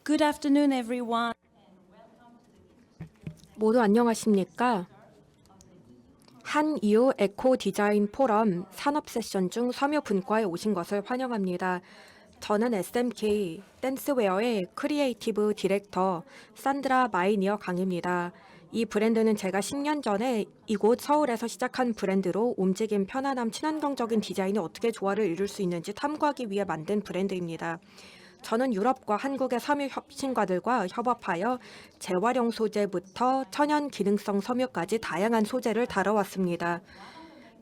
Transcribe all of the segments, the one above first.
Good afternoon, everyone. 모두 안녕하십니까? 한이유 에코 디자인 포럼 산업 세션 중 섬유 분과에 오신 것을 환영합니다. 저는 SMK 댄스웨어의 크리에이티브 디렉터 산드라 마이니어 강입니다. 이 브랜드는 제가 10년 전에 이곳 서울에서 시작한 브랜드로 움직임, 편안함, 친환경적인 디자인이 어떻게 조화를 이룰 수 있는지 탐구하기 위해 만든 브랜드입니다. 저는 유럽과 한국의 섬유 혁신가들과 협업하여 재활용 소재부터 천연 기능성 섬유까지 다양한 소재를 다뤄왔습니다.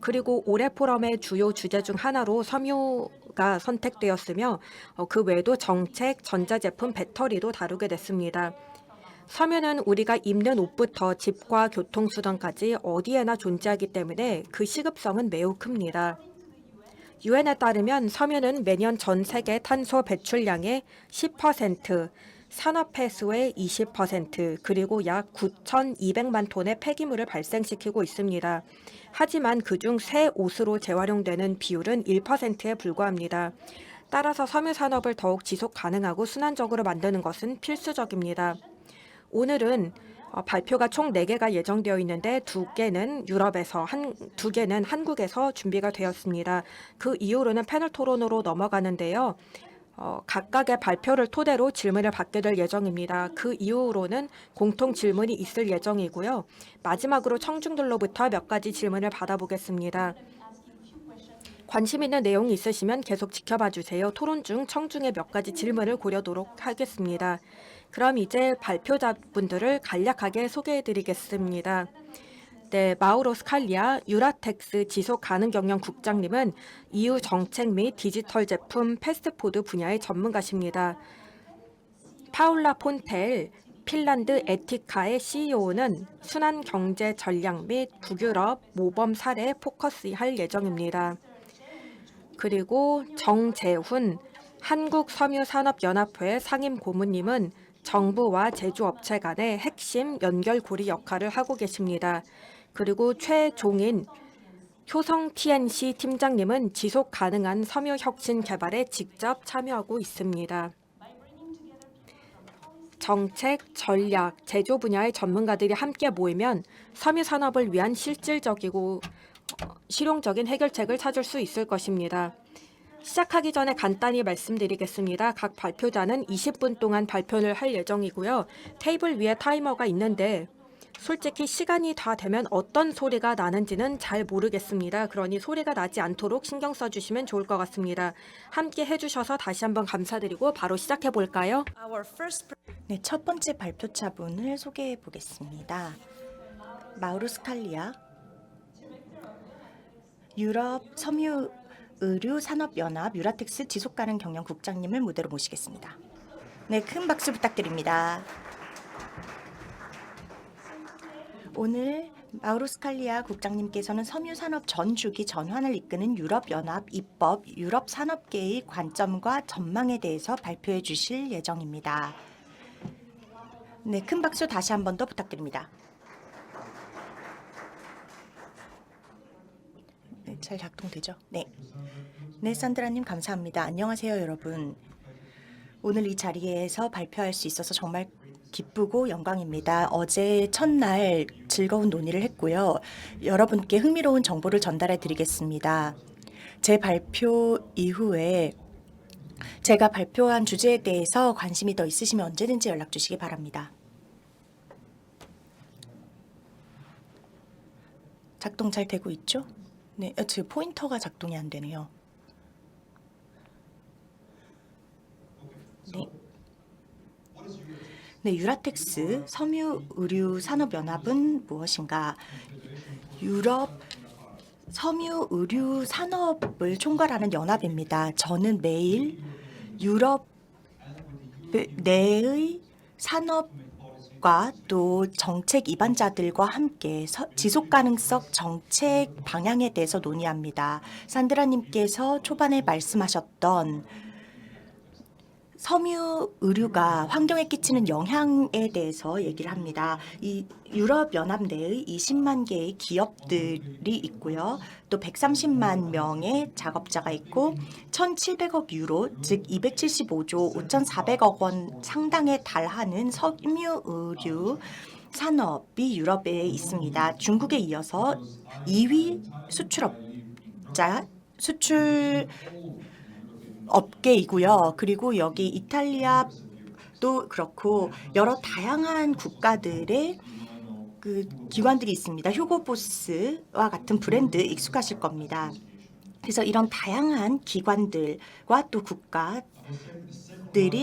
그리고 올해 포럼의 주요 주제 중 하나로 섬유가 선택되었으며 그 외에도 정책, 전자제품, 배터리도 다루게 됐습니다. 섬유는 우리가 입는 옷부터 집과 교통수단까지 어디에나 존재하기 때문에 그 시급성은 매우 큽니다. 유엔에 따르면 섬유는 매년 전 세계 탄소 배출량의 10%, 산업폐수의 20%, 그리고 약 9,200만 톤의 폐기물을 발생시키고 있습니다. 하지만 그중 새 옷으로 재활용되는 비율은 1%에 불과합니다. 따라서 섬유 산업을 더욱 지속 가능하고 순환적으로 만드는 것은 필수적입니다. 오늘은 발표가 총 4개가 예정되어 있는데 2개는 유럽에서, 2개는 한국에서 준비가 되었습니다. 그 이후로는 패널 토론으로 넘어가는데요. 각각의 발표를 토대로 질문을 받게 될 예정입니다. 그 이후로는 공통 질문이 있을 예정이고요. 마지막으로 청중들로부터 몇 가지 질문을 받아보겠습니다. 관심 있는 내용이 있으시면 계속 지켜봐 주세요. 토론 중 청중의 몇 가지 질문을 고려하도록 하겠습니다. 그럼 이제 발표자분들을 간략하게 소개해 드리겠습니다. 네, 마우로 스칼리아 유라텍스 지속 가능 경영 국장님은 EU 정책 및 디지털 제품 패스트푸드 분야의 전문가십니다. 파울라 폰텔 핀란드 에티카의 CEO는 순환 경제 전략 및 북유럽 모범 사례에 포커스할 예정입니다. 그리고 정재훈 한국섬유산업연합회 상임 고문님은 정부와 제조업체 간의 핵심 연결고리 역할을 하고 계십니다. 그리고 최종인 효성 TNC 팀장님은 지속 가능한 섬유 혁신 개발에 직접 참여하고 있습니다. 정책, 전략, 제조 분야의 전문가들이 함께 모이면 섬유 산업을 위한 실질적이고 실용적인 해결책을 찾을 수 있을 것입니다. 시작하기 전에 간단히 말씀드리겠습니다. 각 발표자는 20분 동안 발표를 할 예정이고요. 테이블 위에 타이머가 있는데 솔직히 시간이 다 되면 어떤 소리가 나는지는 잘 모르겠습니다. 그러니 소리가 나지 않도록 신경 써주시면 좋을 것 같습니다. 함께 해주셔서 다시 한번 감사드리고 바로 시작해 볼까요? 네, 첫 번째 발표자분을 소개해 보겠습니다. 마우로 스칼리아 유럽 섬유 의류 산업연합 유라텍스 지속가능 경영 국장님을 무대로 모시겠습니다. 네, 큰 박수 부탁드립니다. 오늘 마우로 스칼리아 국장님께서는 섬유 산업 전 주기 전환을 이끄는 유럽연합 입법, 유럽 산업계의 관점과 전망에 대해서 발표해 주실 예정입니다. 네, 큰 박수 다시 한 번 더 부탁드립니다. 네, 잘 작동되죠? 네. 네, 산드라님 감사합니다. 안녕하세요, 여러분. 오늘 이 자리에서 발표할 수 있어서 정말 기쁘고 영광입니다. 어제 첫날 즐거운 논의를 했고요. 여러분께 흥미로운 정보를 전달해 드리겠습니다. 제 발표 이후에 제가 발표한 주제에 대해서 관심이 더 있으시면 언제든지 연락 주시기 바랍니다. 작동 잘 되고 있죠? 네, 제 포인터가 작동이 안 되네요. 네. 네, 유라텍스 섬유의류산업연합은 무엇인가? 유럽 섬유의류 산업을 총괄하는 연합입니다. 저는 매일 유럽 내의 산업과 또 정책 입안자들과 함께 지속 가능성 정책 방향에 대해서 논의합니다. 산드라님께서 초반에 말씀하셨던 섬유 의류가 환경에 끼치는 영향에 대해서 얘기를 합니다. 이 유럽 연합 내의 20만 개의 기업들이 있고요. 또 130만 명의 작업자가 있고 1,700억 유로, 즉 275조 5,400억 원 상당에 달하는 섬유 의류 산업이 유럽에 있습니다. 중국에 이어서 2위 수출 업계이고요. 그리고 여기 이탈리아도 그렇고 여러 다양한 국가들의 그 기관들이 있습니다. 휴고보스와 같은 브랜드 익숙하실 겁니다. 그래서 이런 다양한 기관들과 또 국가들이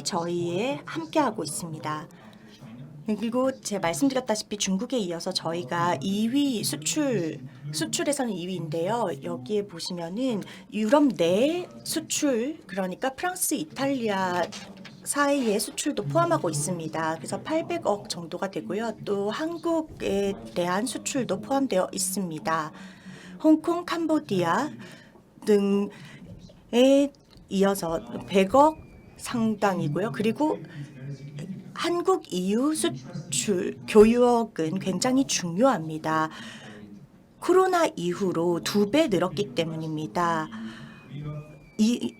저희에 함께하고 있습니다. 그리고 제가 말씀드렸다시피 중국에 이어서 저희가 2위 수출에서는 2위인데요. 여기에 보시면은 유럽 내 수출, 그러니까 프랑스, 이탈리아 사이의 수출도 포함하고 있습니다. 그래서 800억 정도가 되고요. 또 한국에 대한 수출도 포함되어 있습니다. 홍콩, 캄보디아 등에 이어서 100억 상당이고요. 그리고 한국 EU 수출 교역은 굉장히 중요합니다. 코로나 이후로 2배 늘었기 때문입니다.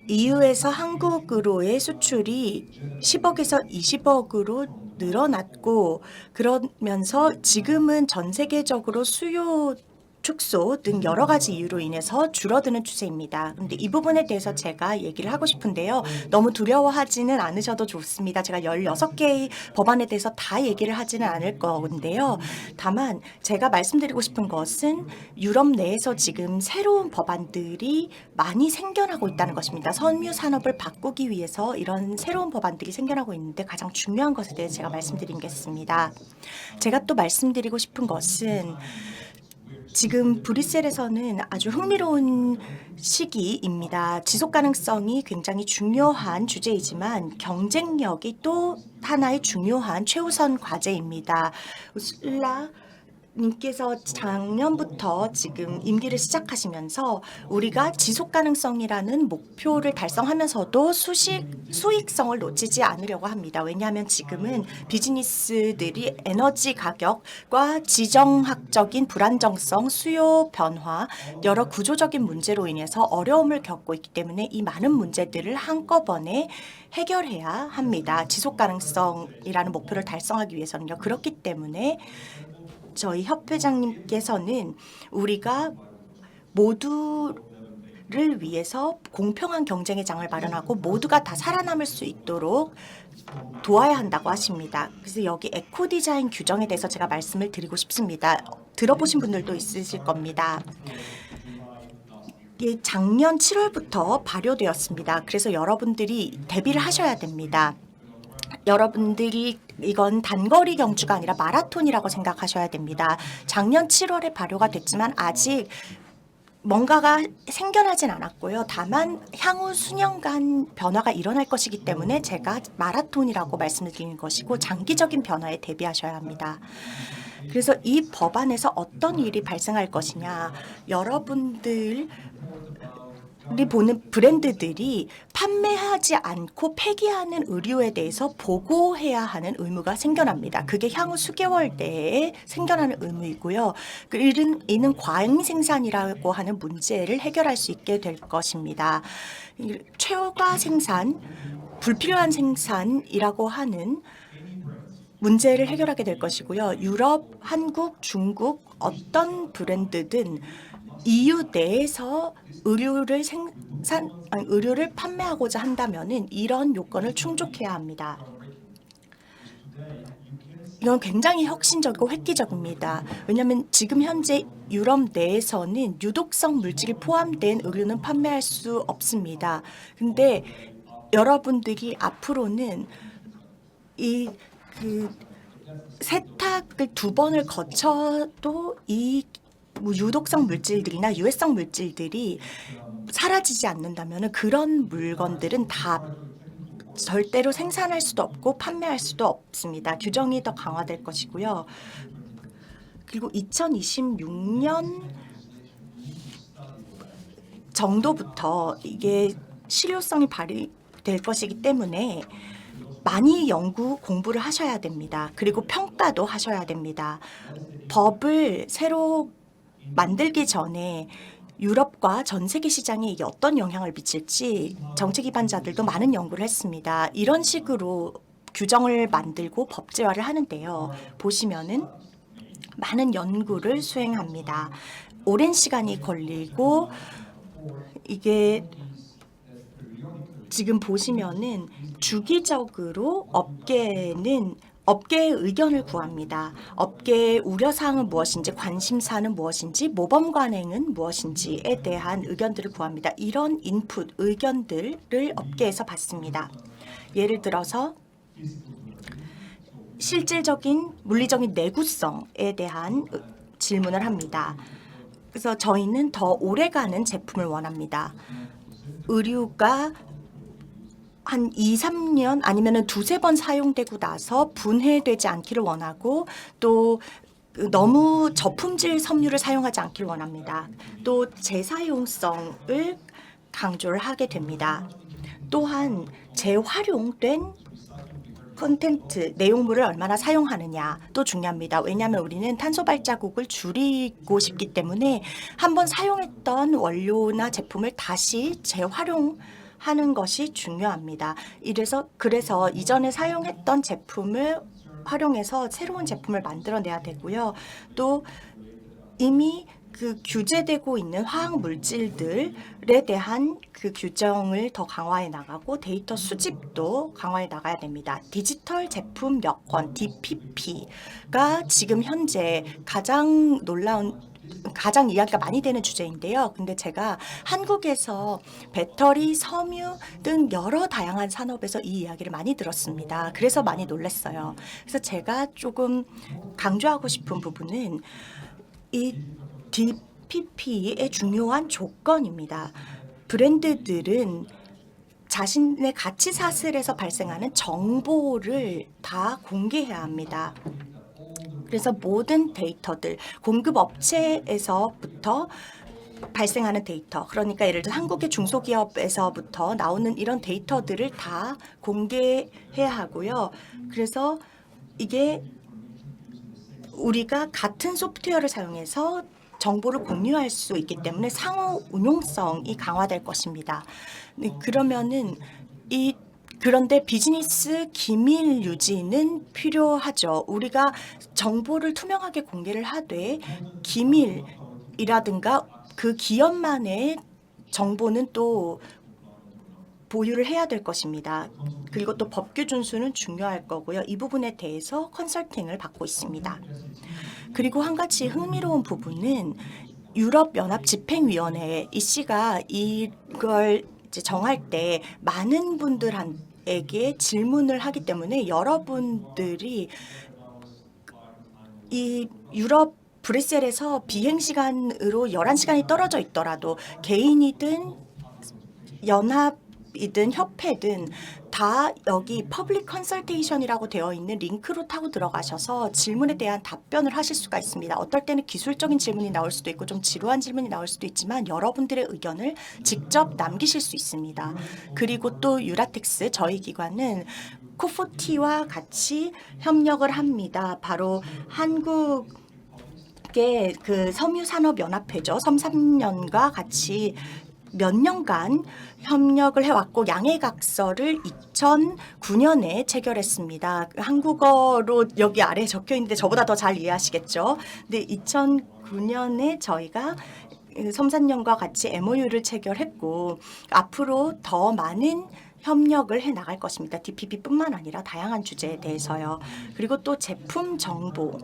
EU에서 한국으로의 수출이 10억에서 20억으로 늘어났고, 그러면서 지금은 전 세계적으로 수요 축소 등 여러 가지 이유로 인해서 줄어드는 추세입니다. 그런데 이 부분에 대해서 제가 얘기를 하고 싶은데요. 너무 두려워하지는 않으셔도 좋습니다. 제가 16개의 법안에 대해서 다 얘기를 하지는 않을 건데요. 다만 제가 말씀드리고 싶은 것은 유럽 내에서 지금 새로운 법안들이 많이 생겨나고 있다는 것입니다. 섬유 산업을 바꾸기 위해서 이런 새로운 법안들이 생겨나고 있는데 가장 중요한 것에 대해서 제가 말씀드리겠습니다. 제가 또 말씀드리고 싶은 것은 지금 브뤼셀에서는 아주 흥미로운 시기입니다. 지속 가능성이 굉장히 중요한 주제이지만 경쟁력이 또 하나의 중요한 최우선 과제입니다. 우슬라 님께서 작년부터 지금 임기를 시작하시면서 우리가 지속 가능성이라는 목표를 달성하면서도 수익성을 놓치지 않으려고 합니다. 왜냐하면 지금은 비즈니스들이 에너지 가격과 지정학적인 불안정성, 수요 변화, 여러 구조적인 문제로 인해서 어려움을 겪고 있기 때문에 이 많은 문제들을 한꺼번에 해결해야 합니다. 지속 가능성이라는 목표를 달성하기 위해서는요. 그렇기 때문에 저희 협회장님께서는 우리가 모두를 위해서 공평한 경쟁의 장을 마련하고 모두가 다 살아남을 수 있도록 도와야 한다고 하십니다. 그래서 여기 에코 디자인 규정에 대해서 제가 말씀을 드리고 싶습니다. 들어보신 분들도 있으실 겁니다. 이게 작년 7월부터 발효되었습니다. 그래서 여러분들이 대비를 하셔야 됩니다. 여러분들이 이건 단거리 경주가 아니라 마라톤이라고 생각하셔야 됩니다. 작년 7월에 발효가 됐지만 아직 뭔가가 생겨나진 않았고요. 다만 향후 수년간 변화가 일어날 것이기 때문에 제가 마라톤이라고 말씀을 드리는 것이고 장기적인 변화에 대비하셔야 합니다. 그래서 이 법안에서 어떤 일이 발생할 것이냐, 여러분들이 보는 브랜드들이 판매하지 않고 폐기하는 의류에 대해서 보고해야 하는 의무가 생겨납니다. 그게 향후 수개월 내에 생겨나는 의무이고요. 이는 과잉 생산이라고 하는 문제를 해결할 수 있게 될 것입니다. 최가 생산, 불필요한 생산이라고 하는 문제를 해결하게 될 것이고요. 유럽, 한국, 중국 어떤 브랜드든 EU 내에서 의류를 판매하고자 한다면은 이런 요건을 충족해야 합니다. 이건 굉장히 혁신적이고 획기적입니다. 왜냐하면 지금 현재 유럽 내에서는 유독성 물질이 포함된 의류는 판매할 수 없습니다. 근데 여러분들이 앞으로는 세탁을 2번을 거쳐도 이 유독성 물질들이나 유해성 물질들이 사라지지 않는다면 그런 물건들은 다 절대로 생산할 수도 없고 판매할 수도 없습니다. 규정이 더 강화될 것이고요. 그리고 2026년 정도부터 이게 실효성이 발휘될 것이기 때문에 많이 공부를 하셔야 됩니다. 그리고 평가도 하셔야 됩니다. 법을 새로 만들기 전에 유럽과 전 세계 시장에 이게 어떤 영향을 미칠지 정책 기반자들도 많은 연구를 했습니다. 이런 식으로 규정을 만들고 법제화를 하는데요. 보시면은 많은 연구를 수행합니다. 오랜 시간이 걸리고 이게 지금 보시면은 주기적으로 업계의 의견을 구합니다. 업계의 우려사항은 무엇인지, 관심사는 무엇인지, 모범 관행은 무엇인지에 대한 의견들을 구합니다. 이런 인풋, 의견들을 업계에서 받습니다. 예를 들어서 실질적인 물리적인 내구성에 대한 질문을 합니다. 그래서 저희는 더 오래가는 제품을 원합니다. 의류가 한 2, 3년 아니면 두세 번 사용되고 나서 분해되지 않기를 원하고 또 너무 저품질 섬유를 사용하지 않기를 원합니다. 또 재사용성을 강조를 하게 됩니다. 또한 재활용된 콘텐츠, 내용물을 얼마나 사용하느냐도 중요합니다. 왜냐하면 우리는 탄소 발자국을 줄이고 싶기 때문에 한번 사용했던 원료나 제품을 다시 재활용하는 것이 중요합니다. 그래서 이전에 사용했던 제품을 활용해서 새로운 제품을 만들어내야 되고요. 또 이미 그 규제되고 있는 화학 물질들에 대한 그 규정을 더 강화해 나가고 데이터 수집도 강화해 나가야 됩니다. 디지털 제품 여건 DPP가 지금 현재 가장 이야기가 많이 되는 주제인데요. 근데 제가 한국에서 배터리, 섬유 등 여러 다양한 산업에서 이 이야기를 많이 들었습니다. 그래서 많이 놀랐어요. 그래서 제가 조금 강조하고 싶은 부분은 이 DPP의 중요한 조건입니다. 브랜드들은 자신의 가치 사슬에서 발생하는 정보를 다 공개해야 합니다. 그래서 모든 데이터들, 공급 업체에서부터 발생하는 데이터, 그러니까 예를 들어 한국의 중소기업에서부터 나오는 이런 데이터들을 다 공개해야 하고요. 그래서 이게 우리가 같은 소프트웨어를 사용해서 정보를 공유할 수 있기 때문에 상호 운용성이 강화될 것입니다. 그런데 비즈니스 기밀 유지는 필요하죠. 우리가 정보를 투명하게 공개를 하되 기밀이라든가 그 기업만의 정보는 또 보유를 해야 될 것입니다. 그리고 또 법규 준수는 중요할 거고요. 이 부분에 대해서 컨설팅을 받고 있습니다. 그리고 한 가지 흥미로운 부분은 유럽연합집행위원회 EC가 이걸 이제 정할 때 많은 분들에게 질문을 하기 때문에 여러분들이 이 유럽 브뤼셀에서 비행 시간으로 11시간이 떨어져 있더라도 개인이든 연합이든 협회든 다 여기 퍼블릭 컨설테이션이라고 되어 있는 링크로 타고 들어가셔서 질문에 대한 답변을 하실 수가 있습니다. 어떨 때는 기술적인 질문이 나올 수도 있고 좀 지루한 질문이 나올 수도 있지만 여러분들의 의견을 직접 남기실 수 있습니다. 그리고 또 유라텍스 저희 기관은 코포티와 같이 협력을 합니다. 바로 한국의 그 섬유산업연합회죠. 섬3년과 같이 몇 년간 협력을 해왔고 양해각서를 2009년에 체결했습니다. 한국어로 여기 아래에 적혀 있는데 저보다 더 잘 이해하시겠죠. 근데 2009년에 저희가 섬3년과 같이 MOU를 체결했고 앞으로 더 많은 협력을 해 나갈 것입니다. DPP뿐만 아니라 다양한 주제에 대해서요. 그리고 또 제품 정보.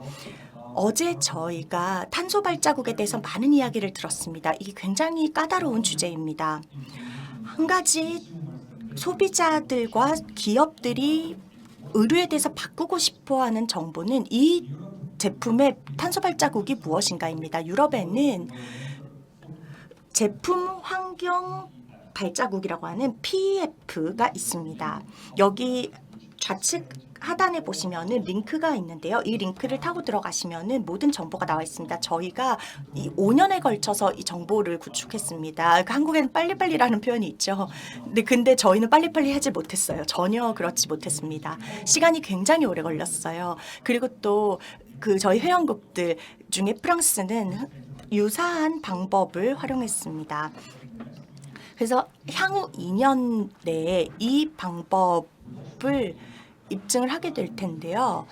어제 저희가 탄소 발자국에 대해서 많은 이야기를 들었습니다. 이게 굉장히 까다로운 주제입니다. 한 가지 소비자들과 기업들이 의류에 대해서 바꾸고 싶어하는 정보는 이 제품의 탄소 발자국이 무엇인가입니다. 유럽에는 제품 환경 발자국이라고 하는 PEF가 있습니다. 여기 좌측 하단에 보시면은 링크가 있는데요. 이 링크를 타고 들어가시면은 모든 정보가 나와 있습니다. 저희가 이 5년에 걸쳐서 이 정보를 구축했습니다. 그러니까 한국에는 빨리빨리라는 표현이 있죠. 근데 저희는 빨리빨리 하지 못했어요. 전혀 그렇지 못했습니다. 시간이 굉장히 오래 걸렸어요. 그리고 또 그 저희 회원국들 중에 프랑스는 유사한 방법을 활용했습니다. 그래서 향후 2년 내에 이 방법을 입증을 하게 될 텐데요.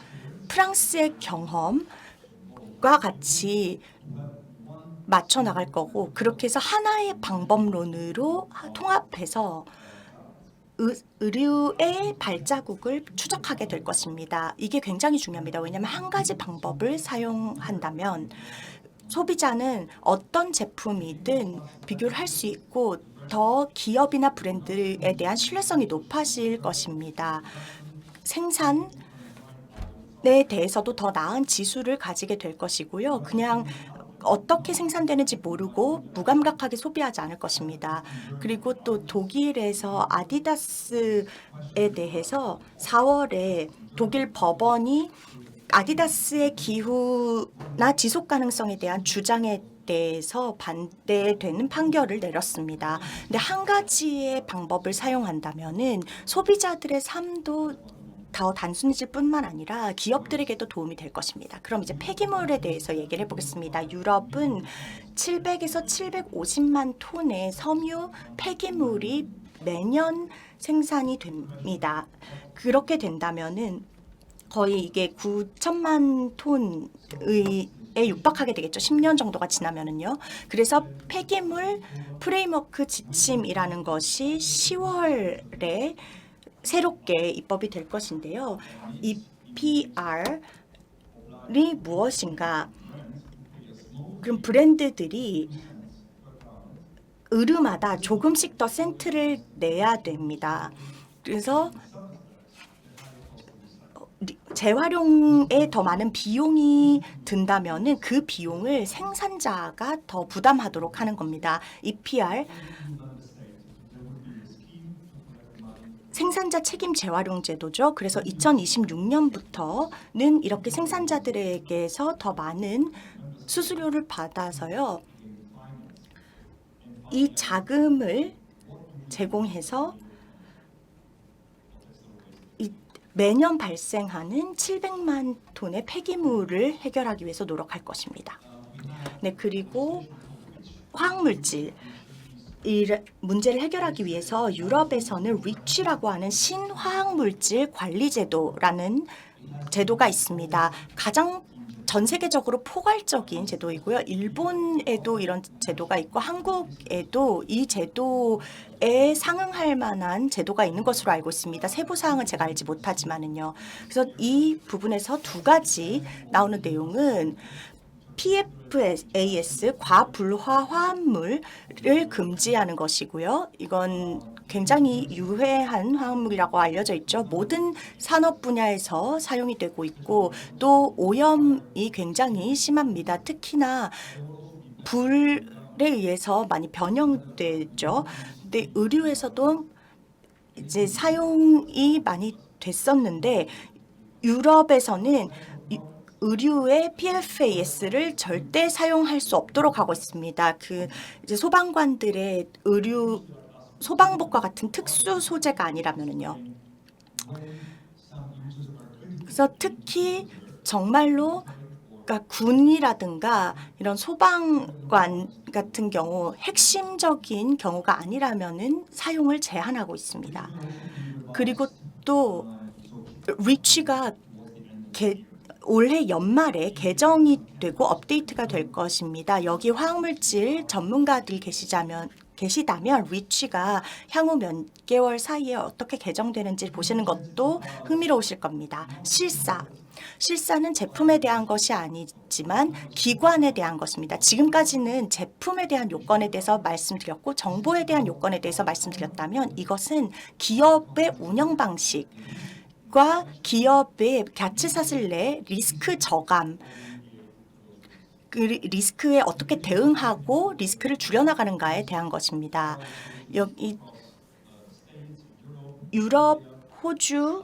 프랑스의 경험과 같이 맞춰 나갈 거고, 그렇게 해서 하나의 방법론으로 통합해서 의류의 발자국을 추적하게 될 것입니다. 이게 굉장히 중요합니다. 왜냐하면 한 가지 방법을 사용한다면 소비자는 어떤 제품이든 비교를 할 수 있고 더 기업이나 브랜드에 대한 신뢰성이 높아질 것입니다. 생산에 대해서도 더 나은 지수를 가지게 될 것이고요. 그냥 어떻게 생산되는지 모르고 무감각하게 소비하지 않을 것입니다. 그리고 또 독일에서 아디다스에 대해서 4월에 독일 법원이 아디다스의 기후나 지속 가능성에 대한 주장에 대해서 반대되는 판결을 내렸습니다. 근데 한 가지의 방법을 사용한다면은 소비자들의 삶도 더 단순해질 뿐만 아니라 기업들에게도 도움이 될 것입니다. 그럼 이제 폐기물에 대해서 얘기를 해보겠습니다. 유럽은 700에서 750만 톤의 섬유 폐기물이 매년 생산이 됩니다. 그렇게 된다면은 거의 이게 9천만 톤의 육박하게 되겠죠. 10년 정도가 지나면은요. 그래서 폐기물 프레임워크 지침이라는 것이 10월에 새롭게 입법이 될 것인데요. EPR이 무엇인가? 그럼 브랜드들이 의류마다 조금씩 더 센트를 내야 됩니다. 그래서 재활용에 더 많은 비용이 든다면은 그 비용을 생산자가 더 부담하도록 하는 겁니다. EPR 생산자 책임 재활용 제도죠. 그래서 2026년부터는 이렇게 생산자들에게서 더 많은 수수료를 받아서요. 이 자금을 제공해서 매년 발생하는 700만 톤의 폐기물을 해결하기 위해서 노력할 것입니다. 네, 그리고 화학물질 이 문제를 해결하기 위해서 유럽에서는 리치라고 하는 신화학물질 관리제도라는 제도가 있습니다. 가장 전 세계적으로 포괄적인 제도이고요. 일본에도 이런 제도가 있고 한국에도 이 제도에 상응할 만한 제도가 있는 것으로 알고 있습니다. 세부 사항은 제가 알지 못하지만은요. 그래서 이 부분에서 두 가지 나오는 내용은 PFAS 과불화 화합물을 금지하는 것이고요. 이건 굉장히 유해한 화합물이라고 알려져 있죠. 모든 산업 분야에서 사용이 되고 있고 또 오염이 굉장히 심합니다. 특히나 불에 의해서 많이 변형되죠. 근데 의류에서도 이제 사용이 많이 됐었는데 유럽에서는 의류의 PFAS를 절대 사용할 수 없도록 하고 있습니다. 그 이제 소방관들의 의류 소방복과 같은 특수 소재가 아니라면은요. 그래서 특히 정말로 그러니까 군이라든가 이런 소방관 같은 경우 핵심적인 경우가 아니라면은 사용을 제한하고 있습니다. 그리고 또 리치가 올해 연말에 개정이 되고 업데이트가 될 것입니다. 여기 화학물질 전문가들이 계시다면 리치가 향후 몇 개월 사이에 어떻게 개정되는지 보시는 것도 흥미로우실 겁니다. 실사는 제품에 대한 것이 아니지만 기관에 대한 것입니다. 지금까지는 제품에 대한 요건에 대해서 말씀드렸고 정보에 대한 요건에 대해서 말씀드렸다면 이것은 기업의 운영 방식 과 기업의 가치사슬 내 리스크 저감, 그 리스크에 어떻게 대응하고 리스크를 줄여나가는가에 대한 것입니다. 여기 유럽, 호주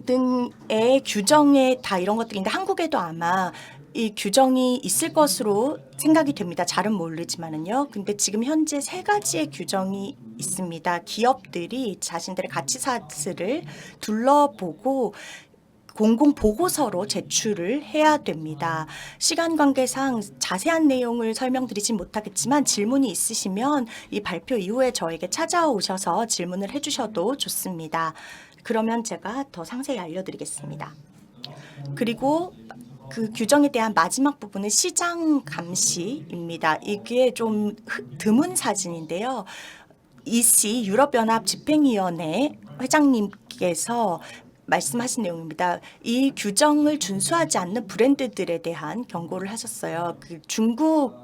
등의 규정에 다 이런 것들인데 한국에도 아마 이 규정이 있을 것으로 생각이 됩니다. 잘은 모르지만은요. 근데 지금 현재 세 가지의 규정이 있습니다. 기업들이 자신들의 가치사슬을 둘러보고 공공 보고서로 제출을 해야 됩니다. 시간 관계상 자세한 내용을 설명드리진 못하겠지만 질문이 있으시면 이 발표 이후에 저에게 찾아오셔서 질문을 해주셔도 좋습니다. 그러면 제가 더 상세히 알려드리겠습니다. 그리고 그 규정에 대한 마지막 부분은 시장 감시입니다. 이게 좀 드문 사진인데요. EC 유럽연합 집행위원회 회장님께서 말씀하신 내용입니다. 이 규정을 준수하지 않는 브랜드들에 대한 경고를 하셨어요. 그 중국의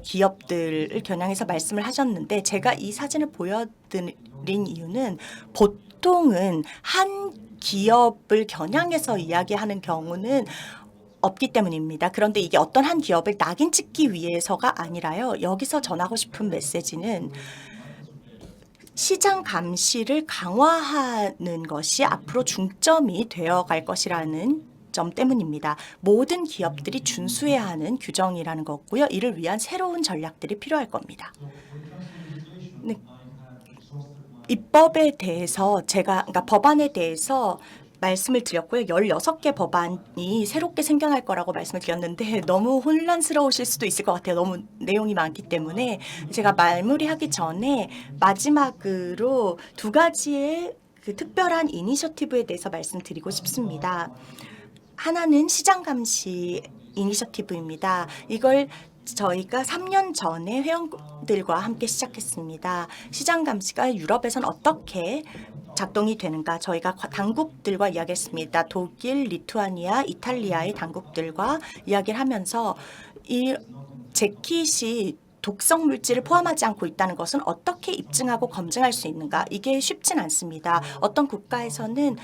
기업들을 겨냥해서 말씀을 하셨는데 제가 이 사진을 보여드린 이유는 보통은 한 기업을 겨냥해서 이야기하는 경우는 없기 때문입니다. 그런데 이게 어떤 한 기업을 낙인 찍기 위해서가 아니라요. 여기서 전하고 싶은 메시지는 시장 감시를 강화하는 것이 앞으로 중점이 되어갈 것이라는 점 때문입니다. 모든 기업들이 준수해야 하는 규정이라는 거고요. 이를 위한 새로운 전략들이 필요할 겁니다. 네. 입법에 대해서 그러니까 법안에 대해서 말씀을 드렸고요. 16개 법안이 새롭게 생겨날 거라고 말씀을 드렸는데 너무 혼란스러우실 수도 있을 것 같아요. 너무 내용이 많기 때문에 제가 마무리하기 전에 마지막으로 두 가지의 그 특별한 이니셔티브에 대해서 말씀드리고 싶습니다. 하나는 시장 감시 이니셔티브입니다. 이걸 저희가 3년 전에 회원들과 함께 시작했습니다. 시장 감시가 유럽에선 어떻게 작동이 되는가 저희가 당국들과 이야기했습니다. 독일, 리투아니아, 이탈리아의 당국들과 이야기를 하면서 이 재킷이 독성 물질을 포함하지 않고 있다는 것은 어떻게 입증하고 검증할 수 있는가? 이게 쉽진 않습니다. 어떤 국가에서는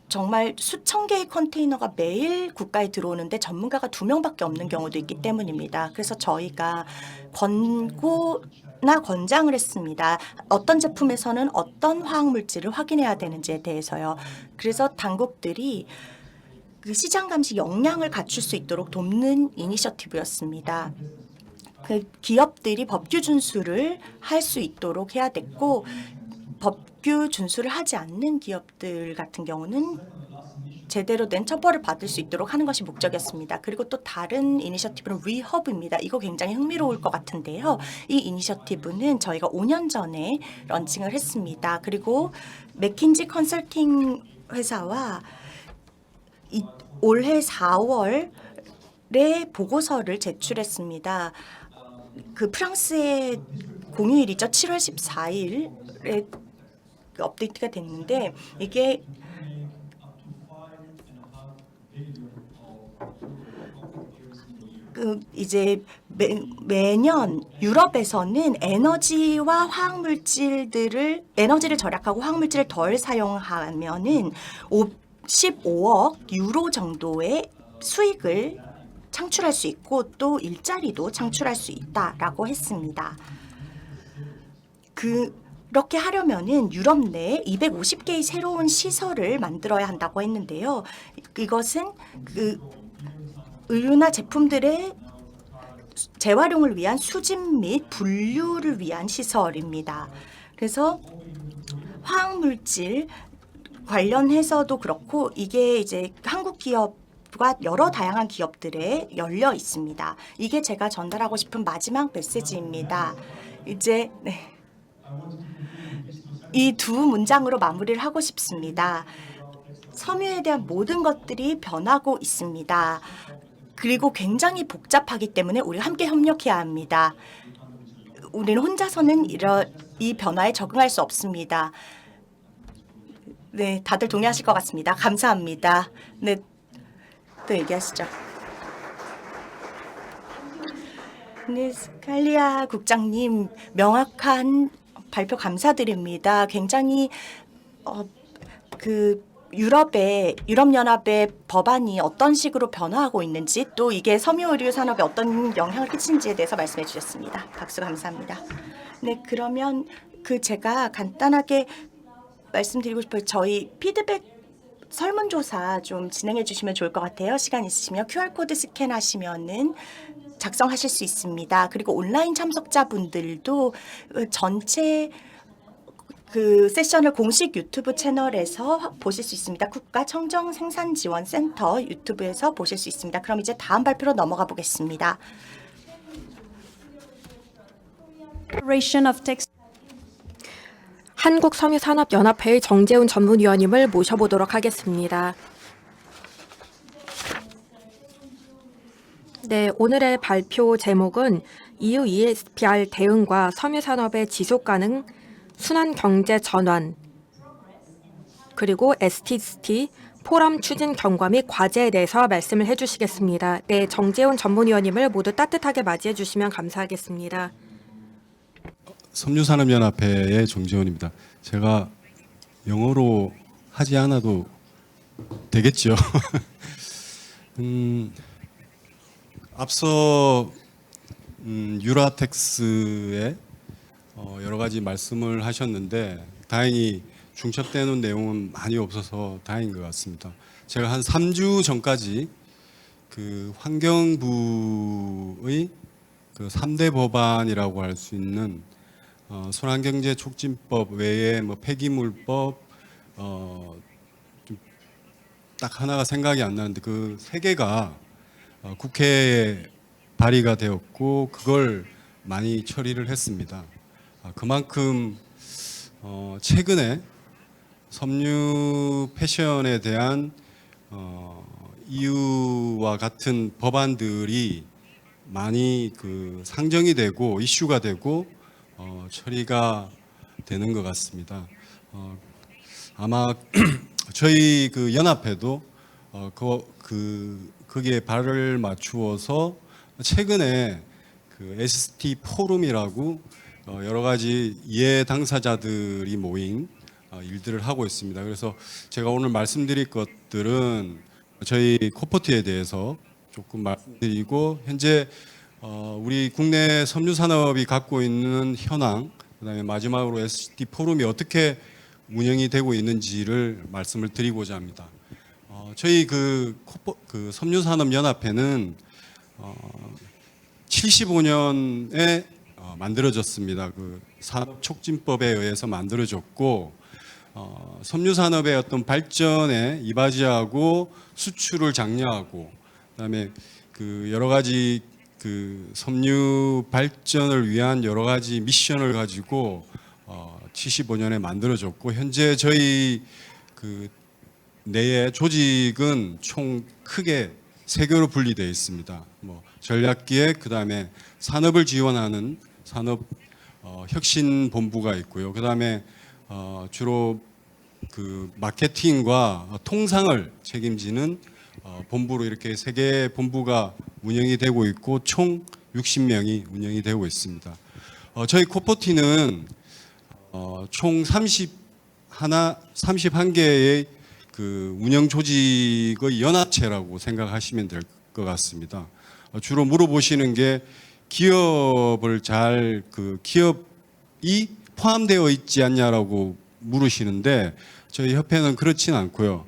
정말 수천 개의 컨테이너가 매일 국가에 들어오는데 전문가가 2명밖에 없는 경우도 있기 때문입니다. 그래서 저희가 권장을 했습니다. 어떤 제품에서는 어떤 화학 물질을 확인해야 되는지에 대해서요. 그래서 당국들이 그 시장 감시 역량을 갖출 수 있도록 돕는 이니셔티브였습니다. 그 기업들이 법규 준수를 할 수 있도록 해야 됐고 법규 준수를 하지 않는 기업들 같은 경우는 제대로 된 처벌을 받을 수 있도록 하는 것이 목적이었습니다. 그리고 또 다른 이니셔티브는 리허브입니다. 이거 굉장히 흥미로울 것 같은데요. 이 이니셔티브는 저희가 5년 전에 런칭을 했습니다. 그리고 맥킨지 컨설팅 회사와 올해 4월에 보고서를 제출했습니다. 그 프랑스의 공휴일이죠. 7월 14일에 업데이트가 됐는데 이게 이제 매년 유럽에서는 에너지와 에너지를 절약하고 화학물질을 덜 사용하면은 15억 유로 정도의 수익을 창출할 수 있고 또 일자리도 창출할 수 있다라고 했습니다. 그렇게 하려면은 유럽 내에 250개의 새로운 시설을 만들어야 한다고 했는데요. 이것은 그 의류나 제품들의 재활용을 위한 수집 및 분류를 위한 시설입니다. 그래서 화학물질 관련해서도 그렇고 이게 이제 한국 기업과 여러 다양한 기업들에 열려 있습니다. 이게 제가 전달하고 싶은 마지막 메시지입니다. 이제 이 두 문장으로 마무리를 하고 싶습니다. 섬유에 대한 모든 것들이 변하고 있습니다. 그리고 굉장히 복잡하기 때문에 우리가 함께 협력해야 합니다. 우리는 혼자서는 이 변화에 적응할 수 없습니다. 네, 다들 동의하실 것 같습니다. 감사합니다. 네, 또 얘기하시죠. 네, 스칼리아 국장님 명확한 발표 감사드립니다. 굉장히 유럽연합의 법안이 어떤 식으로 변화하고 있는지 또 이게 섬유 의류 산업에 어떤 영향을 끼치는지에 대해서 말씀해 주셨습니다. 박수 감사합니다. 네, 그러면 제가 간단하게 말씀드리고 싶어요. 저희 피드백 설문조사 좀 진행해 주시면 좋을 것 같아요. 시간 있으시면 QR코드 스캔하시면은 작성하실 수 있습니다. 그리고 온라인 참석자분들도 전체 그 세션을 공식 유튜브 채널에서 보실 수 있습니다. 국가청정생산지원센터 유튜브에서 보실 수 있습니다. 그럼 이제 다음 발표로 넘어가 보겠습니다. Federation of Text 한국섬유산업연합회의 정재훈 전문위원님을 모셔보도록 하겠습니다. 네, 오늘의 발표 제목은 EU ESPR 대응과 섬유산업의 지속가능 순환경제 전환 그리고 STT 포럼 추진 경과 및 과제에 대해서 말씀을 해주시겠습니다. 네, 정재훈 전문위원님을 모두 따뜻하게 맞이해 주시면 감사하겠습니다. 섬유산업연합회의 정재훈입니다. 제가 영어로 하지 않아도 되겠죠. 앞서 유라텍스의 여러 가지 말씀을 하셨는데 다행히 중첩되는 내용은 많이 없어서 다행인 것 같습니다. 제가 한 3주 전까지 그 환경부의 그 3대 법안이라고 할 수 있는 순환경제 촉진법 외에 뭐 폐기물법 좀 딱 하나가 생각이 안 나는데 그 세 개가 국회에 발의가 되었고 그걸 많이 처리를 했습니다. 그만큼 최근에 섬유 패션에 대한 EU와 같은 법안들이 많이 그 상정이 되고 이슈가 되고 처리가 되는 것 같습니다. 아마 저희 그 연합회도 거기에 발을 맞추어서 최근에 그 ST 포럼이라고 여러 가지 이해 당사자들이 모인 일들을 하고 있습니다. 그래서 제가 오늘 말씀드릴 것들은 저희 코포트에 대해서 조금 말씀드리고 현재 우리 국내 섬유 산업이 갖고 있는 현황, 그다음에 마지막으로 ST 포럼이 어떻게 운영이 되고 있는지를 말씀을 드리고자 합니다. 저희 그 섬유 산업 연합회는 75년에 만들어졌습니다. 그 산업촉진법에 의해서 만들어졌고 섬유 산업의 어떤 발전에 이바지하고 수출을 장려하고 그다음에 그 여러 가지 그 섬유 발전을 위한 여러 가지 미션을 가지고 75년에 만들어졌고 현재 저희 그 내의 조직은 총 크게 세 개로 분리되어 있습니다. 뭐 전략기획, 그다음에 산업을 지원하는 산업 혁신 본부가 있고요. 그다음에 주로 그 마케팅과 통상을 책임지는 본부로 이렇게 세 개의 본부가 운영이 되고 있고 총 60명이 운영이 되고 있습니다. 저희 코포티는 총 31개의 그 운영 조직의 연합체라고 생각하시면 될 것 같습니다. 주로 물어보시는 게 기업을 기업이 포함되어 있지 않냐라고 물으시는데 저희 협회는 그렇진 않고요.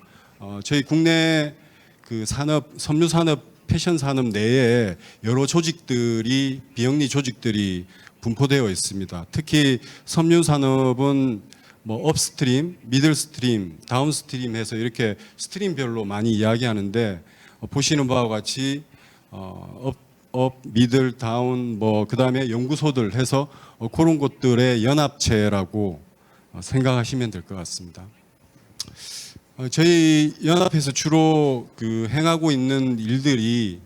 저희 국내 그 섬유 산업, 패션 산업 내에 여러 조직들이 비영리 조직들이 분포되어 있습니다. 특히 섬유 산업은 뭐 업스트림, 미들스트림, 다운스트림 해서 이렇게 스트림별로 많이 이야기하는데 보시는 바와 같이 미들, 다운 뭐 그다음에 연구소들 해서 그런 곳들의 연합체라고 생각하시면 될 것 같습니다. 저희 연합에서 주로 그 행하고 있는 일들이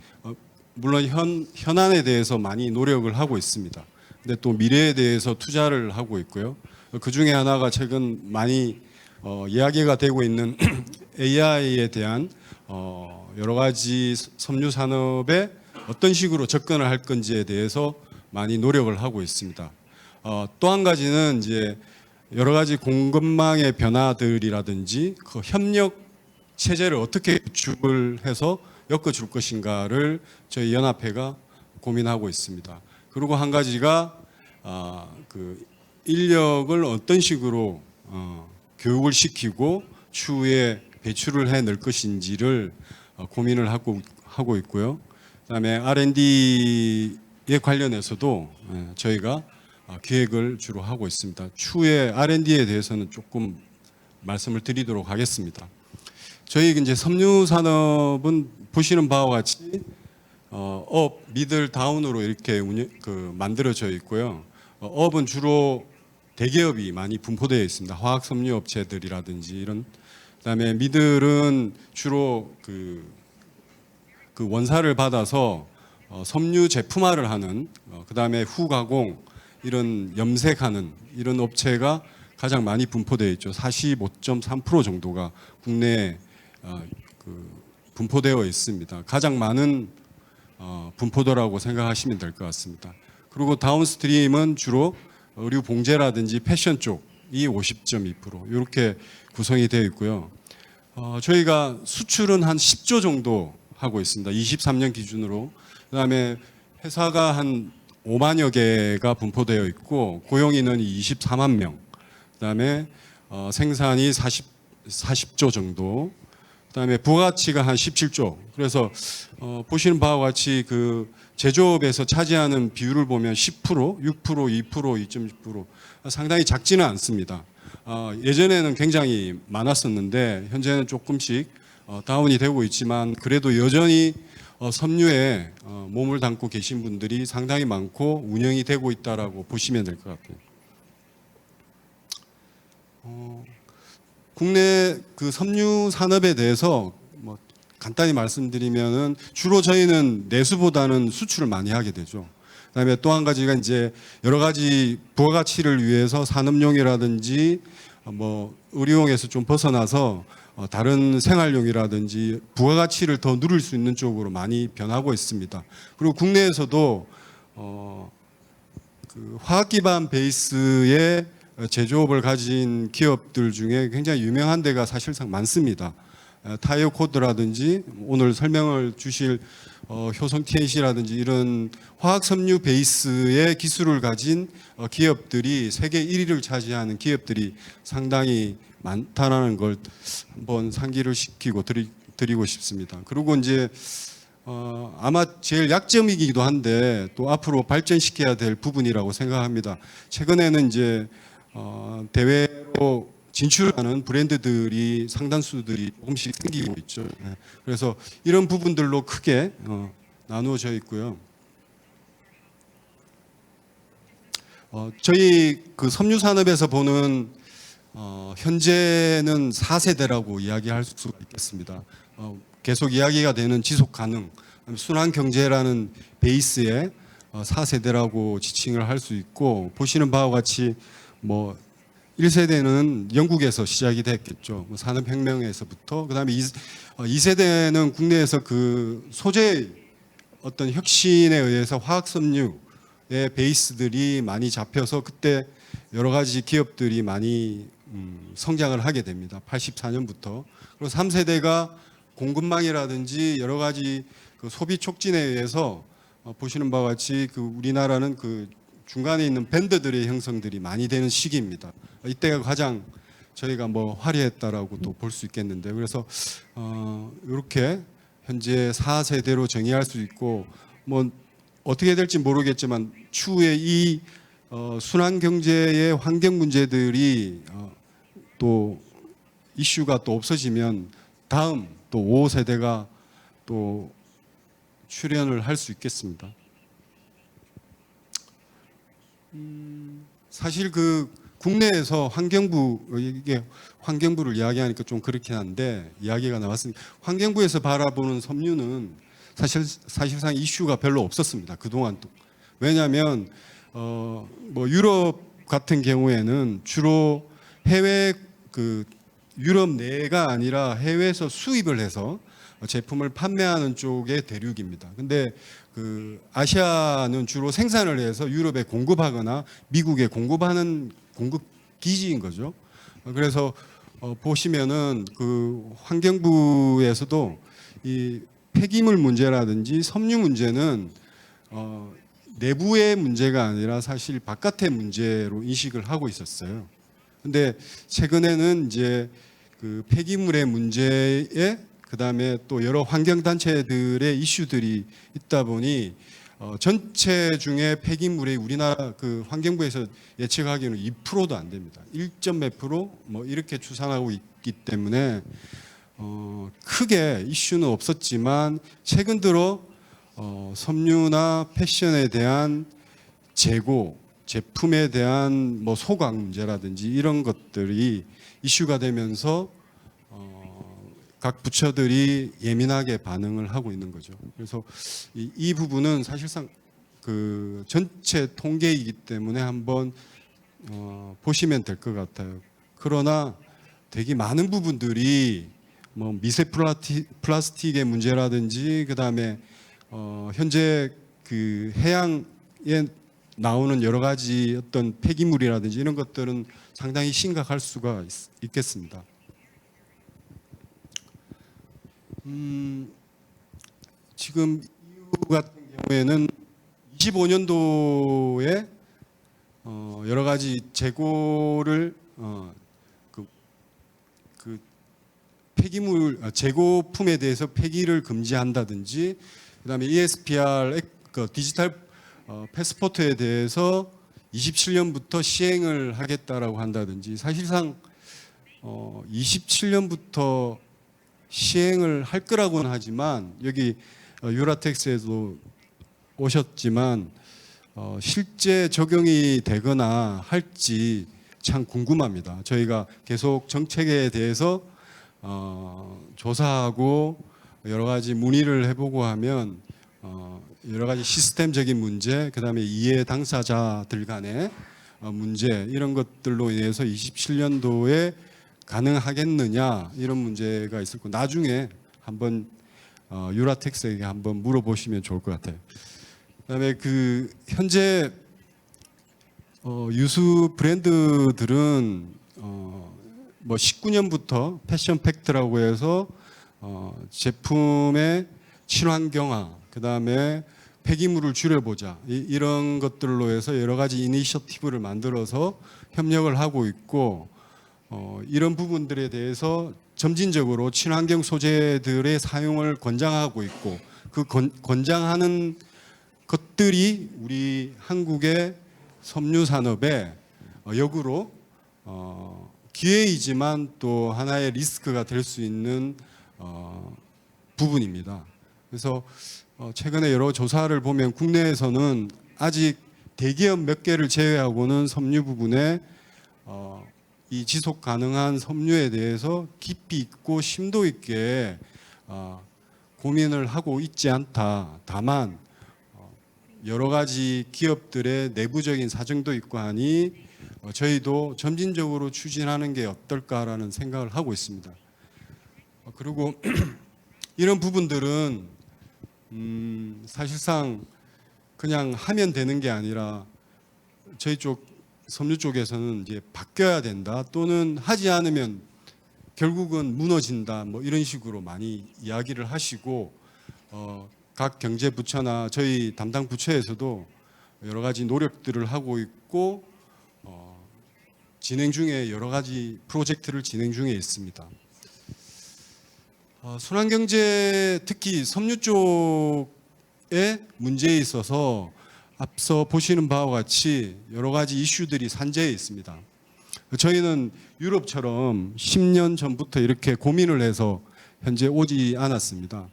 물론 현안에 대해서 많이 노력을 하고 있습니다. 근데 또 미래에 대해서 투자를 하고 있고요. 그 중에 하나가 최근 많이 이야기가 되고 있는 AI에 대한 여러 가지 섬유 산업에 어떤 식으로 접근을 할 건지에 대해서 많이 노력을 하고 있습니다. 또 한 가지는 이제 여러 가지 공급망의 변화들이라든지 그 협력 체제를 어떻게 구축을 해서 엮어줄 것인가를 저희 연합회가 고민하고 있습니다. 그리고 한 가지가 그 인력을 어떤 식으로 교육을 시키고 추후에 배출을 해낼 것인지를 고민을 하고 있고요. 그다음에 R&D에 관련해서도 저희가 기획을 주로 하고 있습니다. 추후에 R&D에 대해서는 조금 말씀을 드리도록 하겠습니다. 저희 이제 섬유 산업은 보시는 바와 같이 업, 미들, 다운으로 이렇게 만들어져 있고요. 업은 주로 대기업이 많이 분포되어 있습니다. 화학 섬유 업체들이라든지 이런. 그다음에 미들은 주로 그 원사를 받아서 섬유 제품화를 하는, 그다음에 후가공 이런 염색하는 이런 업체가 가장 많이 분포되어 있죠. 45.3% 정도가 국내에 분포되어 있습니다. 가장 많은 분포도라고 생각하시면 될 것 같습니다. 그리고 다운스트림은 주로 의류 봉제라든지 패션 쪽이 50.2% 이렇게 구성이 되어 있고요. 저희가 수출은 한 10조 정도 하고 있습니다. 23년 기준으로. 그다음에 회사가 한 5만여 개가 분포되어 있고 고용 인원이 24만 명. 그다음에 생산이 40조 정도. 그다음에 부가가치가 한 17조. 그래서 보시는 바와 같이 그 제조업에서 차지하는 비율을 보면 10%, 6%, 2%, 2.6% 상당히 작지는 않습니다. 예전에는 굉장히 많았었는데 현재는 조금씩 다운이 되고 있지만 그래도 여전히 섬유에 몸을 담고 계신 분들이 상당히 많고 운영이 되고 있다라고 보시면 될 것 같아요. 국내 그 섬유 산업에 대해서 뭐 간단히 말씀드리면은 주로 저희는 내수보다는 수출을 많이 하게 되죠. 그다음에 또 한 가지가 이제 여러 가지 부가가치를 위해서 산업용이라든지 뭐 의료용에서 좀 벗어나서 다른 생활용이라든지 부가가치를 더 누릴 수 있는 쪽으로 많이 변하고 있습니다. 그리고 국내에서도 그 화학 기반 베이스의 제조업을 가진 기업들 중에 굉장히 유명한 데가 사실상 많습니다. 타이어 코드라든지 오늘 설명을 주실 효성 TNC라든지 이런 화학 섬유 베이스의 기술을 가진 기업들이 세계 1위를 차지하는 기업들이 상당히 많다라는 걸 한번 상기를 시키고 드리고 싶습니다. 그리고 이제 아마 제일 약점이기도 한데 또 앞으로 발전시켜야 될 부분이라고 생각합니다. 최근에는 이제 대외로 진출하는 브랜드들이 상당수들이 조금씩 생기고 있죠. 그래서 이런 부분들로 크게 나누어져 있고요. 저희 그 섬유 산업에서 보는 현재는 4세대라고 이야기할 수 있겠습니다. 계속 이야기가 되는 지속 가능, 순환 경제라는 베이스에 4세대라고 지칭을 할 수 있고 보시는 바와 같이 뭐 1세대는 영국에서 시작이 됐겠죠. 산업혁명에서부터. 그다음에 2세대는 국내에서 그 소재 어떤 혁신에 의해서 화학섬유의 베이스들이 많이 잡혀서 그때 여러 가지 기업들이 많이 성장을 하게 됩니다. 84년부터. 그리고 3세대가 공급망이라든지 여러 가지 그 소비 촉진에 의해서 보시는 바와 같이 그 우리나라는 그 중간에 있는 밴드들의 형성들이 많이 되는 시기입니다. 이때가 가장 저희가 뭐 화려했다라고 또 볼 수 있겠는데 그래서 이렇게 현재 4세대로 정의할 수 있고 뭐 어떻게 될지 모르겠지만 추후에 이 순환 경제의 환경 문제들이 또 이슈가 또 없어지면 다음 또 5세대가 또 출현을 할 수 있겠습니다. 사실 그 국내에서 환경부 이게 환경부를 이야기하니까 좀 그렇긴 한데 이야기가 나왔으니까 환경부에서 바라보는 섬유는 사실상 이슈가 별로 없었습니다. 그동안 또 왜냐하면 뭐 유럽 같은 경우에는 주로 해외 그 유럽 내가 아니라 해외에서 수입을 해서 제품을 판매하는 쪽의 대륙입니다. 근데 그 아시아는 주로 생산을 해서 유럽에 공급하거나 미국에 공급하는 공급 기지인 거죠. 그래서 보시면은 그 환경부에서도 이 폐기물 문제라든지 섬유 문제는 내부의 문제가 아니라 사실 바깥의 문제로 인식을 하고 있었어요. 근데 최근에는 이제 그 폐기물의 문제에 그다음에 또 여러 환경 단체들의 이슈들이 있다 보니 전체 중에 폐기물이 우리나라 그 환경부에서 예측하기에는 2%도 안 됩니다. 1점 몇 프로 뭐 이렇게 추산하고 있기 때문에 크게 이슈는 없었지만 최근 들어 섬유나 패션에 대한 재고, 제품에 대한 뭐 소각 문제라든지 이런 것들이 이슈가 되면서 각 부처들이 예민하게 반응을 하고 있는 거죠. 그래서 이 부분은 사실상 그 전체 통계이기 때문에 한번 보시면 될 것 같아요. 그러나 되게 많은 부분들이 뭐 미세 플라스틱의 문제라든지 그다음에 현재 그 해양에 나오는 여러 가지 어떤 폐기물이라든지 이런 것들은 상당히 심각할 수가 있겠습니다. 지금 EU 같은 경우에는 25년도에 여러 가지 재고를 그 폐기물 재고품에 대해서 폐기를 금지한다든지 그다음에 ESPR 그 디지털 패스포트에 대해서 27년부터 시행을 하겠다라고 한다든지 사실상 27년부터 시행을 할 거라고는 하지만 여기 유라텍스에도 오셨지만 실제 적용이 되거나 할지 참 궁금합니다. 저희가 계속 정책에 대해서 조사하고 여러 가지 문의를 해보고 하면 여러 가지 시스템적인 문제, 그다음에 이해 당사자들 간의 문제 이런 것들로 인해서 27년도에 가능하겠느냐 이런 문제가 있을 거고 나중에 한번 유라텍스에게 한번 물어보시면 좋을 것 같아요. 그다음에 그 현재 유수 브랜드들은 뭐 19년부터 패션 팩트라고 해서 제품의 친환경화, 그다음에 폐기물을 줄여보자 이런 것들로 해서 여러 가지 이니셔티브를 만들어서 협력을 하고 있고 이런 부분들에 대해서 점진적으로 친환경 소재들의 사용을 권장하고 있고 그 권장하는 것들이 우리 한국의 섬유 산업에 역으로 기회이지만 또 하나의 리스크가 될 수 있는 부분입니다. 그래서 최근에 여러 조사를 보면 국내에서는 아직 대기업 몇 개를 제외하고는 섬유 부분에 이 지속 가능한 섬유에 대해서 깊이 있고 심도 있게 고민을 하고 있지 않다. 다만 여러 가지 기업들의 내부적인 사정도 있고 하니 저희도 점진적으로 추진하는 게 어떨까라는 생각을 하고 있습니다. 그리고 이런 부분들은 사실상 그냥 하면 되는 게 아니라 저희 쪽 섬유 쪽에서는 이제 바뀌어야 된다 또는 하지 않으면 결국은 무너진다 뭐 이런 식으로 많이 이야기를 하시고 각 경제부처나 저희 담당 부처에서도 여러 가지 노력들을 하고 있고 진행 중에 여러 가지 프로젝트를 진행 중에 있습니다. 순환경제 특히 섬유 쪽의 문제에 있어서 앞서 보시는 바와 같이 여러 가지 이슈들이 산재해 있습니다. 저희는 유럽처럼 10년 전부터 이렇게 고민을 해서 현재 오지 않았습니다.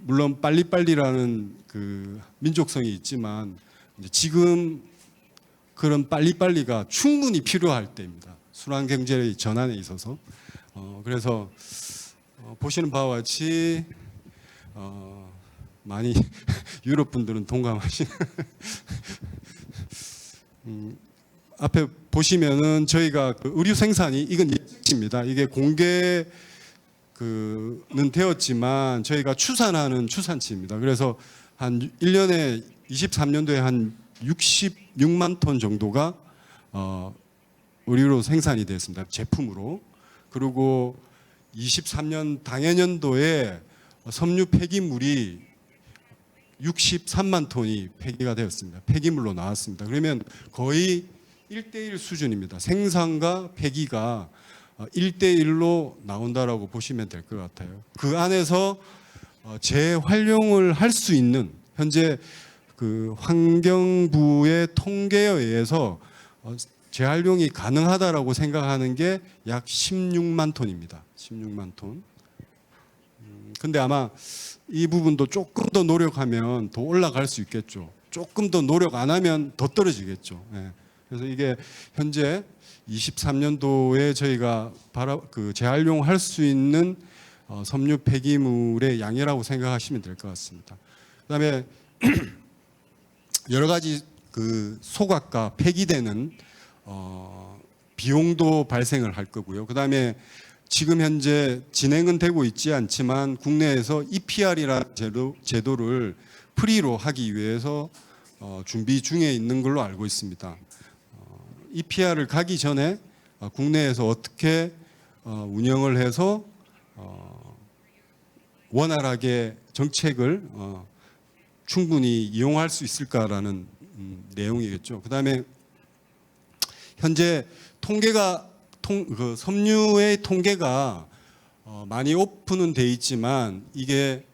물론 빨리빨리라는 그 민족성이 있지만 지금 그런 빨리빨리가 충분히 필요할 때입니다. 순환경제의 전환에 있어서. 그래서 보시는 바와 같이 많이 유럽 분들은 동감하시는 앞에 보시면은 저희가 그 의류 생산이 이건 예측치입니다. 이게 공개는 되었지만 저희가 추산하는 추산치입니다. 그래서 한 1년에 23년도에 한 66만 톤 정도가 의류로 생산이 됐습니다. 제품으로. 그리고 23년 당해년도에 섬유 폐기물이 63만 톤이 폐기가 되었습니다. 폐기물로 나왔습니다. 그러면 거의 1대1 수준입니다. 생산과 폐기가 1대1로 나온다라고 보시면 될 것 같아요. 그 안에서 재활용을 할 수 있는 현재 그 환경부의 통계에 의해서 재활용이 가능하다라고 생각하는 게 약 16만 톤입니다. 16만 톤. 근데 아마 이 부분도 조금 더 노력하면 더 올라갈 수 있겠죠. 조금 더 노력 안 하면 더 떨어지겠죠. 예. 그래서 이게 현재 23년도에 저희가 재활용할 수 있는 섬유 폐기물의 양이라고 생각하시면 될 것 같습니다. 그다음에 여러 가지 그 소각과 폐기되는 비용도 발생을 할 거고요. 그다음에 지금 현재 진행은 되고 있지 않지만 국내에서 EPR이라는 제도를 프리로 하기 위해서 준비 중에 있는 걸로 알고 있습니다. EPR을 가기 전에 국내에서 어떻게 운영을 해서 원활하게 정책을 충분히 이용할 수 있을까라는 내용이겠죠. 그다음에 현재 섬유의 통계가 많이 오픈은 돼 있지만 이게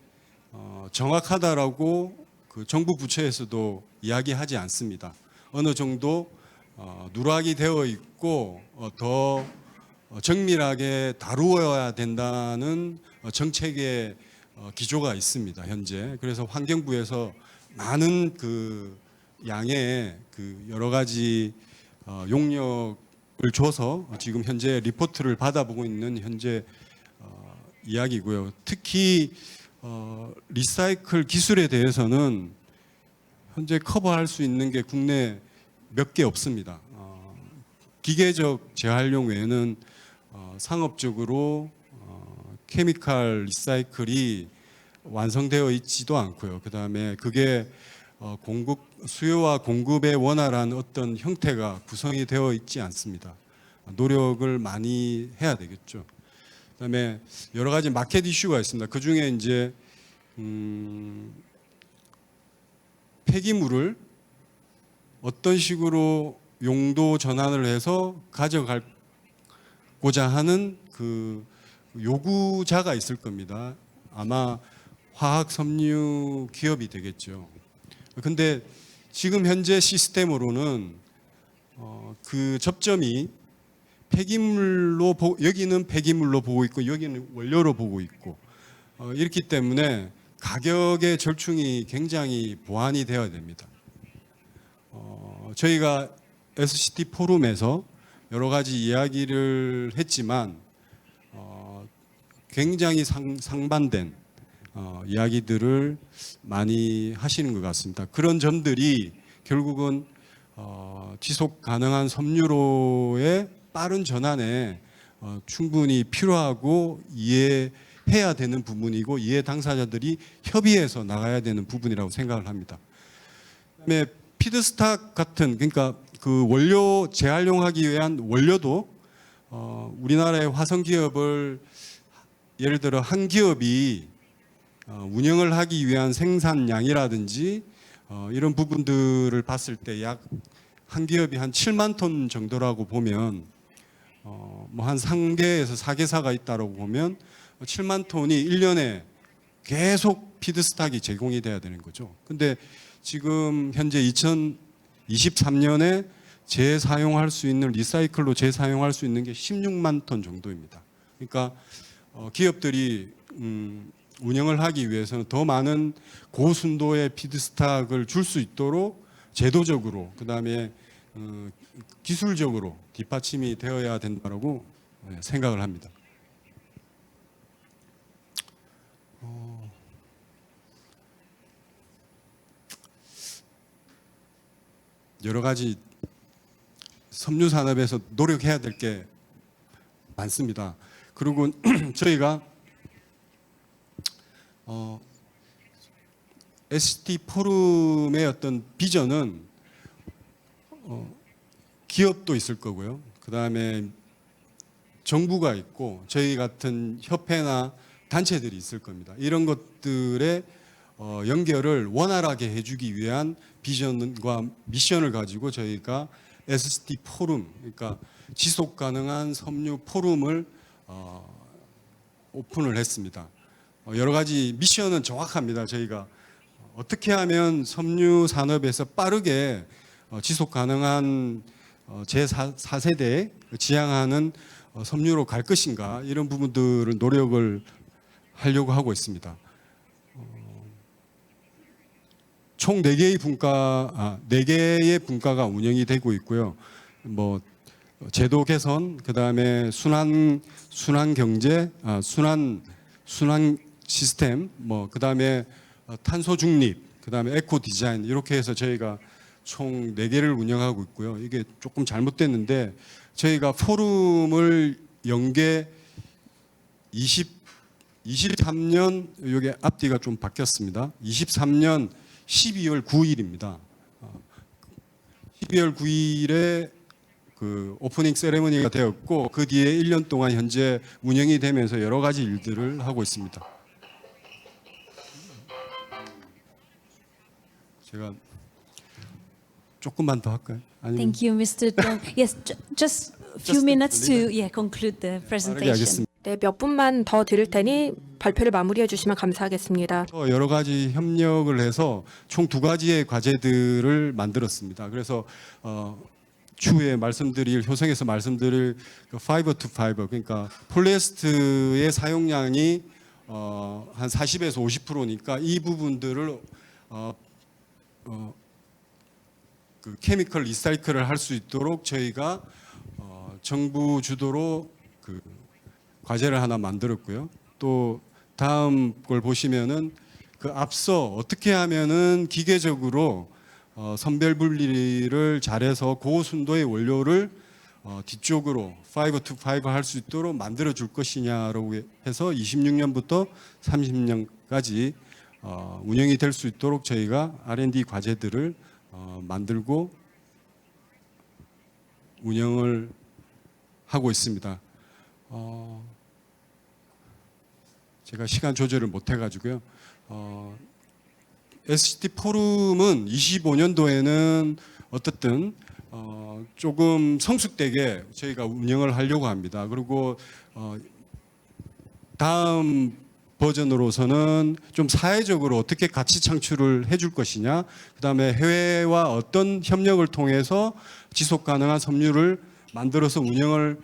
정확하다라고 그 정부 부처에서도 이야기하지 않습니다. 어느 정도 누락이 되어 있고 더 정밀하게 다루어야 된다는 정책의 기조가 있습니다. 현재. 그래서 환경부에서 많은 그 양의 그 여러 가지 용역을 줘서 지금 현재 리포트를 받아보고 있는 현재 이야기고요. 특히 리사이클 기술에 대해서는 현재 커버할 수 있는 게 국내 몇 개 없습니다. 기계적 재활용 외에는 상업적으로 케미칼 리사이클이 완성되어 있지도 않고요. 그다음에 그게 수요와 공급의 원활한 어떤 형태가 구성이 되어 있지 않습니다. 노력을 많이 해야 되겠죠. 그다음에 여러 가지 마켓 이슈가 있습니다. 그 중에 이제 폐기물을 어떤 식으로 용도 전환을 해서 가져가고자 하는 그 요구자가 있을 겁니다. 아마 화학 섬유 기업이 되겠죠. 근데 지금 현재 시스템으로는 그 접점이 폐기물로 여기는 폐기물로 보고 있고 여기는 원료로 보고 있고 이렇기 때문에 가격의 절충이 굉장히 보완이 되어야 됩니다. 저희가 SCT 포럼에서 여러 가지 이야기를 했지만 굉장히 상반된 이야기들을 많이 하시는 것 같습니다. 그런 점들이 결국은 지속 가능한 섬유로의 빠른 전환에 충분히 필요하고 이해해야 되는 부분이고 이해 당사자들이 협의해서 나가야 되는 부분이라고 생각을 합니다. 그다음에 피드스탁 같은 그러니까 그 원료 재활용하기 위한 원료도 우리나라의 화성 기업을 예를 들어 한 기업이 운영을 하기 위한 생산량이라든지 이런 부분들을 봤을 때 약 한 기업이 한 7만 톤 정도라고 보면 뭐 한 3개에서 4개사가 있다고 보면 7만 톤이 1년에 계속 피드스탁이 제공이 돼야 되는 거죠. 근데 지금 현재 2023년에 재사용할 수 있는 리사이클로 재사용할 수 있는 게 16만 톤 정도입니다. 그러니까 기업들이 운영을 하기 위해서는 더 많은 고순도의 피드스탁을 줄 수 있도록 제도적으로 그다음에 기술적으로 뒷받침이 되어야 된다고 생각을 합니다. 여러 가지 섬유 산업에서 노력해야 될 게 많습니다. 그리고 저희가 ST 포럼의 어떤 비전은 기업도 있을 거고요. 그다음에 정부가 있고 저희 같은 협회나 단체들이 있을 겁니다. 이런 것들의 연결을 원활하게 해주기 위한 비전과 미션을 가지고 저희가 ST 포럼, 그러니까 지속 가능한 섬유 포럼을 오픈을 했습니다. 여러 가지 미션은 정확합니다. 저희가 어떻게 하면 섬유 산업에서 빠르게 지속 가능한 제4세대에 지향하는 섬유로 갈 것인가, 이런 부분들을 노력을 하려고 하고 있습니다. 총 4개의 분과가 운영이 되고 있고요. 뭐 제도 개선, 그다음에 순환 경제, 순환 시스템, 뭐 그다음에 탄소 중립, 그다음에 에코 디자인, 이렇게 해서 저희가 총 4개를 운영하고 있고요. 이게 조금 잘못됐는데 저희가 포럼을 연 게 23년, 이게 앞뒤가 좀 바뀌었습니다. 23년 12월 9일입니다. 12월 9일에 그 오프닝 세레머니가 되었고, 그 뒤에 1년 동안 현재 운영이 되면서 여러 가지 일들을 하고 있습니다. 제가 조금만 더 할까요? 아니면 Thank you, Mr. Chung. Yes, just a few minutes to conclude the 빠르게 presentation. 하겠습니다. 네, 몇 분만 더 드릴 테니 발표를 마무리해 주시면 감사하겠습니다. 여러 가지 협력을 해서 총 2가지의 과제들을 만들었습니다. 그래서 추후에 효성에서 말씀드릴 그 파이버 투 파이버, 그러니까 폴리에스테르의 사용량이 한 40에서 50%니까 이 부분들을 그 케미컬 리사이클을 할 수 있도록 저희가 정부 주도로 그 과제를 하나 만들었고요. 또 다음 걸 보시면은 그 앞서 어떻게 하면은 기계적으로 선별 분리를 잘해서 고순도의 원료를 뒤쪽으로 파이버 투 파이버 할 수 있도록 만들어 줄 것이냐라고 해서 26년부터 30년까지 운영이 될 수 있도록 저희가 R&D 과제들을 만들고 운영을 하고 있습니다. 제가 시간 조절을 못 해가지고요. SCT 포럼은 25년도에는 어떻든 조금 성숙되게 저희가 운영을 하려고 합니다. 그리고 다음 버전으로서는 좀 사회적으로 어떻게 가치 창출을 해줄 것이냐, 그다음에 해외와 어떤 협력을 통해서 지속 가능한 섬유를 만들어서 운영을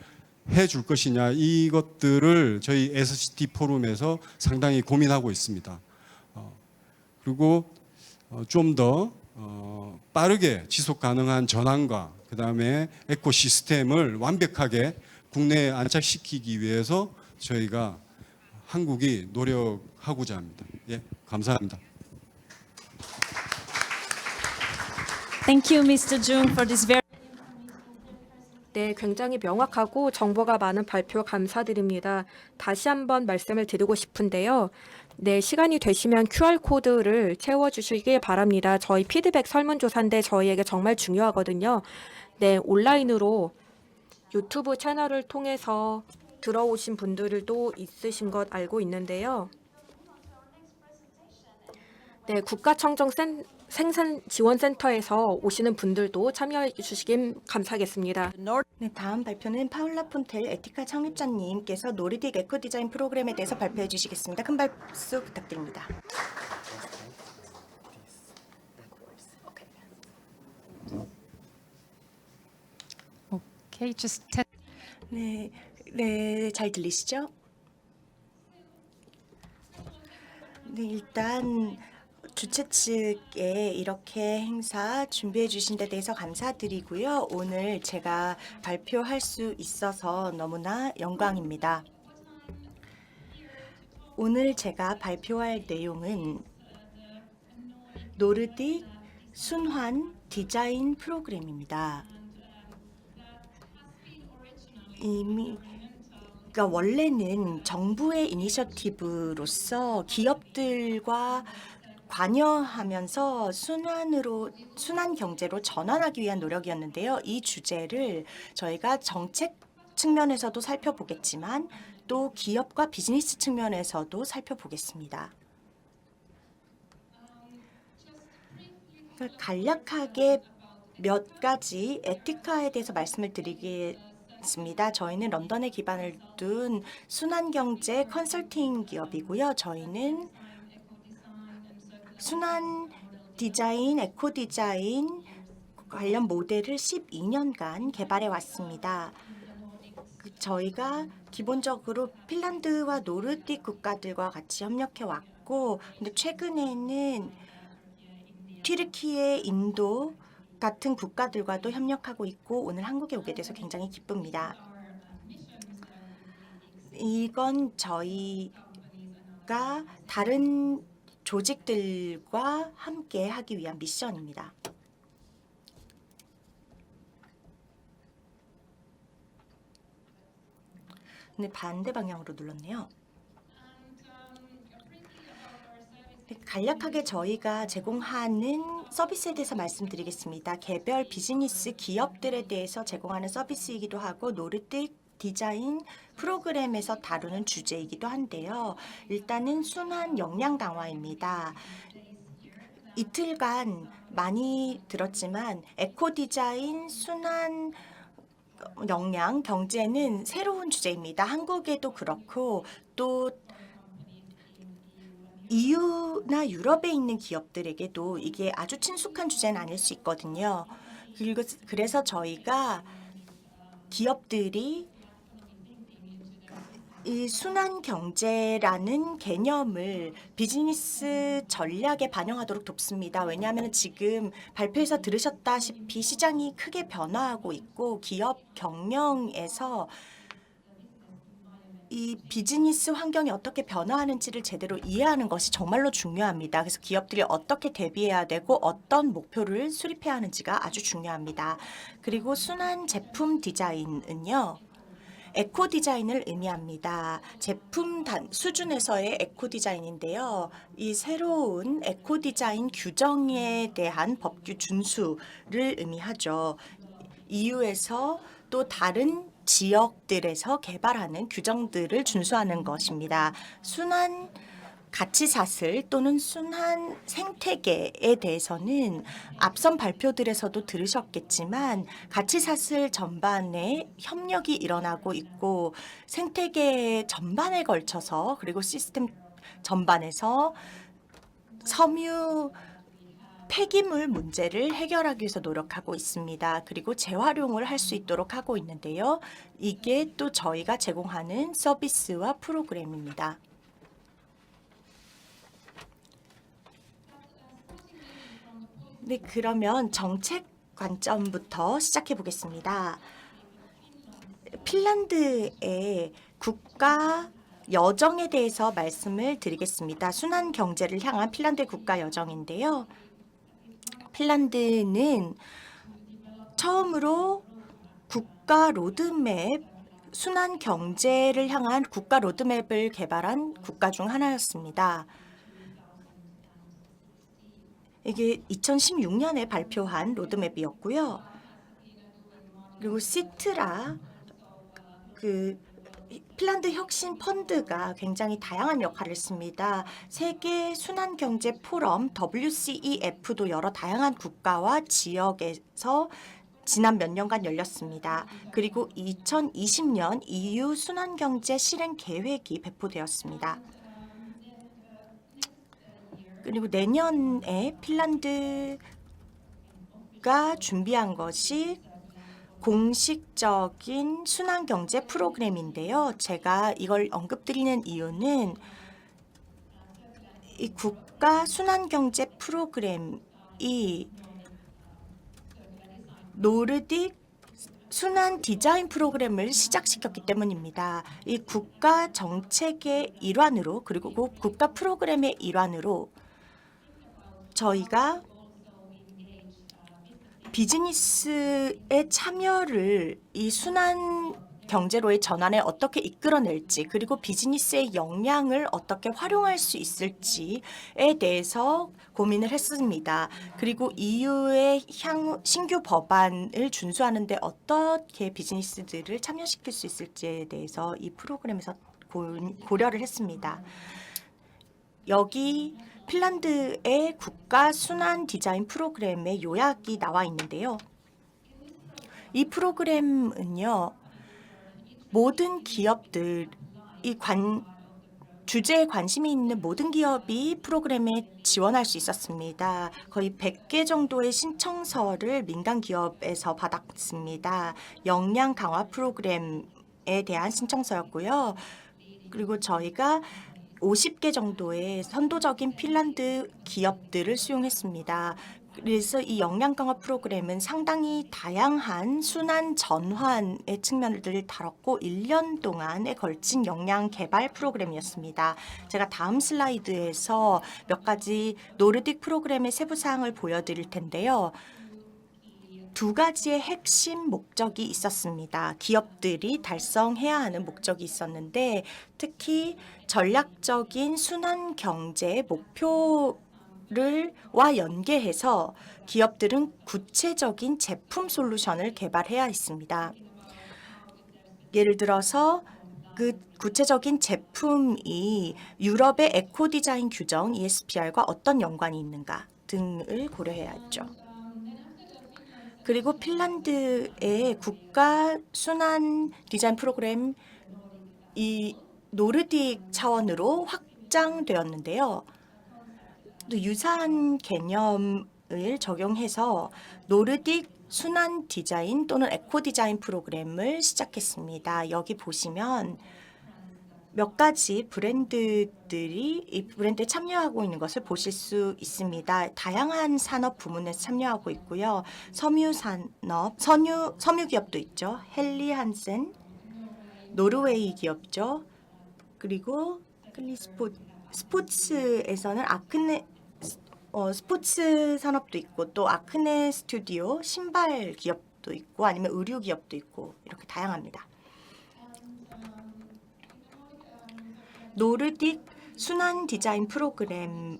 해줄 것이냐, 이것들을 저희 SCT 포럼에서 상당히 고민하고 있습니다. 그리고 좀 더 빠르게 지속 가능한 전환과 그다음에 에코시스템을 완벽하게 국내에 안착시키기 위해서 저희가 한국이 노력하고자 합니다. 예, 감사합니다. Thank you, Mr. Jung, for this very 네, 굉장히 명확하고 정보가 많은 발표 감사드립니다. 다시 한번 말씀을 드리고 싶은데요. 네, 시간이 되시면 QR코드를 채워주시길 바랍니다. 저희 피드백 설문조사인데 저희에게 정말 중요하거든요. 네, 온라인으로 유튜브 채널을 통해서 들어오신 분들도 있으신 것 알고 있는데요. 네, 국가청정 생산지원센터에서 오시는 분들도 참여해 주시길 감사하겠습니다. 네, 다음 발표는 파울라 폰텔 에티카 창립자님께서 노르딕 에코 디자인 프로그램에 대해서 발표해 주시겠습니다. 큰 박수 부탁드립니다. Okay, just 네, 잘 들리시죠? 네, 일단 주최 측에 이렇게 행사 준비해 주신 데 대해서 감사드리고요. 오늘 제가 발표할 수 있어서 너무나 영광입니다. 오늘 제가 발표할 내용은 노르딕 순환 디자인 프로그램입니다. 그러니까 원래는 정부의 이니셔티브로서 기업들과 관여하면서 순환 경제로 전환하기 위한 노력이었는데요. 이 주제를 저희가 정책 측면에서도 살펴보겠지만 또 기업과 비즈니스 측면에서도 살펴보겠습니다. 간략하게 몇 가지 에티카에 대해서 말씀을 드리게 있습니다. 저희는 런던에 기반을 둔 순환경제 컨설팅 기업이고요. 저희는 순환 디자인, 에코 디자인 관련 모델을 12년간 개발해 왔습니다. 저희가 기본적으로 핀란드와 노르딕 국가들과 같이 협력해 왔고, 근데 최근에는 튀르키예, 인도 같은 국가들과도 협력하고 있고 오늘 한국에 오게 돼서 굉장히 기쁩니다. 이건 저희가 다른 조직들과 함께 하기 위한 미션입니다. 근데 반대 방향으로 눌렀네요. 간략하게 저희가 제공하는 서비스에 대해서 말씀드리겠습니다. 개별 비즈니스 기업들에 대해서 제공하는 서비스이기도 하고 노르딕 디자인 프로그램에서 다루는 주제이기도 한데요. 일단은 순환 역량 강화입니다. 이틀간 많이 들었지만 에코 디자인 순환 역량 경제는 새로운 주제입니다. 한국에도 그렇고 또 EU나 유럽에 있는 기업들에게도 이게 아주 친숙한 주제는 아닐 수 있거든요. 그리고 그래서 저희가 기업들이 이 순환 경제라는 개념을 비즈니스 전략에 반영하도록 돕습니다. 왜냐하면 지금 발표에서 들으셨다시피 시장이 크게 변화하고 있고 기업 경영에서 이 비즈니스 환경이 어떻게 변화하는지를 제대로 이해하는 것이 정말로 중요합니다. 그래서 기업들이 어떻게 대비해야 되고 어떤 목표를 수립해야 하는지가 아주 중요합니다. 그리고 순환 제품 디자인은요. 에코 디자인을 의미합니다. 제품 수준에서의 에코 디자인인데요. 이 새로운 에코 디자인 규정에 대한 법규 준수를 의미하죠. EU에서 또 다른 지역들에서 개발하는 규정들을 준수하는 것입니다. 순환 가치사슬 또는 순환 생태계에 대해서는 앞선 발표들에서도 들으셨겠지만 가치사슬 전반에 협력이 일어나고 있고 생태계 전반에 걸쳐서 그리고 시스템 전반에서 섬유 폐기물 문제를 해결하기 위해서 노력하고 있습니다. 그리고 재활용을 할 수 있도록 하고 있는데요. 이게 또 저희가 제공하는 서비스와 프로그램입니다. 네, 그러면 정책 관점부터 시작해 보겠습니다. 핀란드의 국가 여정에 대해서 말씀을 드리겠습니다. 순환 경제를 향한 핀란드의 국가 여정인데요. 핀란드는 처음으로 국가 로드맵, 순환 경제를 향한 국가 로드맵을 개발한 국가 중 하나였습니다. 이게 2016년에 발표한 로드맵이었고요. 그리고 시트라 핀란드 혁신 펀드가 굉장히 다양한 역할을 했습니다. 세계 순환 경제 포럼 WCEF도 여러 다양한 국가와 지역에서 지난 몇 년간 열렸습니다. 그리고 2020년 EU 순환 경제 실행 계획이 배포되었습니다. 그리고 내년에 핀란드가 준비한 것이 공식적인 순환경제 프로그램인데요. 제가 이걸 언급드리는 이유는 이 국가 순환경제 프로그램이 노르딕 순환 디자인 프로그램을 시작시켰기 때문입니다. 이 국가 정책의 일환으로 그리고 국가 프로그램의 일환으로 저희가 비즈니스의 참여를 이 순환 경제로의 전환에 어떻게 이끌어낼지 그리고 비즈니스의 역량을 어떻게 활용할 수 있을지에 대해서 고민을 했습니다. 그리고 EU의 향후 신규 법안을 준수하는 데 어떻게 비즈니스들을 참여시킬 수 있을지에 대해서 이 프로그램에서 고려를 했습니다. 여기 핀란드의 국가 순환 디자인 프로그램의 요약이 나와 있는데요. 이 프로그램은요. 모든 기업들이 주제에 관심이 있는 모든 기업이 프로그램에 지원할 수 있었습니다. 거의 100개 정도의 신청서를 민간 기업에서 받았습니다. 역량 강화 프로그램에 대한 신청서였고요. 그리고 저희가 50개 정도의 선도적인 핀란드 기업들을 수용했습니다. 그래서 이 역량 강화 프로그램은 상당히 다양한 순환 전환의 측면들을 다뤘고 1년 동안에 걸친 역량 개발 프로그램이었습니다. 제가 다음 슬라이드에서 몇 가지 노르딕 프로그램의 세부 사항을 보여드릴 텐데요. 두 가지의 핵심 목적이 있었습니다. 기업들이 달성해야 하는 목적이 있었는데 특히 전략적인 순환 경제 목표와 연계해서 기업들은 구체적인 제품 솔루션을 개발해야 했습니다. 예를 들어서 그 구체적인 제품이 유럽의 에코 디자인 규정 ESPR과 어떤 연관이 있는가 등을 고려해야 했죠. 그리고 핀란드의 국가 순환 디자인 프로그램 이 노르딕 차원으로 확장되었는데요. 또 유사한 개념을 적용해서 노르딕 순환 디자인 또는 에코 디자인 프로그램을 시작했습니다. 여기 보시면 몇 가지 브랜드들이 이 브랜드에 참여하고 있는 것을 보실 수 있습니다. 다양한 산업 부문에서 참여하고 있고요. 섬유 기업도 있죠. 헨리 한센, 노르웨이 기업이죠. 그리고 스포츠에서는 아크네 스포츠 산업도 있고 또 아크네 스튜디오 신발 기업도 있고 아니면 의류 기업도 있고 이렇게 다양합니다. 노르딕 순환 디자인 프로그램은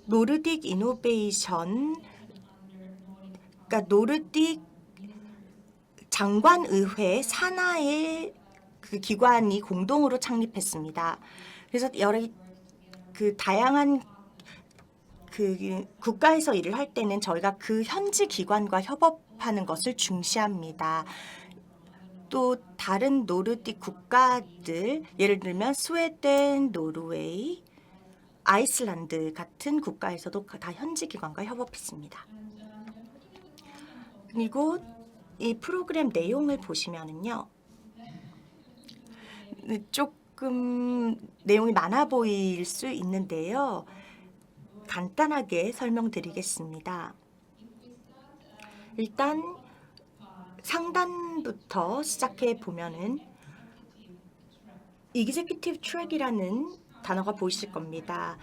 노르딕 이노베이션, 그러니까 노르딕 장관의회 산하의 그 기관이 공동으로 창립했습니다. 그래서 여러 다양한 국가에서 일을 할 때는 저희가 그 현지 기관과 협업하는 것을 중시합니다. 또 다른 노르딕 국가들, 예를 들면 스웨덴, 노르웨이, 아이슬란드 같은 국가에서도 다 현지 기관과 협업했습니다. 그리고 이 프로그램 내용을 보시면은요, 조금 내용이 많아 보일 수 있는데요. 간단하게 설명드리겠습니다. 일단 상단부터 시작해 보면은 Executive Track이라는 단어가 보이실 겁니다.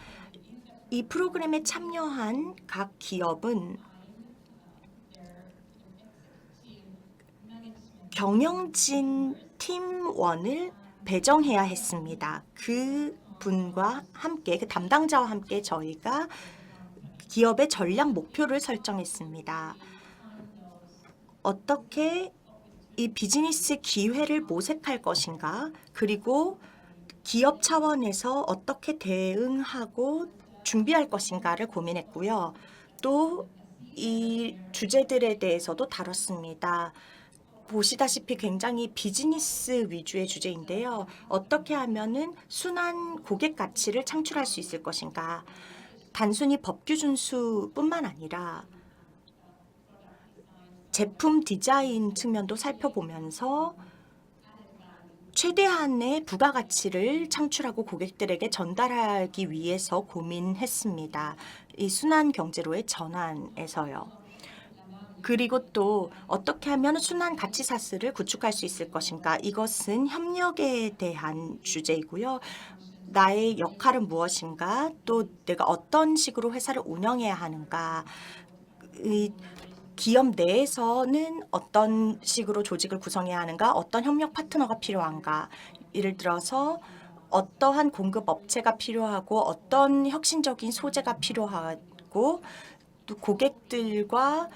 이 프로그램에 참여한 각 기업은 경영진 팀원을 배정해야 했습니다. 그 분과 함께, 그 담당자와 함께 저희가 기업의 전략 목표를 설정했습니다. 어떻게 이 비즈니스 기회를 모색할 것인가, 그리고 기업 차원에서 어떻게 대응하고 준비할 것인가를 고민했고요. 또 이 주제들에 대해서도 다뤘습니다. 보시다시피 굉장히 비즈니스 위주의 주제인데요. 어떻게 하면은 순환 고객 가치를 창출할 수 있을 것인가. 단순히 법규 준수뿐만 아니라 제품 디자인 측면도 살펴보면서 최대한의 부가가치를 창출하고 고객들에게 전달하기 위해서 고민했습니다. 이 순환 경제로의 전환에서요. 그리고 또 어떻게 하면 순환 가치 사슬을 구축할 수 있을 것인가. 이것은 협력에 대한 주제이고요. 나의 역할은 무엇인가, 또 내가 어떤 식으로 회사를 운영해야 하는가, 기업 내에서는 어떤 식으로 조직을 구성해야 하는가, 어떤 협력 파트너가 필요한가, 예를 들어서 어떠한 공급 업체가 필요하고 어떤 혁신적인 소재가 필요하고 또 고객들과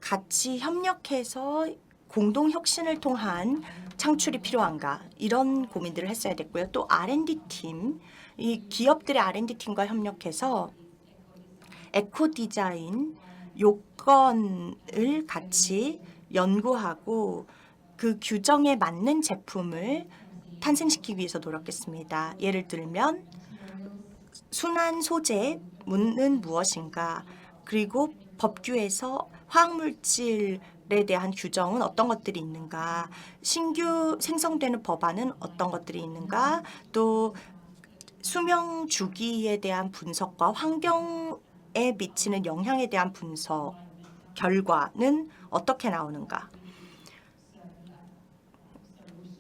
같이 협력해서 공동 혁신을 통한 창출이 필요한가, 이런 고민들을 했어야 됐고요. 또 R&D 팀, 이 기업들의 R&D 팀과 협력해서 에코 디자인 요건을 같이 연구하고 그 규정에 맞는 제품을 탄생시키기 위해서 노력했습니다. 예를 들면 순환 소재는 무엇인가, 그리고 법규에서 화학물질에 대한 규정은 어떤 것들이 있는가, 신규 생성되는 법안은 어떤 것들이 있는가, 또 수명 주기에 대한 분석과 환경에 미치는 영향에 대한 분석 결과는 어떻게 나오는가,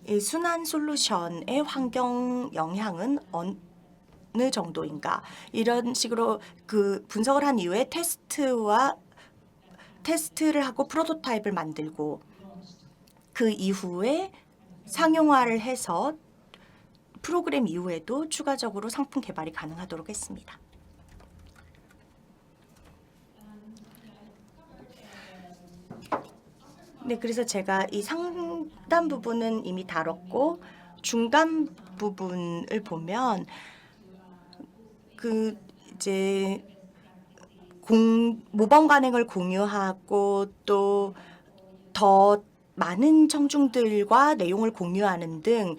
이 순환 솔루션의 환경 영향은 어느 정도인가, 이런 식으로 그 분석을 한 이후에 테스트를 하고 프로토타입을 만들고 그 이후에 상용화를 해서 프로그램 이후에도 추가적으로 상품 개발이 가능하도록 했습니다. 네, 그래서 제가 이 상단 부분은 이미 다뤘고 중간 부분을 보면 그 이제 모범 관행을 공유하고 또 더 많은 청중들과 내용을 공유하는 등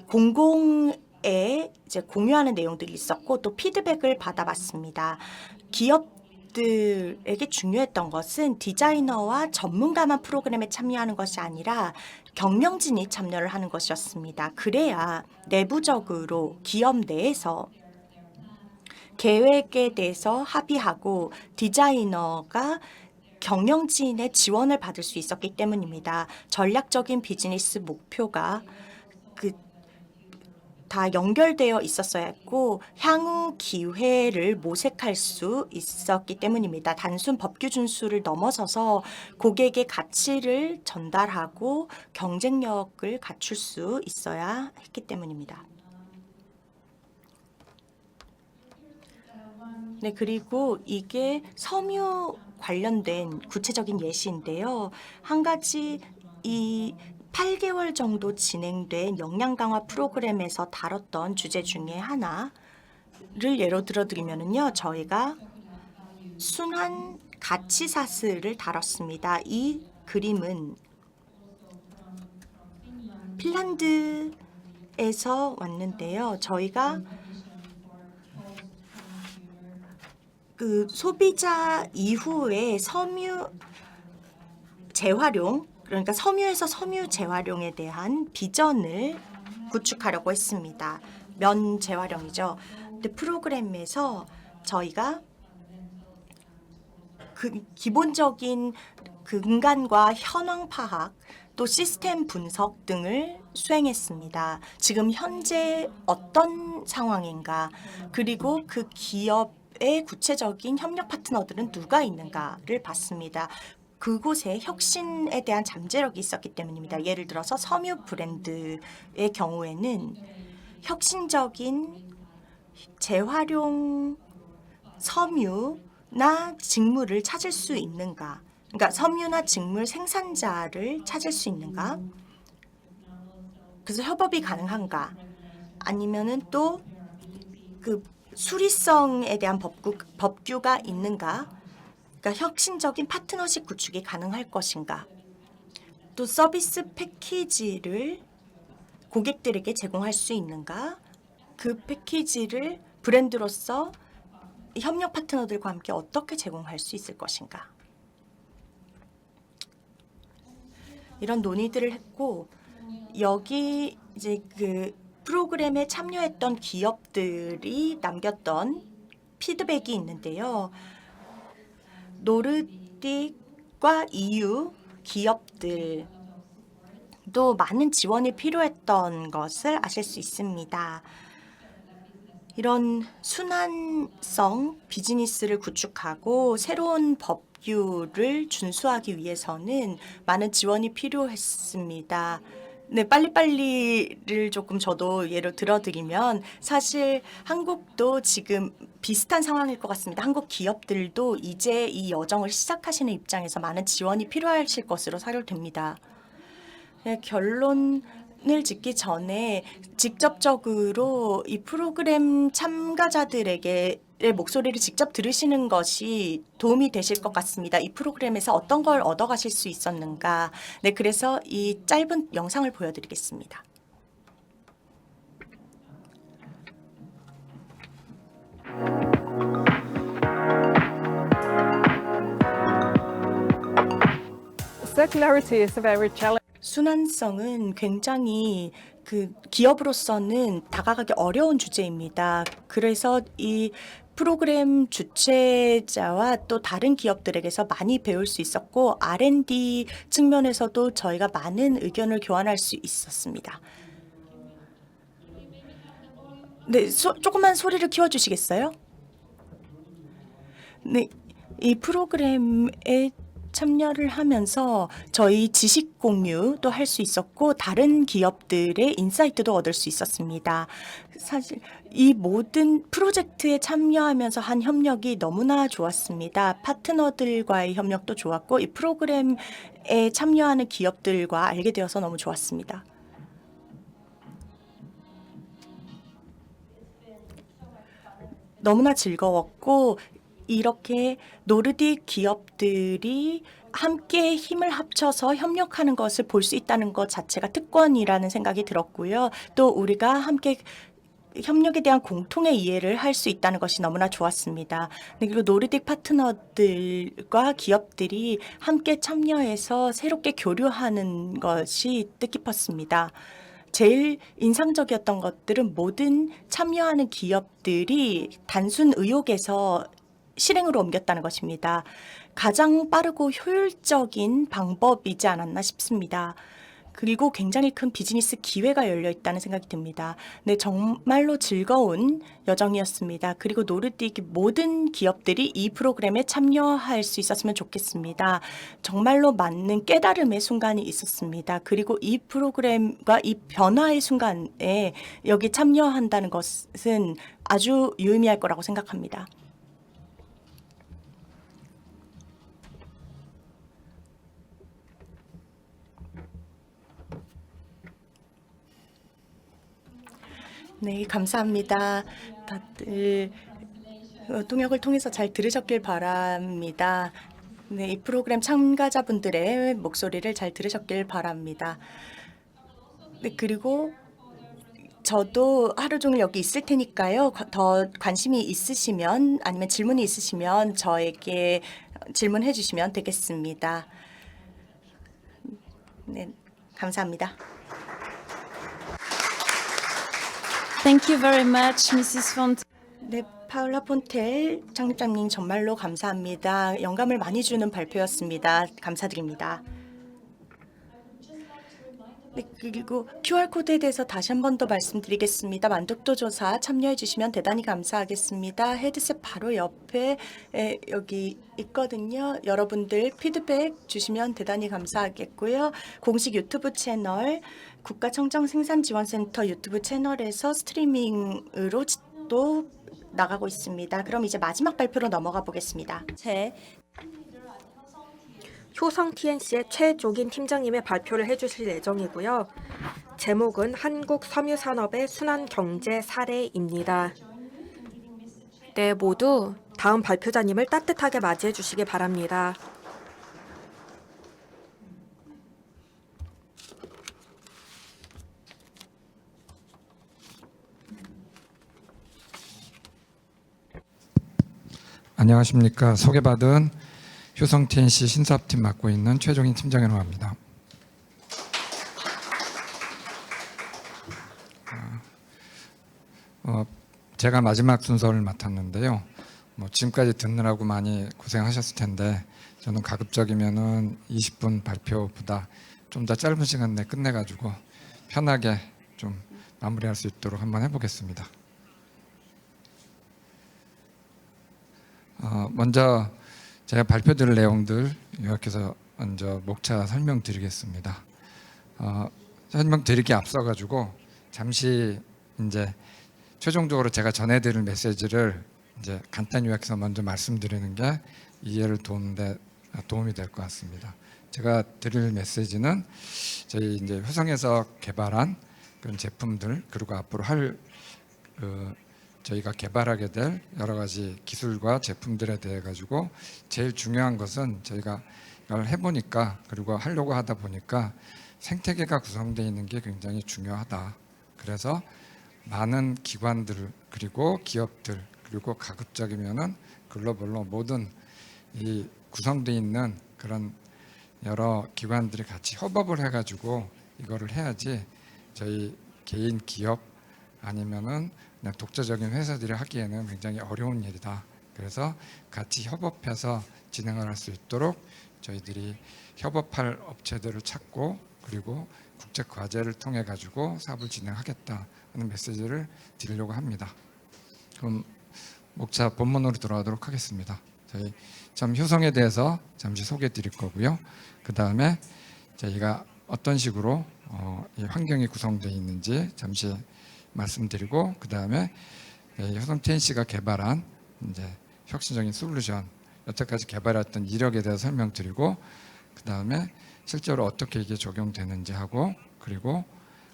공공에 이제 공유하는 내용들이 있었고 또 피드백을 받아봤습니다. 기업들에게 중요했던 것은 디자이너와 전문가만 프로그램에 참여하는 것이 아니라 경영진이 참여를 하는 것이었습니다. 그래야 내부적으로 기업 내에서 계획에 대해서 합의하고 디자이너가 경영진의 지원을 받을 수 있었기 때문입니다. 전략적인 비즈니스 목표가 다 연결되어 있었어야 했고 향후 기회를 모색할 수 있었기 때문입니다. 단순 법규 준수를 넘어서서 고객의 가치를 전달하고 경쟁력을 갖출 수 있어야 했기 때문입니다. 네, 그리고 이게 섬유 관련된 구체적인 예시인데요. 한 가지 이 8개월 정도 진행된 역량 강화 프로그램에서 다뤘던 주제 중에 하나를 예로 들어드리면요, 저희가 순환 가치사슬을 다뤘습니다. 이 그림은 핀란드에서 왔는데요. 저희가 그 소비자 이후에 섬유 재활용, 그러니까 섬유에서 섬유 재활용에 대한 비전을 구축하려고 했습니다. 면 재활용이죠. 근데 프로그램에서 저희가 그 기본적인 근간과 현황 파악, 또 시스템 분석 등을 수행했습니다. 지금 현재 어떤 상황인가, 그리고 그 기업의 구체적인 협력 파트너들은 누가 있는가를 봤습니다. 그곳에 혁신에 대한 잠재력이 있었기 때문입니다. 예를 들어서 섬유 브랜드의 경우에는 혁신적인 재활용 섬유나 직물을 찾을 수 있는가, 그러니까 섬유나 직물 생산자를 찾을 수 있는가, 그래서 협업이 가능한가, 아니면은 또 그 수리성에 대한 법규가 있는가, 그러니까 혁신적인 파트너십 구축이 가능할 것인가, 또 서비스 패키지를 고객들에게 제공할 수 있는가, 그 패키지를 브랜드로서 협력 파트너들과 함께 어떻게 제공할 수 있을 것인가, 이런 논의들을 했고, 여기 이제 그 프로그램에 참여했던 기업들이 남겼던 피드백이 있는데요. 노르딕과 EU 기업들도 많은 지원이 필요했던 것을 아실 수 있습니다. 이런 순환성 비즈니스를 구축하고 새로운 법규를 준수하기 위해서는 많은 지원이 필요했습니다. 네, 빨리빨리를 조금 저도 예로 들어드리면 사실 한국도 지금 비슷한 상황일 것 같습니다. 한국 기업들도 이제 이 여정을 시작하시는 입장에서 많은 지원이 필요하실 것으로 사료됩니다. 네, 결론은 결론을 짓기 전에 직접적으로 이 프로그램 참가자들에게 의 목소리를 직접 들으시는 것이 도움이 되실 것 같습니다. 이 프로그램에서 어떤 걸 얻어가실 수 있었는가. 네, 그래서 이 짧은 영상을 보여드리겠습니다. Circularity is a very challenging. 순환성은 굉장히 그 기업으로서는 다가가기 어려운 주제입니다. 그래서 이 프로그램 주최자와 또 다른 기업들에게서 많이 배울 수 있었고 R&D 측면에서도 저희가 많은 의견을 교환할 수 있었습니다. 네, 조금만 소리를 키워주시겠어요? 네, 이 프로그램에 참여를 하면서 저희 지식 공유도 할 수 있었고 다른 기업들의 인사이트도 얻을 수 있었습니다. 사실 이 모든 프로젝트에 참여하면서 한 협력이 너무나 좋았습니다. 파트너들과의 협력도 좋았고 이 프로그램에 참여하는 기업들과 알게 되어서 너무 좋았습니다. 너무나 즐거웠고 이렇게 노르딕 기업들이 함께 힘을 합쳐서 협력하는 것을 볼 수 있다는 것 자체가 특권이라는 생각이 들었고요. 또 우리가 함께 협력에 대한 공통의 이해를 할 수 있다는 것이 너무나 좋았습니다. 그리고 노르딕 파트너들과 기업들이 함께 참여해서 새롭게 교류하는 것이 뜻깊었습니다. 제일 인상적이었던 것들은 모든 참여하는 기업들이 단순 의혹에서 실행으로 옮겼다는 것입니다. 가장 빠르고 효율적인 방법이지 않았나 싶습니다. 그리고 굉장히 큰 비즈니스 기회가 열려 있다는 생각이 듭니다. 네, 정말로 즐거운 여정이었습니다. 그리고 노르딕 모든 기업들이 이 프로그램에 참여할 수 있었으면 좋겠습니다. 정말로 맞는 깨달음의 순간이 있었습니다. 그리고 이 프로그램과 이 변화의 순간에 여기 참여한다는 것은 아주 유의미할 거라고 생각합니다. 네, 감사합니다. 다들 통역을 통해서 잘 들으셨길 바랍니다. 네, 이 프로그램 참가자분들의 목소리를 잘 들으셨길 바랍니다. 네, 그리고 저도 하루 종일 여기 있을 테니까요. 더 관심이 있으시면 아니면 질문이 있으시면 저에게 질문해 주시면 되겠습니다. 네, 감사합니다. Thank you very much, Mrs. Font. 네, 파울라 폰텔 창립자님 정말로 감사합니다. 영감을 많이 주는 발표였습니다. 감사드립니다. 네, 그리고 QR코드에 대해서 다시 한 번 더 말씀드리겠습니다. 만족도 조사 참여해 주시면 대단히 감사하겠습니다. 헤드셋 바로 옆에 여기 있거든요. 여러분들 피드백 주시면 대단히 감사하겠고요. 공식 유튜브 채널 국가청정생산지원센터 유튜브 채널에서 스트리밍으로 또 나가고 있습니다. 그럼 이제 마지막 발표로 넘어가 보겠습니다. 효성 TNC의 최종인 팀장님의 발표를 해주실 예정이고요. 제목은 한국 섬유산업의 순환 경제 사례입니다. 네, 모두 다음 발표자님을 따뜻하게 맞이해 주시기 바랍니다. 안녕하십니까. 소개받은 효성 TNC 신사업팀 맡고 있는 최종인 팀장이라고 합니다. 제가 마지막 순서를 맡았는데요. 지금까지 듣느라고 많이 고생하셨을 텐데 저는 가급적이면은 20분 발표보다 좀 더 짧은 시간 내에 끝내가지고 편하게 좀 마무리할 수 있도록 한번 해보겠습니다. 먼저 제가 발표드릴 내용들 요약해서 먼저 목차 설명드리겠습니다. 설명드리기 앞서가지고 잠시 이제 최종적으로 제가 전해드릴 메시지를 이제 간단히 요약해서 먼저 말씀드리는 게 이해를 도우는데 도움이 될 것 같습니다. 제가 드릴 메시지는 저희 이제 효성에서 개발한 그런 제품들 그리고 앞으로 할 저희가 개발하게 될 여러 가지 기술과 제품들에 대해 가지고 제일 중요한 것은 저희가 이걸 해보니까 그리고 하려고 하다 보니까 생태계가 구성되어 있는 게 굉장히 중요하다. 그래서 많은 기관들 그리고 기업들 그리고 가급적이면은 글로벌로 모든 이 구성되어 있는 그런 여러 기관들이 같이 협업을 해가지고 이거를 해야지 저희 개인 기업 아니면은 그냥 독자적인 회사들이 하기에는 굉장히 어려운 일이다. 그래서 같이 협업해서 진행을 할 수 있도록 저희들이 협업할 업체들을 찾고 그리고 국제 과제를 통해 가지고 사업을 진행하겠다 하는 메시지를 드리려고 합니다. 그럼 목차 본문으로 들어가도록 하겠습니다. 저희 참 효성에 대해서 잠시 소개해 드릴 거고요. 그 다음에 저희가 어떤 식으로 이 환경이 구성되어 있는지 잠시 말씀드리고 그 다음에 효성 TNC가 개발한 이제 혁신적인 솔루션 여태까지 개발했던 이력에 대해서 설명드리고 그 다음에 실제로 어떻게 이게 적용되는지 하고 그리고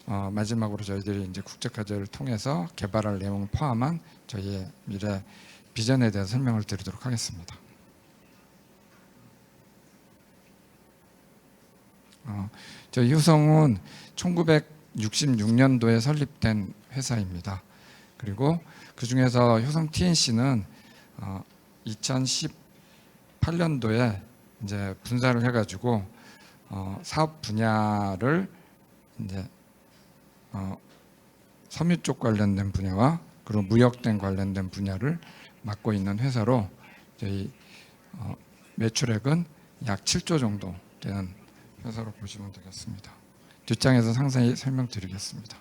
마지막으로 저희들이 이제 국제과제를 통해서 개발할 내용을 포함한 저희의 미래 비전에 대해서 설명을 드리도록 하겠습니다. 저희 효성은 1966년도에 설립된 회사입니다. 그리고 그 중에서 효성 TNC는 2018년도에 이제 분사를 해가지고 사업 분야를 이제 섬유 쪽 관련된 분야와 그리고 무역된 관련된 분야를 맡고 있는 회사로 저희 매출액은 약 7조 정도 되는 회사로 보시면 되겠습니다. 뒷장에서 상세히 설명드리겠습니다.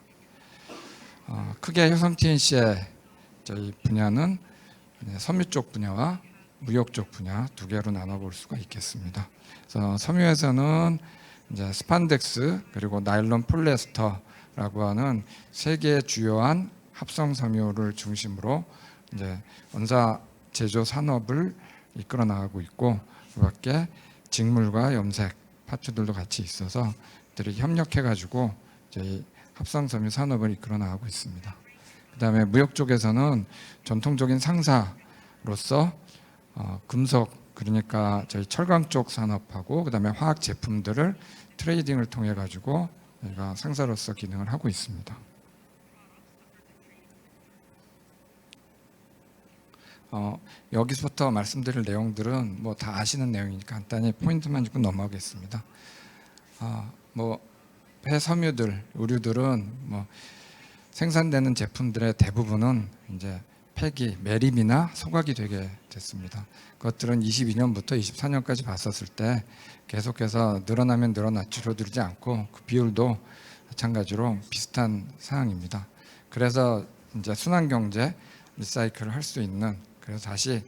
크게 효성 TNC의 저희 분야는 섬유 쪽 분야와 무역 쪽 분야 두 개로 나눠볼 수가 있겠습니다. 그래서 섬유에서는 이제 스판덱스 그리고 나일론 폴리에스터라고 하는 세 개의 주요한 합성 섬유를 중심으로 이제 원사 제조 산업을 이끌어 나가고 있고 그밖에 직물과 염색 파트들도 같이 있어서 들이 협력해가지고 저희 합성 섬유 산업을 이끌어 나가고 있습니다. 그다음에 무역 쪽에서는 전통적인 상사로서 금속 그러니까 저희 철강 쪽 산업하고 그다음에 화학 제품들을 트레이딩을 통해 가지고 저희가 상사로서 기능을 하고 있습니다. 여기서부터 말씀드릴 내용들은 뭐 다 아시는 내용이니까 간단히 포인트만 짚고 넘어가겠습니다. 뭐 폐섬유들, 의류들은 뭐 생산되는 제품들의 대부분은 이제 폐기, 매립이나 소각이 되게 됐습니다. 그것들은 22년부터 24년까지 봤었을 때 계속해서 늘어나면 늘어나 줄어들지 않고 그 비율도 마찬가지로 비슷한 사항입니다. 그래서 이제 순환경제, 리사이클을 할 수 있는 그래서 다시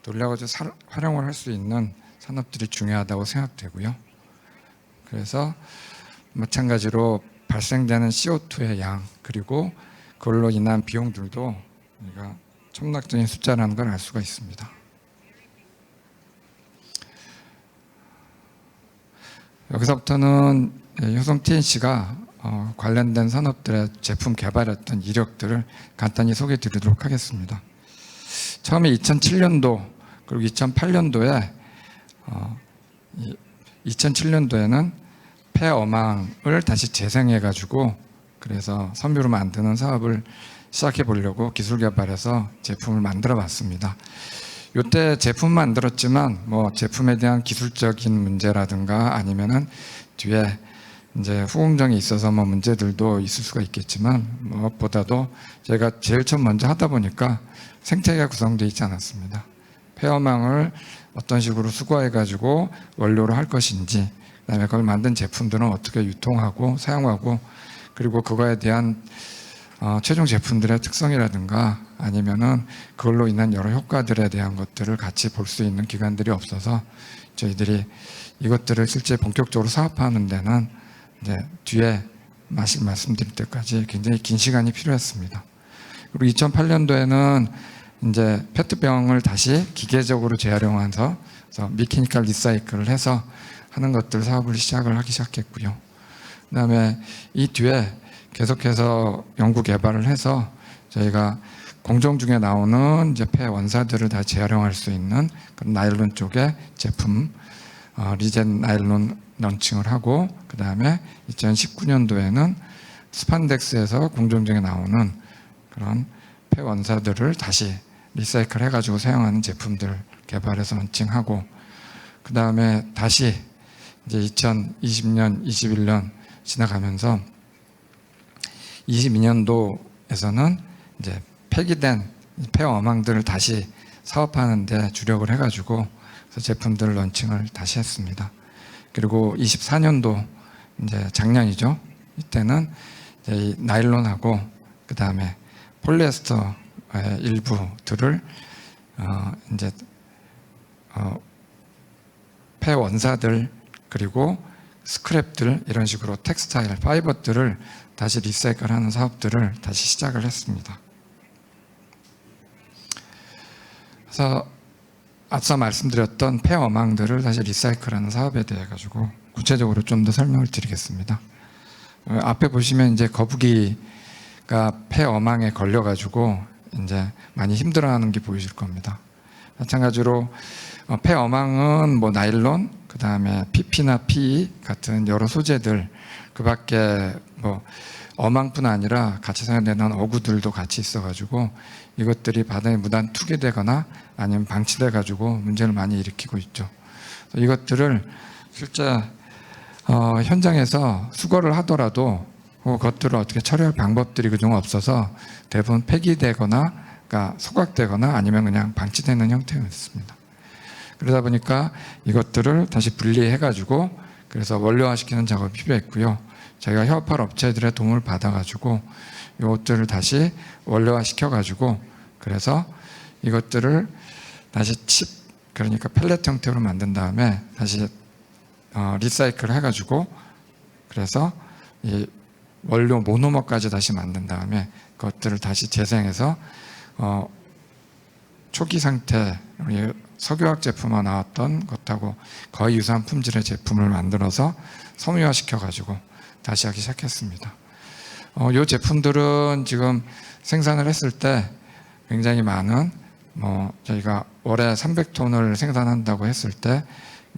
돌려가지고 활용을 할 수 있는 산업들이 중요하다고 생각되고요. 그래서 마찬가지로 발생되는 CO2의 양 그리고 그걸로 인한 비용들도 우리가 천문학적인 숫자라는 걸 알 수가 있습니다. 여기서부터는 효성 TNC가 관련된 산업들의 제품 개발했던 이력들을 간단히 소개해 드리도록 하겠습니다. 처음에 2007년도 그리고 2008년도에 2007년도에는 폐어망을 다시 재생해 가지고 그래서 섬유로 만드는 사업을 시작해 보려고 기술 개발해서 제품을 만들어 봤습니다. 이때 제품 만들었지만 뭐 제품에 대한 기술적인 문제라든가 아니면은 뒤에 이제 후공정이 있어서 뭐 문제들도 있을 수가 있겠지만 무엇보다도 저희가 제일 처음 먼저 하다 보니까 생태계가 구성되어 있지 않았습니다. 폐어망을 어떤 식으로 수거해 가지고 원료로 할 것인지 그다음에 그걸 만든 제품들은 어떻게 유통하고 사용하고 그리고 그거에 대한 최종 제품들의 특성이라든가 아니면은 그걸로 인한 여러 효과들에 대한 것들을 같이 볼 수 있는 기관들이 없어서 저희들이 이것들을 실제 본격적으로 사업하는 데는 이제 뒤에 말씀드릴 때까지 굉장히 긴 시간이 필요했습니다. 그리고 2008년도에는 이제 페트병을 다시 기계적으로 재활용해서 미케니컬 리사이클을 해서 하는 것들 사업을 시작을 하기 시작했고요. 그다음에 이 뒤에 계속해서 연구 개발을 해서 저희가 공정 중에 나오는 이제 폐 원사들을 다 재활용할 수 있는 그런 나일론 쪽의 제품 리젠 나일론 런칭을 하고, 그 다음에 2019년도에는 스판덱스에서 공정 중에 나오는 그런 폐 원사들을 다시 리사이클 해가지고 사용하는 제품들 개발해서 런칭하고, 그 다음에 다시 이제 2020년, 21년 지나가면서 22년도에서는 이제 폐기된 폐어망들을 다시 사업하는 데 주력을 해가지고 그래서 제품들을 런칭을 다시 했습니다. 그리고 24년도 이제 작년이죠. 이때는 이제 이 나일론하고 그 다음에 폴리에스터 일부들을 이제 폐 원사들 그리고 스크랩들 이런 식으로 텍스타일 파이버들을 다시 리사이클하는 사업들을 다시 시작을 했습니다. 그래서 앞서 말씀드렸던 폐어망들을 다시 리사이클하는 사업에 대해 가지고 구체적으로 좀 더 설명을 드리겠습니다. 앞에 보시면 이제 거북이가 폐어망에 걸려 가지고 이제 많이 힘들어하는 게 보이실 겁니다. 마찬가지로 폐어망은 뭐 나일론, 그 다음에 PP나 PE 같은 여러 소재들, 그 밖에 뭐 어망뿐 아니라 같이 사용되는 어구들도 같이 있어가지고 이것들이 바다에 무단 투기되거나 아니면 방치돼가지고 문제를 많이 일으키고 있죠. 이것들을 실제 현장에서 수거를 하더라도 그것들을 어떻게 처리할 방법들이 그중 없어서 대부분 폐기되거나, 그러니까 소각되거나 아니면 그냥 방치되는 형태였습니다. 그러다 보니까 이것들을 다시 분리해가지고 그래서 원료화시키는 작업이 필요했고요. 저희가 협업할 업체들의 도움을 받아가지고 이것들을 다시 원료화시켜가지고 그래서 이것들을 다시 칩, 그러니까 펠렛 형태로 만든 다음에 다시 리사이클 해가지고 그래서 이 원료 모노머까지 다시 만든 다음에 그것들을 다시 재생해서 초기 상태 석유화학 제품화 나왔던 것하고 거의 유사한 품질의 제품을 만들어서 섬유화 시켜가지고 다시 하기 시작했습니다. 이 제품들은 지금 생산을 했을 때 굉장히 많은 저희가 월에 300톤을 생산한다고 했을 때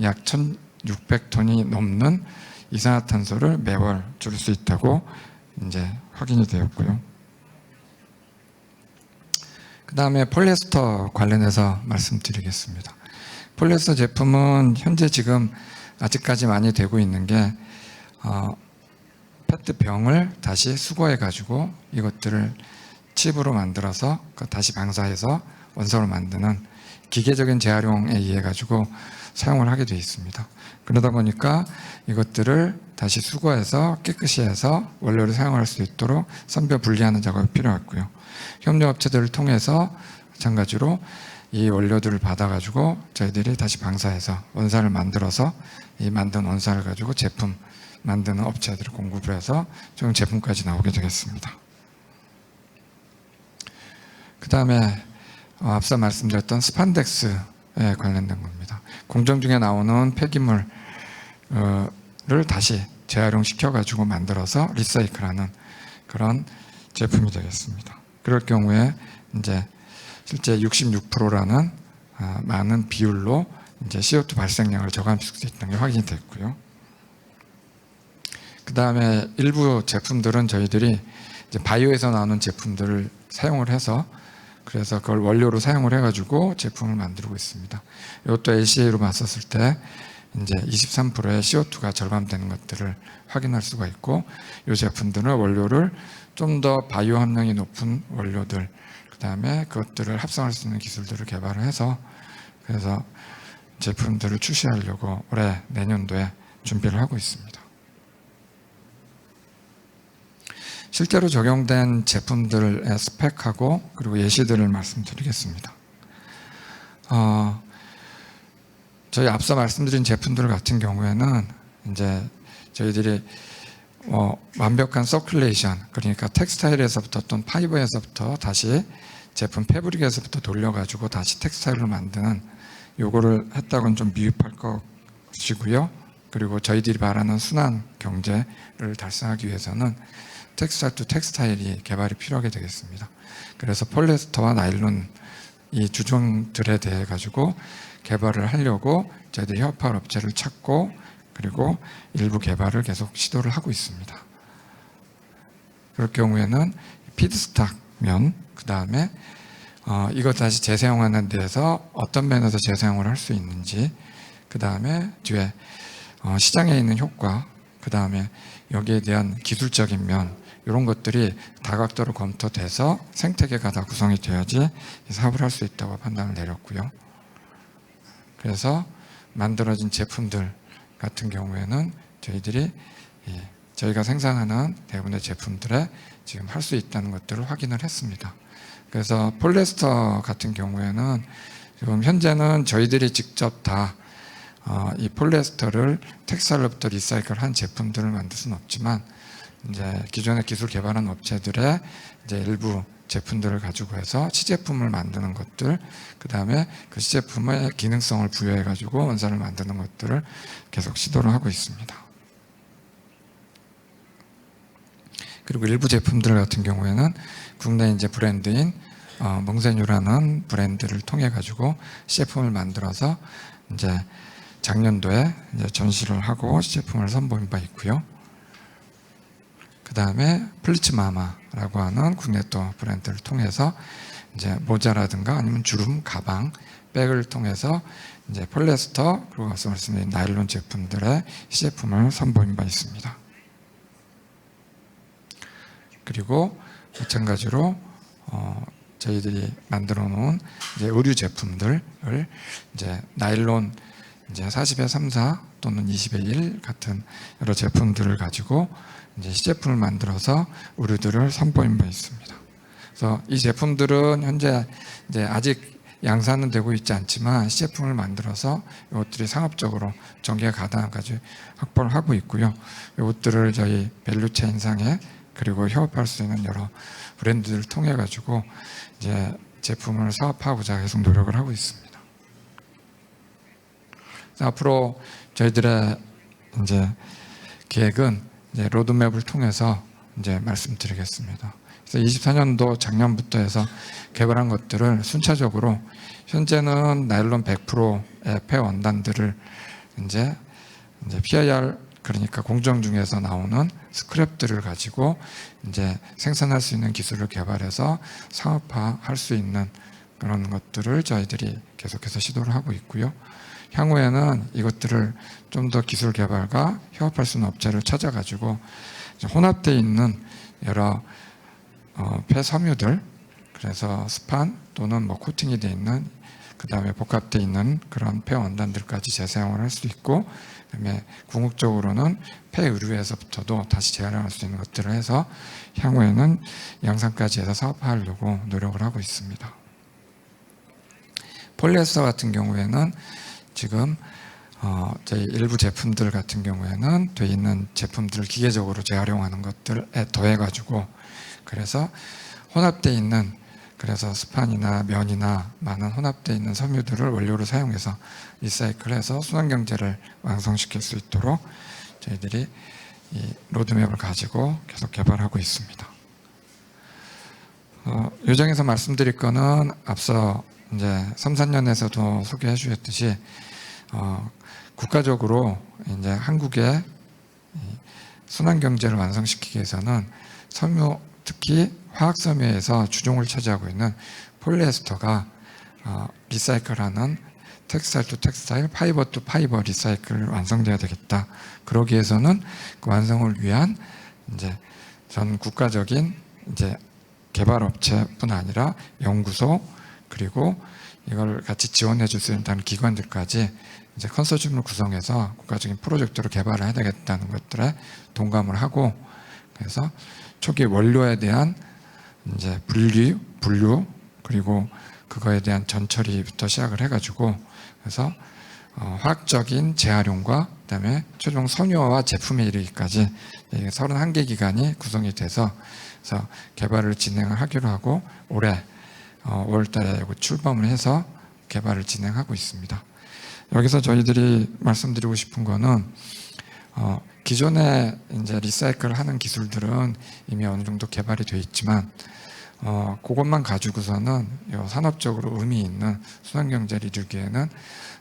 약 1,600톤이 넘는 이산화탄소를 매월 줄 수 있다고 이제 확인이 되었고요. 그 다음에 폴리에스터 관련해서 말씀드리겠습니다. 폴리에스터 제품은 현재 지금 아직까지 많이 되고 있는 게 페트병을 다시 수거해 가지고 이것들을 칩으로 만들어서 다시 방사해서 원석을 만드는 기계적인 재활용에 의해 가지고 사용을 하게 되어 있습니다. 그러다 보니까 이것들을 다시 수거해서 깨끗이 해서 원료를 사용할 수 있도록 선별 분리하는 작업이 필요했고요. 협력업체들을 통해서 마찬가지로 이 원료들을 받아가지고 저희들이 다시 방사해서 원사를 만들어서 이 만든 원사를 가지고 제품 만드는 업체들을 공급을 해서 지금 제품까지 나오게 되겠습니다. 그 다음에 앞서 말씀드렸던 스판덱스에 관련된 겁니다. 공정 중에 나오는 폐기물을 다시 재활용시켜가지고 만들어서 리사이클하는 그런 제품이 되겠습니다. 그럴 경우에 이제 실제 66%라는 많은 비율로 이제 CO2 발생량을 저감시킬 수 있다는 게 확인이 됐고요. 그 다음에 일부 제품들은 저희들이 이제 바이오에서 나오는 제품들을 사용을 해서 그래서 그걸 원료로 사용을 해가지고 제품을 만들고 있습니다. 이것도 LCA로 봤었을 때 이제 23%의 CO2가 절감되는 것들을 확인할 수가 있고, 이 제품들은 원료를 좀 더 바이오 함량이 높은 원료들, 그 다음에 그것들을 합성할 수 있는 기술들을 개발을 해서 그래서 제품들을 출시하려고 올해 내년도에 준비를 하고 있습니다. 실제로 적용된 제품들의 스펙하고 그리고 예시들을 말씀드리겠습니다. 저희 앞서 말씀드린 제품들 같은 경우에는 이제 저희들이 완벽한 서큘레이션, 그러니까 텍스타일에서부터 또는 파이버에서부터 다시 제품 패브릭에서부터 돌려가지고 다시 텍스타일로 만드는 요거를 했다고는 좀 미흡할 것이고요. 그리고 저희들이 바라는 순환 경제를 달성하기 위해서는 텍스타일 투 텍스타일이 개발이 필요하게 되겠습니다. 그래서 폴리에스터와 나일론 이 주종들에 대해 가지고 개발을 하려고 저희들이 협업할 업체를 찾고 그리고 일부 개발을 계속 시도를 하고 있습니다. 그럴 경우에는 피드스탁면, 그 다음에 이것 다시 재사용하는 데서 어떤 면에서 재사용을 할 수 있는지, 그 다음에 뒤에 시장에 있는 효과, 그 다음에 여기에 대한 기술적인 면, 이런 것들이 다각도로 검토돼서 생태계가 다 구성이 돼야지 사업을 할 수 있다고 판단을 내렸고요. 그래서 만들어진 제품들 같은 경우에는 저희가 생산하는 대부분의 제품들에 지금 할 수 있다는 것들을 확인을 했습니다. 그래서 폴리에스터 같은 경우에는 지금 현재는 저희들이 직접 다 이 폴리에스터를 텍스타일로부터 리사이클한 제품들을 만들 수는 없지만 이제 기존의 기술 개발한 업체들의 이제 일부 제품들을 가지고 해서 시제품을 만드는 것들, 그 다음에 그 시제품의 기능성을 부여해 가지고 원사를 만드는 것들을 계속 시도를 하고 있습니다. 그리고 일부 제품들 같은 경우에는 국내 이제 브랜드인 몽세뉴라는 브랜드를 통해 가지고 시제품을 만들어서 이제 작년도에 이제 전시를 하고 시제품을 선보인 바 있고요. 그 다음에 플리츠마마라고 하는 국내 또 브랜드를 통해서 이제 모자라든가 아니면 주름, 가방, 백을 통해서 이제 폴리에스터 그리고 말씀드린 나일론 제품들의 시제품을 선보인 바 있습니다. 그리고 마찬가지로 저희들이 만들어 놓은 이제 의류 제품들을 이제 나일론 이제 40의 3,4 또는 20의 1 같은 여러 제품들을 가지고 이제 시제품을 만들어서 의류들을 선보인 바 있습니다. 그래서 이 제품들은 현재 이제 아직 양산은 되고 있지 않지만 시제품을 만들어서 이것들이 상업적으로 전개가 가능하까지 확보를 하고 있고요. 이것들을 저희 밸류체인상에 그리고 협업할 수 있는 여러 브랜드들을 통해 가지고 이제 제품을 사업하고자 계속 노력을 하고 있습니다. 앞으로 저희들의 이제 계획은 이제 로드맵을 통해서 이제 말씀드리겠습니다. 그래서 24년도 작년부터 해서 개발한 것들을 순차적으로 현재는 나일론 100%의 폐원단들을 이제 PIR 그러니까 공정 중에서 나오는 스크랩들을 가지고 이제 생산할 수 있는 기술을 개발해서 상업화할 수 있는 그런 것들을 저희들이 계속해서 시도를 하고 있고요. 향후에는 이것들을 좀 더 기술 개발과 협업할 수 있는 업체를 찾아가지고 혼합되어 있는 여러 폐섬유들, 그래서 스판 또는 뭐 코팅이 되어 있는, 그 다음에 복합되어 있는 그런 폐원단들까지 재사용을 할 수 있고, 그다음에 궁극적으로는 폐의류에서부터도 다시 재활용할 수 있는 것들을 해서 향후에는 양산까지 해서 사업화하려고 노력을 하고 있습니다. 폴리에스터 같은 경우에는 지금 저희 일부 제품들 같은 경우에는 돼 있는 제품들을 기계적으로 재활용하는 것들에 더해 가지고, 그래서 혼합되어 있는, 그래서 스판이나 면이나 많은 혼합되어 있는 섬유들을 원료로 사용해서 리사이클해서 순환경제를 완성시킬 수 있도록 저희들이 이 로드맵을 가지고 계속 개발하고 있습니다. 요정에서 말씀드릴 거는 앞서 이제 3, 4년에서도 소개해 주셨듯이 국가적으로 이제 한국의 순환경제를 완성시키기 위해서는 섬유, 특히 화학섬유에서 주종을 차지하고 있는 폴리에스터가 리사이클하는 텍스타일 투 텍스타일, 파이버 투 파이버 리사이클 완성돼야 되겠다. 그러기 위해서는 그 완성을 위한 이제 전 국가적인 이제 개발업체뿐 아니라 연구소, 그리고 이걸 같이 지원해 줄 수 있는 기관들까지 이제 컨소시엄을 구성해서 국가적인 프로젝트로 개발을 해야 되겠다는 것들에 동감을 하고, 그래서 초기 원료에 대한 이제 분류 그리고 그거에 대한 전처리부터 시작을 해가지고, 그래서 화학적인 재활용과 그다음에 최종 섬유화와 제품에 이르기까지 31개 기관이 구성이 돼서 그래서 개발을 진행을 하기로 하고 올해 5월달에 출범을 해서 개발을 진행하고 있습니다. 여기서 저희들이 말씀드리고 싶은 거는 기존에 이제 리사이클 하는 기술들은 이미 어느 정도 개발이 돼 있지만 그것만 가지고서는 산업적으로 의미 있는 순환경제를 이루기에는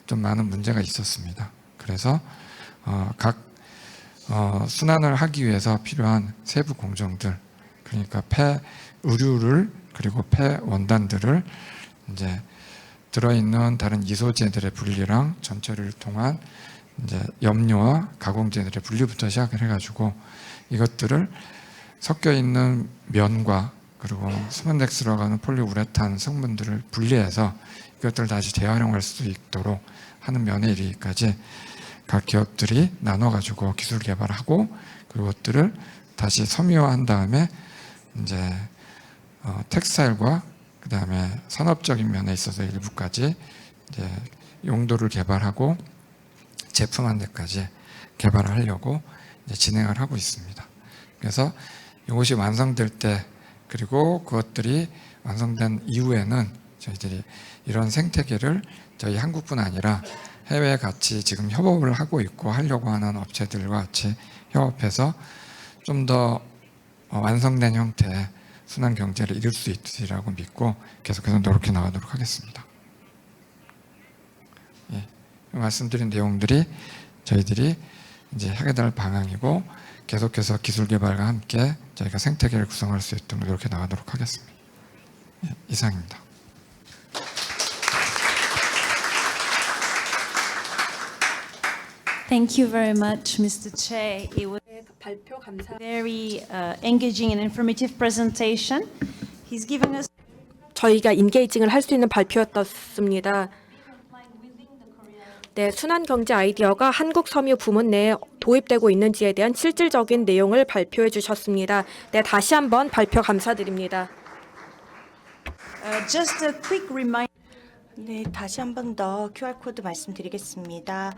좀 많은 문제가 있었습니다. 그래서 각 순환을 하기 위해서 필요한 세부 공정들, 그러니까 폐 의류를 그리고 폐 원단들을 이제 들어있는 다른 이소제들의 분리랑 전처리를 통한 이제 염료와 가공제들의 분리부터 시작을 해가지고 이것들을 섞여 있는 면과 그리고 스펀덱스라고 하는 폴리우레탄 성분들을 분리해서 이것들을 다시 재활용할 수 있도록 하는 면에 이르기까지 각 기업들이 나눠가지고 기술 개발하고 그것들을 다시 섬유화한 다음에 이제 텍스타일과 그 다음에 산업적인 면에 있어서 일부까지 이제 용도를 개발하고 제품한 데까지 개발을 하려고 이제 진행을 하고 있습니다. 그래서 이것이 완성될 때 그리고 그것들이 완성된 이후에는 저희들이 이런 생태계를 저희 한국뿐 아니라 해외에 같이 지금 협업을 하고 있고 하려고 하는 업체들과 같이 협업해서 좀 더 완성된 형태의 순환 경제를 이룰 수 있으리라고 믿고 계속해서 노력해 나가도록 하겠습니다. 예, 말씀드린 내용들이 저희들이 이제 하게 될 방향이고 계속해서 기술 개발과 함께 저희가 생태계를 구성할 수 있도록 노력해 나가도록 하겠습니다. 예, 이상입니다. Thank you very much, Mr. Che. It was 발표 감사. very engaging and informative presentation. He's given us 저희가 인게이징을 할 수 있는 발표였습니다. 네, 순환경제 아이디어가 한국 섬유 부문 내에 도입되고 있는지에 대한 실질적인 내용을 발표해 주셨습니다. 네, 다시 한번 발표 감사드립니다. just a quick reminder. 네, 다시 한 번 더 QR코드 말씀드리겠습니다.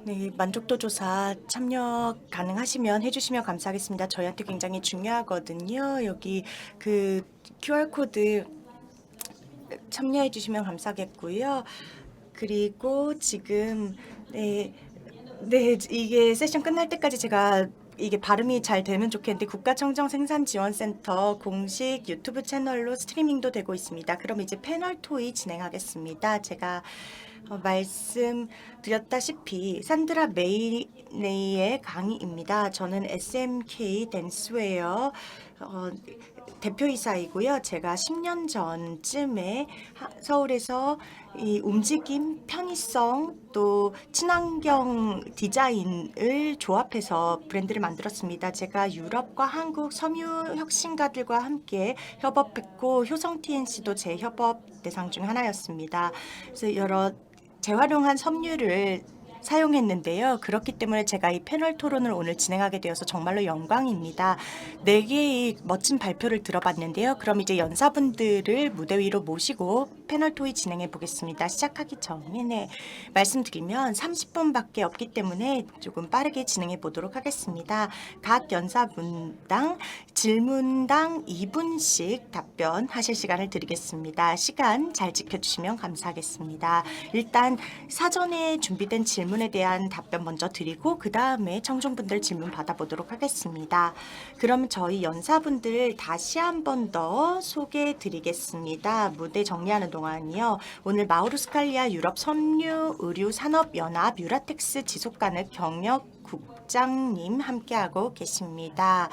네, 만족도 조사 참여 가능하시면 해주시면 감사하겠습니다. 저희한테 굉장히 중요하거든요. 여기 그 QR코드 참여해 주시면 감사하겠고요. 그리고 지금 네, 이게 세션 끝날 때까지 제가 이게 발음이 잘 되면 좋겠는데 국가청정생산지원센터 공식 유튜브 채널로 스트리밍도 되고 있습니다. 그럼 이제 패널 토의 진행하겠습니다. 제가 말씀드렸다시피 산드라 메이네이의 강의입니다. 저는 SMK 댄스웨어 대표이사이고요. 제가 10년 전쯤에 서울에서 이 움직임, 편의성 또 친환경 디자인을 조합해서 브랜드를 만들었습니다. 제가 유럽과 한국 섬유 혁신가들과 함께 협업했고 효성 TNC도 제 협업 대상 중 하나였습니다. 그래서 여러 재활용한 섬유를 사용했는데요. 그렇기 때문에 제가 이 패널 토론을 오늘 진행하게 되어서 정말로 영광입니다. 4개의 멋진 발표를 들어봤는데요. 그럼 이제 연사분들을 무대 위로 모시고 패널 토의 진행해 보겠습니다. 시작하기 전에 말씀드리면 30분밖에 없기 때문에 조금 빠르게 진행해 보도록 하겠습니다. 각 연사분당 질문당 2분씩 답변하실 시간을 드리겠습니다. 시간 잘 지켜주시면 감사하겠습니다. 일단 사전에 준비된 질문에 대한 답변 먼저 드리고 그 다음에 청중분들 질문 받아보도록 하겠습니다. 그럼 저희 연사분들 다시 한 번 더 소개해 드리겠습니다. 무대 정리하는 동안이요. 오늘 마우로 스칼리아 유럽 섬유 의류 산업 연합 유라텍스 지속가능 경력 국장님 함께하고 계십니다.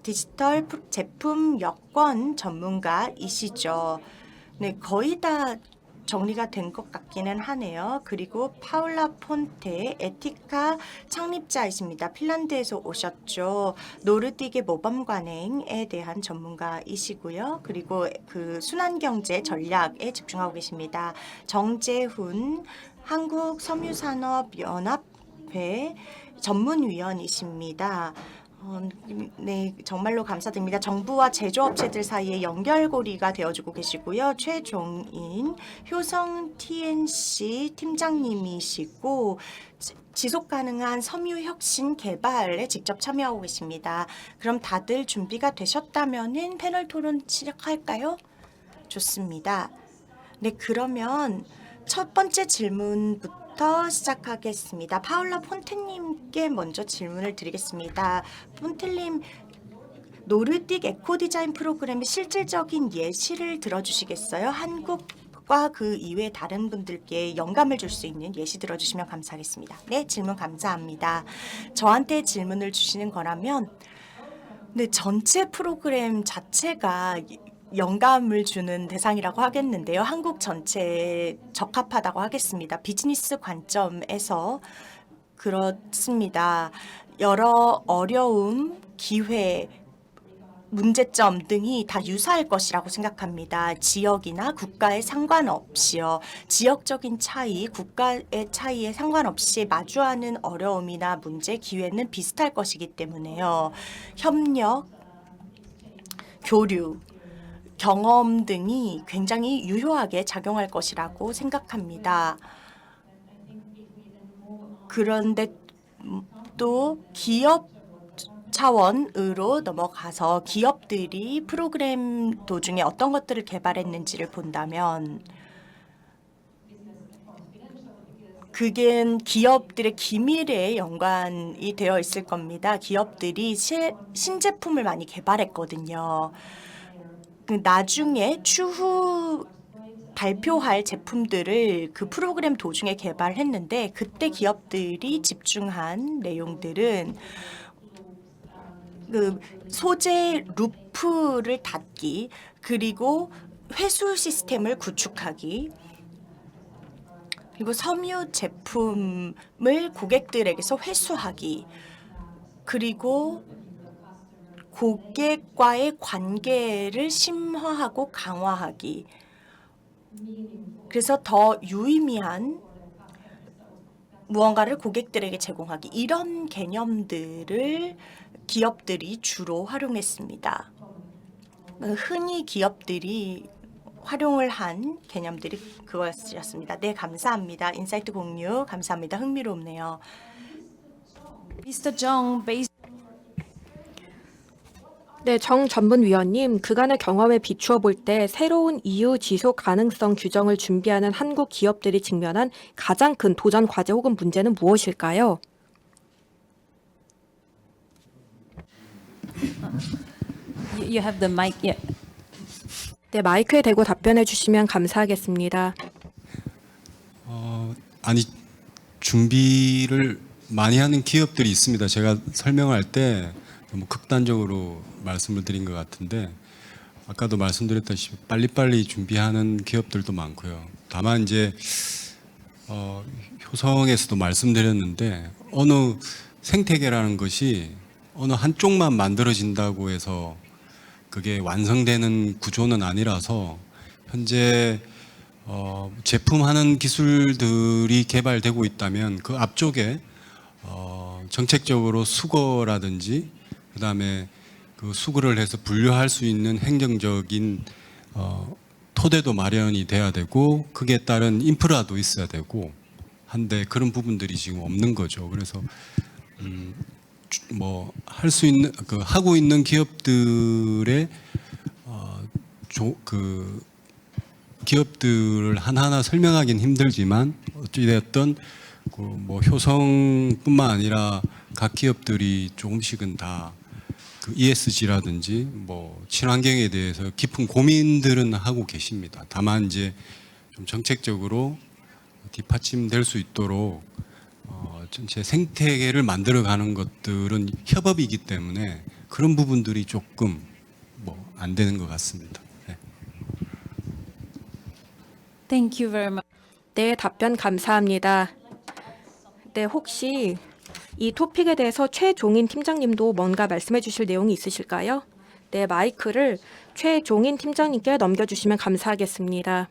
디지털 제품 여권 전문가이시죠. 네, 거의 다 정리가 된 것 같기는 하네요. 그리고 파울라 폰테 에티카 창립자이십니다. 핀란드에서 오셨죠. 노르딕의 모범 관행에 대한 전문가이시고요. 그리고 그 순환경제 전략에 집중하고 계십니다. 정재훈 한국섬유산업연합회 전문위원이십니다. 네, 정말로 감사드립니다. 정부와 제조업체들 사이에 연결고리가 되어주고 계시고요. 최종인 효성 TNC 팀장님이시고 지속가능한 섬유혁신 개발에 직접 참여하고 계십니다. 그럼 다들 준비가 되셨다면은 패널 토론 시작할까요? 좋습니다. 네, 그러면 첫 번째 질문부터 질문부터 시작하겠습니다. 파울라 폰테님께 먼저 질문을 드리겠습니다. 폰테님, 노르딕 에코 디자인 프로그램의 실질적인 예시를 들어주시겠어요? 한국과 그 이외 다른 분들께 영감을 줄 수 있는 예시 들어주시면 감사하겠습니다. 네, 질문 감사합니다. 저한테 질문을 주시는 거라면 네, 전체 프로그램 자체가 영감을 주는 대상이라고 하겠는데요. 한국 전체에 적합하다고 하겠습니다. 비즈니스 관점에서 그렇습니다. 여러 어려움, 기회, 문제점 등이 다 유사할 것이라고 생각합니다. 지역이나 국가에 상관없이요. 지역적인 차이, 국가의 차이에 상관없이 마주하는 어려움이나 문제, 기회는 비슷할 것이기 때문에요. 협력, 교류, 경험 등이 굉장히 유효하게 작용할 것이라고 생각합니다. 그런데 또 기업 차원으로 넘어가서 기업들이 프로그램 도중에 어떤 것들을 개발했는지를 본다면 그게 기업들의 기밀에 연관이 되어 있을 겁니다. 기업들이 신제품을 많이 개발했거든요. 나중에 추후 발표할 제품들을 그 프로그램 도중에 개발했는데 그때 기업들이 집중한 내용들은 그 소재 루프를 닫기, 그리고 회수 시스템을 구축하기, 그리고 섬유 제품을 고객들에게서 회수하기, 그리고 고객과의 관계를 심화하고 강화하기. 그래서 더 유의미한 무언가를 고객들에게 제공하기. 이런 개념들을 기업들이 주로 활용했습니다. 흔히 기업들이 활용을 한 개념들이 그것이었습니다. 네, 감사합니다. 인사이트 공유 감사합니다. 흥미롭네요. Mr. Jong, based 네, 정 전문위원님, 그간의 경험에 비추어 볼 때 새로운 EU 지속 가능성 규정을 준비하는 한국 기업들이 직면한 가장 큰 도전 과제 혹은 문제는 무엇일까요? you have the mic. Yeah. 네, 마이크에 대고 답변해 주시면 감사하겠습니다. 아니 준비를 많이 하는 기업들이 있습니다. 제가 설명할 때 너무 극단적으로 말씀을 드린 것 같은데 아까도 말씀드렸다시피 빨리빨리 준비하는 기업들도 많고요. 다만 이제 효성에서도 말씀드렸는데 어느 생태계라는 것이 어느 한쪽만 만들어진다고 해서 그게 완성되는 구조는 아니라서 현재 제품하는 기술들이 개발되고 있다면 그 앞쪽에 정책적으로 수거라든지 그다음에 그 수거를 해서 분류할 수 있는 행정적인 토대도 마련이 돼야 되고 그에 따른 인프라도 있어야 되고 한데 그런 부분들이 지금 없는 거죠. 그래서 뭐 할 수 있는 그 하고 있는 기업들의 그 기업들을 하나하나 설명하기는 힘들지만 어찌되었든 그 뭐 효성뿐만 아니라 각 기업들이 조금씩은 다 그 ESG라든지 뭐 친환경에 대해서 깊은 고민들은 하고 계십니다. 다만 이제 좀 정책적으로 뒷받침될 수 있도록 전체 생태계를 만들어가는 것들은 협업이기 때문에 그런 부분들이 조금 뭐 안 되는 것 같습니다. 네. Thank you very much. 네, 답변 감사합니다. 네, 혹시 이 토픽에 대해서 최종인 팀장님도 뭔가 말씀해 주실 내용이 있으실까요? 네, 마이크를 최종인 팀장님께 넘겨주시면 감사하겠습니다.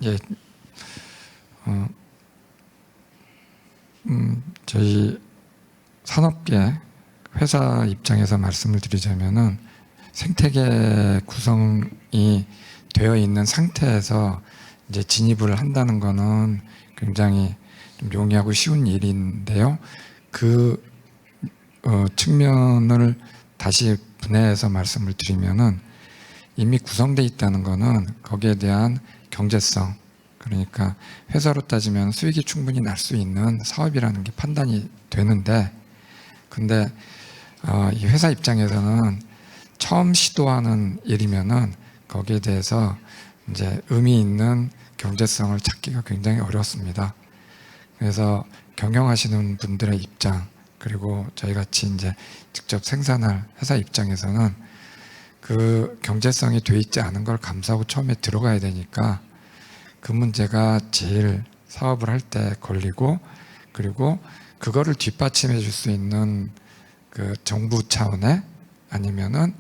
예, 저희 산업계 회사 입장에서 말씀을 드리자면은 생태계 구성이 되어 있는 상태에서 이제 진입을 한다는 거는 굉장히 좀 용이하고 쉬운 일인데요. 그 측면을 다시 분해해서 말씀을 드리면은 이미 구성돼 있다는 거는 거기에 대한 경제성, 그러니까 회사로 따지면 수익이 충분히 날 수 있는 사업이라는 게 판단이 되는데, 근데 이 회사 입장에서는 처음 시도하는 일이면은 거기에 대해서 이제 의미 있는 경제성을 찾기가 굉장히 어렵습니다. 그래서 경영하시는 분들의 입장, 그리고 저희 같이 이제 직접 생산할 회사 입장에서는 그 경제성이 돼 있지 않은 걸 감수하고 처음에 들어가야 되니까 그 문제가 제일 사업을 할 때 걸리고, 그리고 그거를 뒷받침해 줄 수 있는 그 정부 차원의 아니면은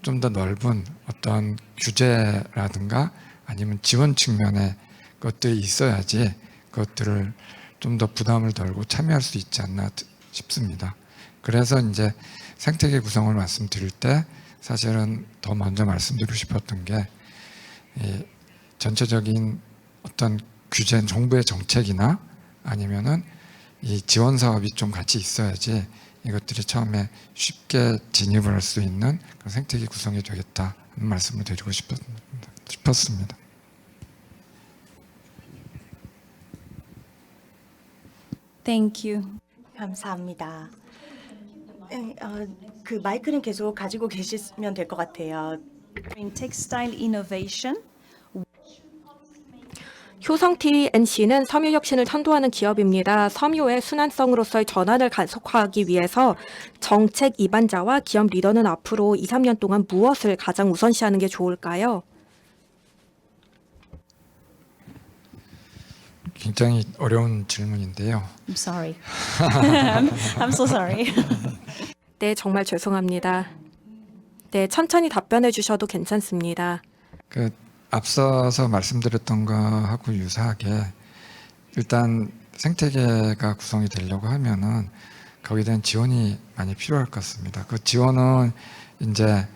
좀 더 넓은 어떤 규제라든가 아니면 지원 측면의 것들이 있어야지 그것들을 좀 더 부담을 덜고 참여할 수 있지 않나 싶습니다. 그래서 이제 생태계 구성을 말씀드릴 때 사실은 더 먼저 말씀드리고 싶었던 게 이 전체적인 어떤 규제, 정부의 정책이나 아니면은 이 지원 사업이 좀 같이 있어야지 이것들이 처음에 쉽게 진입을 할 수 있는 그런 생태계 구성이 되겠다는 말씀을 드리고 싶었습니다. Thank you. 감사합니다. 그 마이크는 계속 가지고 계시면 될 것 같아요. In textile innovation, 효성 T&C는 섬유 혁신을 선도하는 기업입니다. 섬유의 순환성으로서의 전환을 가속화하기 위해서 정책 입안자와 기업 리더는 앞으로 2, 3년 동안 무엇을 가장 우선시하는 게 좋을까요? 굉장히 어려운 질문인데요. I'm sorry. I'm so sorry. 네, 정말 죄송합니다. 네, 천천히 답변해 주셔도 괜찮습니다. 그 앞서서 말씀드렸던 거하고 유사하게 일단 생태계가 구성이 되려고 하면은 거기에 대한 지원이 많이 필요할 것 같습니다. 그 지원은 이제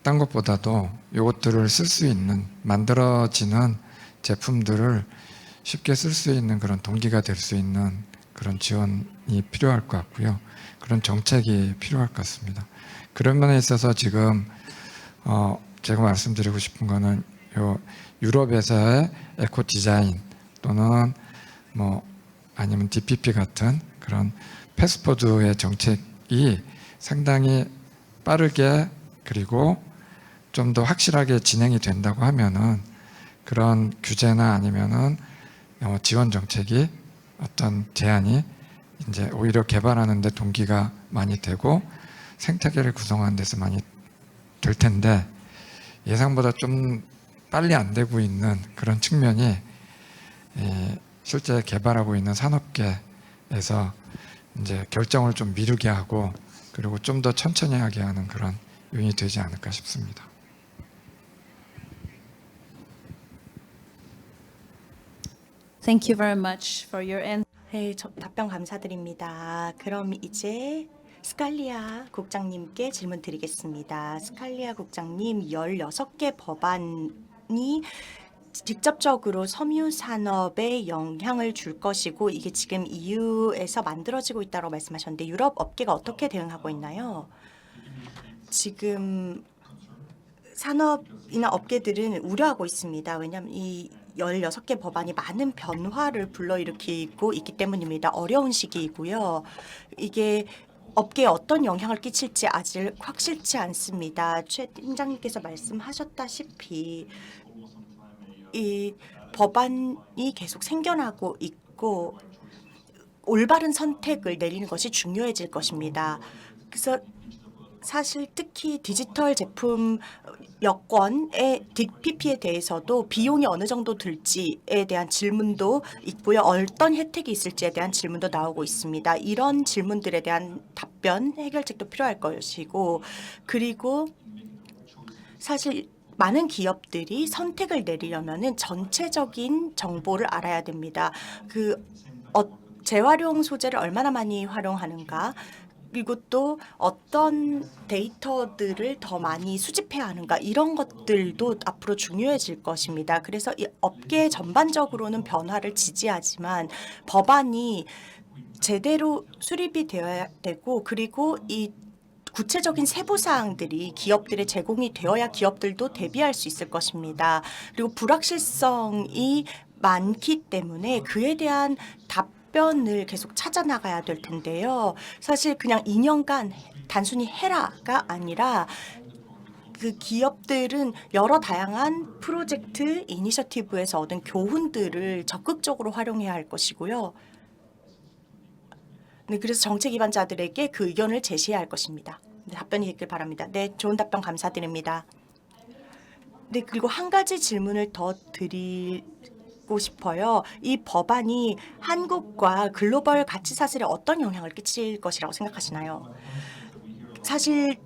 딴 것보다도 이것들을 쓸 수 있는 만들어지는 제품들을 쉽게 쓸 수 있는 그런 동기가 될 수 있는 그런 지원이 필요할 것 같고요. 그런 정책이 필요할 것 같습니다. 그런 면에 있어서 지금 제가 말씀드리고 싶은 거는 요 유럽에서의 에코 디자인 또는 뭐 아니면 DPP 같은 그런 패스트푸드의 정책이 상당히 빠르게 그리고 좀 더 확실하게 진행이 된다고 하면은 그런 규제나 아니면은 지원 정책이 어떤 제한이 이제 오히려 개발하는 데 동기가 많이 되고 생태계를 구성하는 데서 많이 될 텐데 예상보다 좀 빨리 안 되고 있는 그런 측면이 실제 개발하고 있는 산업계에서 이제 결정을 좀 미루게 하고 그리고 좀 더 천천히 하게 하는 그런 요인이 되지 않을까 싶습니다. Thank you very much for your answer. 네, 답변 감사드립니다. 그럼 이제 스칼리아 국장님께 질문 드리겠습니다. 스칼리아 국장님, 16개 법안이 직접적으로 섬유 산업에 영향을 줄 것이고 이게 지금 EU에서 만들어지고 있다고 말씀하셨는데 유럽 업계가 어떻게 대응하고 있나요? 지금 산업이나 업계들은 우려하고 있습니다. 왜냐하면 이 16개 법안이 많은 변화를 불러일으키고 있기 때문입니다. 어려운 시기이고요. 이게 업계에 어떤 영향을 끼칠지 아직 확실치 않습니다. 최 팀장님께서 말씀하셨다시피 이 법안이 계속 생겨나고 있고 올바른 선택을 내리는 것이 중요해질 것입니다. 그래서 사실 특히 디지털 제품 여권의 DPP에 대해서도 비용이 어느 정도 들지에 대한 질문도 있고요. 어떤 혜택이 있을지에 대한 질문도 나오고 있습니다. 이런 질문들에 대한 답변, 해결책도 필요할 것이고 그리고 사실 많은 기업들이 선택을 내리려면은 전체적인 정보를 알아야 됩니다. 재활용 소재를 얼마나 많이 활용하는가, 그리고 또 어떤 데이터들을 더 많이 수집해야 하는가 이런 것들도 앞으로 중요해질 것입니다. 그래서 이 업계 전반적으로는 변화를 지지하지만 법안이 제대로 수립이 되어야 되고 그리고 이 구체적인 세부 사항들이 기업들에 제공이 되어야 기업들도 대비할 수 있을 것입니다. 그리고 불확실성이 많기 때문에 그에 대한 답변을 계속 찾아 나가야 될 텐데요. 사실 그냥 2년간 단순히 해라가 아니라 그 기업들은 여러 다양한 프로젝트 이니셔티브에서 얻은 교훈들을 적극적으로 활용해야 할 것이고요. 네, 그래서 정책 기반자들에게 그 의견을 제시해야 할 것입니다. 네, 답변이 있길 바랍니다. 네, 좋은 답변 감사드립니다. 네, 그리고 한 가지 질문을 더 드리고 싶어요. 이 법안이 한국과 글로벌 가치 사슬에 어떤 영향을 끼칠 것이라고 생각하시나요? 사실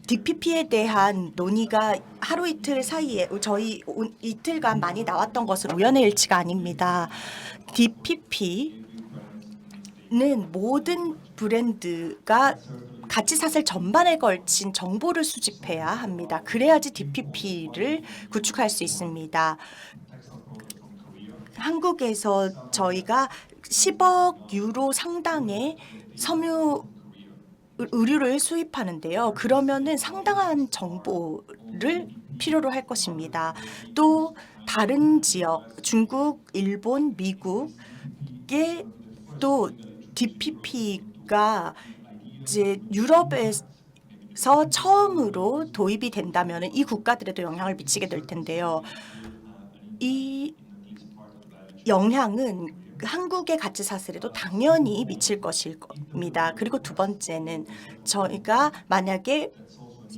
DPP에 대한 논의가 하루 이틀 사이에 저희 이틀간 많이 나왔던 것은 우연의 일치가 아닙니다. DPP는 모든 브랜드가 가치 사슬 전반에 걸친 정보를 수집해야 합니다. 그래야지 DPP를 구축할 수 있습니다. 한국에서 저희가 10억 유로 상당의 섬유 의류를 수입하는데요. 그러면은 상당한 정보를 필요로 할 것입니다. 또 다른 지역, 중국, 일본, 미국에 또 DPP가 이제 유럽에서 처음으로 도입이 된다면 이 국가들에도 영향을 미치게 될 텐데요. 이 영향은 한국의 가치 사슬에도 당연히 미칠 것일 겁니다. 그리고 두 번째는 저희가 만약에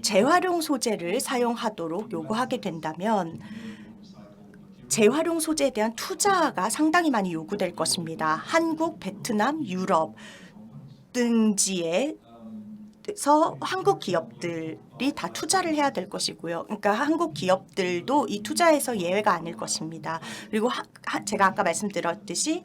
재활용 소재를 사용하도록 요구하게 된다면 재활용 소재에 대한 투자가 상당히 많이 요구될 것입니다. 한국, 베트남, 유럽 등지에서 한국 기업들이 다 투자를 해야 될 것이고요. 그러니까 한국 기업들도 이 투자에서 예외가 아닐 것입니다. 그리고 제가 아까 말씀드렸듯이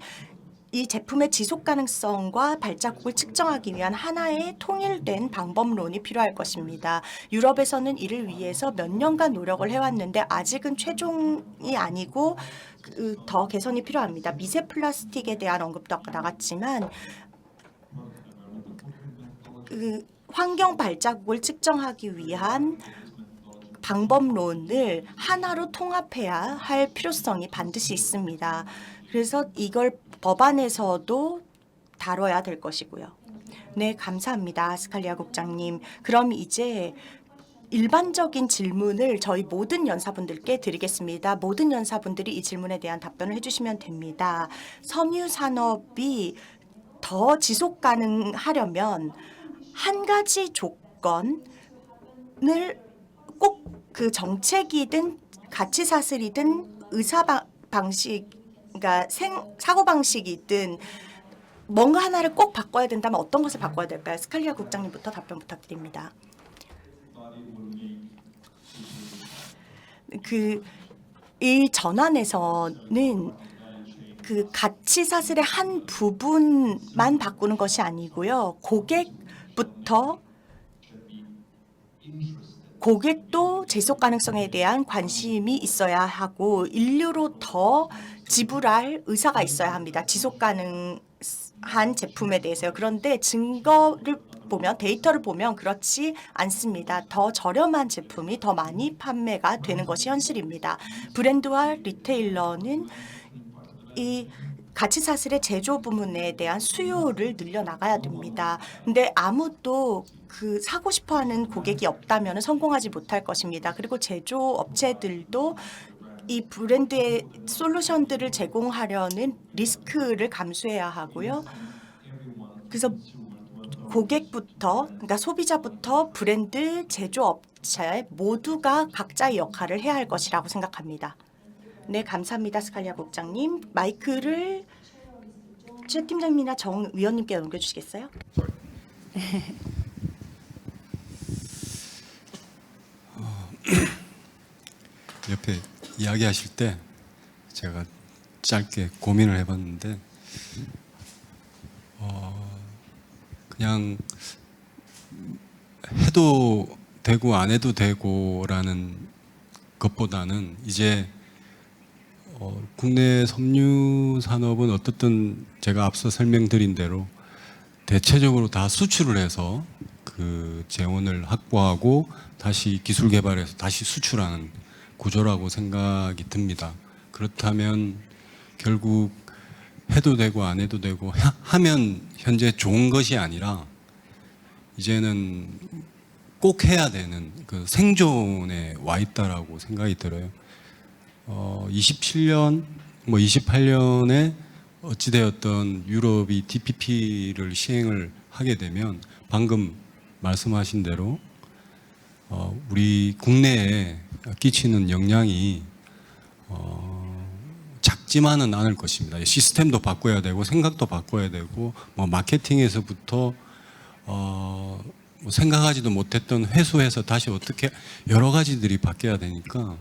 이 제품의 지속 가능성과 발자국을 측정하기 위한 하나의 통일된 방법론이 필요할 것입니다. 유럽에서는 이를 위해서 몇 년간 노력을 해왔는데 아직은 최종이 아니고 더 개선이 필요합니다. 미세 플라스틱에 대한 언급도 아까 나갔지만 환경 발자국을 측정하기 위한 방법론을 하나로 통합해야 할 필요성이 반드시 있습니다. 그래서 이걸 법안에서도 다뤄야 될 것이고요. 네, 감사합니다. 스칼리아 국장님. 그럼 이제 일반적인 질문을 저희 모든 연사분들께 드리겠습니다. 모든 연사분들이 이 질문에 대한 답변을 해주시면 됩니다. 섬유 산업이 더 지속 가능하려면 한 가지 조건을 꼭 그 정책이든 가치 사슬이든 방식, 그러니까 사고 방식이든 뭔가 하나를 꼭 바꿔야 된다면 어떤 것을 바꿔야 될까요? 스칼리아 국장님부터 답변 부탁드립니다. 이 전환에서는 그 가치 사슬의 한 부분만 바꾸는 것이 아니고요. 고객도 지속 가능성에 대한 관심이 있어야 하고 인류로 더 지불할 의사가 있어야 합니다. 지속 가능한 제품에 대해서요. 그런데 증거를 보면 데이터를 보면 그렇지 않습니다. 더 저렴한 제품이 더 많이 판매가 되는 것이 현실입니다. 브랜드와 리테일러는 이 가치 사슬의 제조 부문에 대한 수요를 늘려나가야 됩니다. 근데 아무도 사고 싶어하는 고객이 없다면 성공하지 못할 것입니다. 그리고 제조 업체들도 이 브랜드의 솔루션들을 제공하려는 리스크를 감수해야 하고요. 그래서 고객부터, 그러니까 소비자부터 브랜드, 제조업체 모두가 각자의 역할을 해야 할 것이라고 생각합니다. 네, 감사합니다. 스칼리아 국장님. 마이크를 최 팀장님이나 정 위원님께 넘겨주시겠어요? 옆에 이야기하실 때 제가 짧게 고민을 해봤는데 그냥 해도 되고 안 해도 되고라는 것보다는 이제 국내 섬유 산업은 어떻든 제가 앞서 설명드린 대로 대체적으로 다 수출을 해서 그 재원을 확보하고 다시 기술 개발해서 다시 수출하는 구조라고 생각이 듭니다. 그렇다면 결국 해도 되고 안 해도 되고 하면 현재 좋은 것이 아니라 이제는 꼭 해야 되는 그 생존에 와 있다라고 생각이 들어요. 27년, 뭐 28년에 어찌되었던 유럽이 TPP를 시행을 하게 되면 방금 말씀하신 대로 우리 국내에 끼치는 영향이 작지만은 않을 것입니다. 시스템도 바꿔야 되고 생각도 바꿔야 되고 뭐 마케팅에서부터 뭐 생각하지도 못했던 회수해서 다시 어떻게 여러 가지들이 바뀌어야 되니까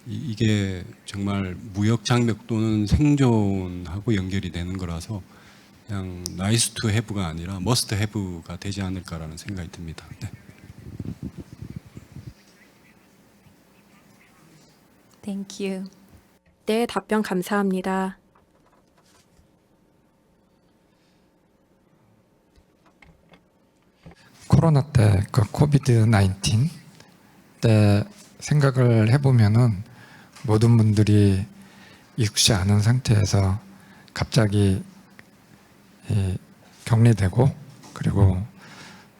이게 정말 무역 장벽 또는 생존하고 연결이 되는 거라서 그냥 나이스 투 해브가 아니라 머스트 해브가 되지 않을까라는 생각이 듭니다. 네. Thank you. 네, 답변 감사합니다. 코로나 때 그 코비드 19 때 생각을 해보면은 모든 분들이 익숙치 않은 상태에서 갑자기 격리되고 그리고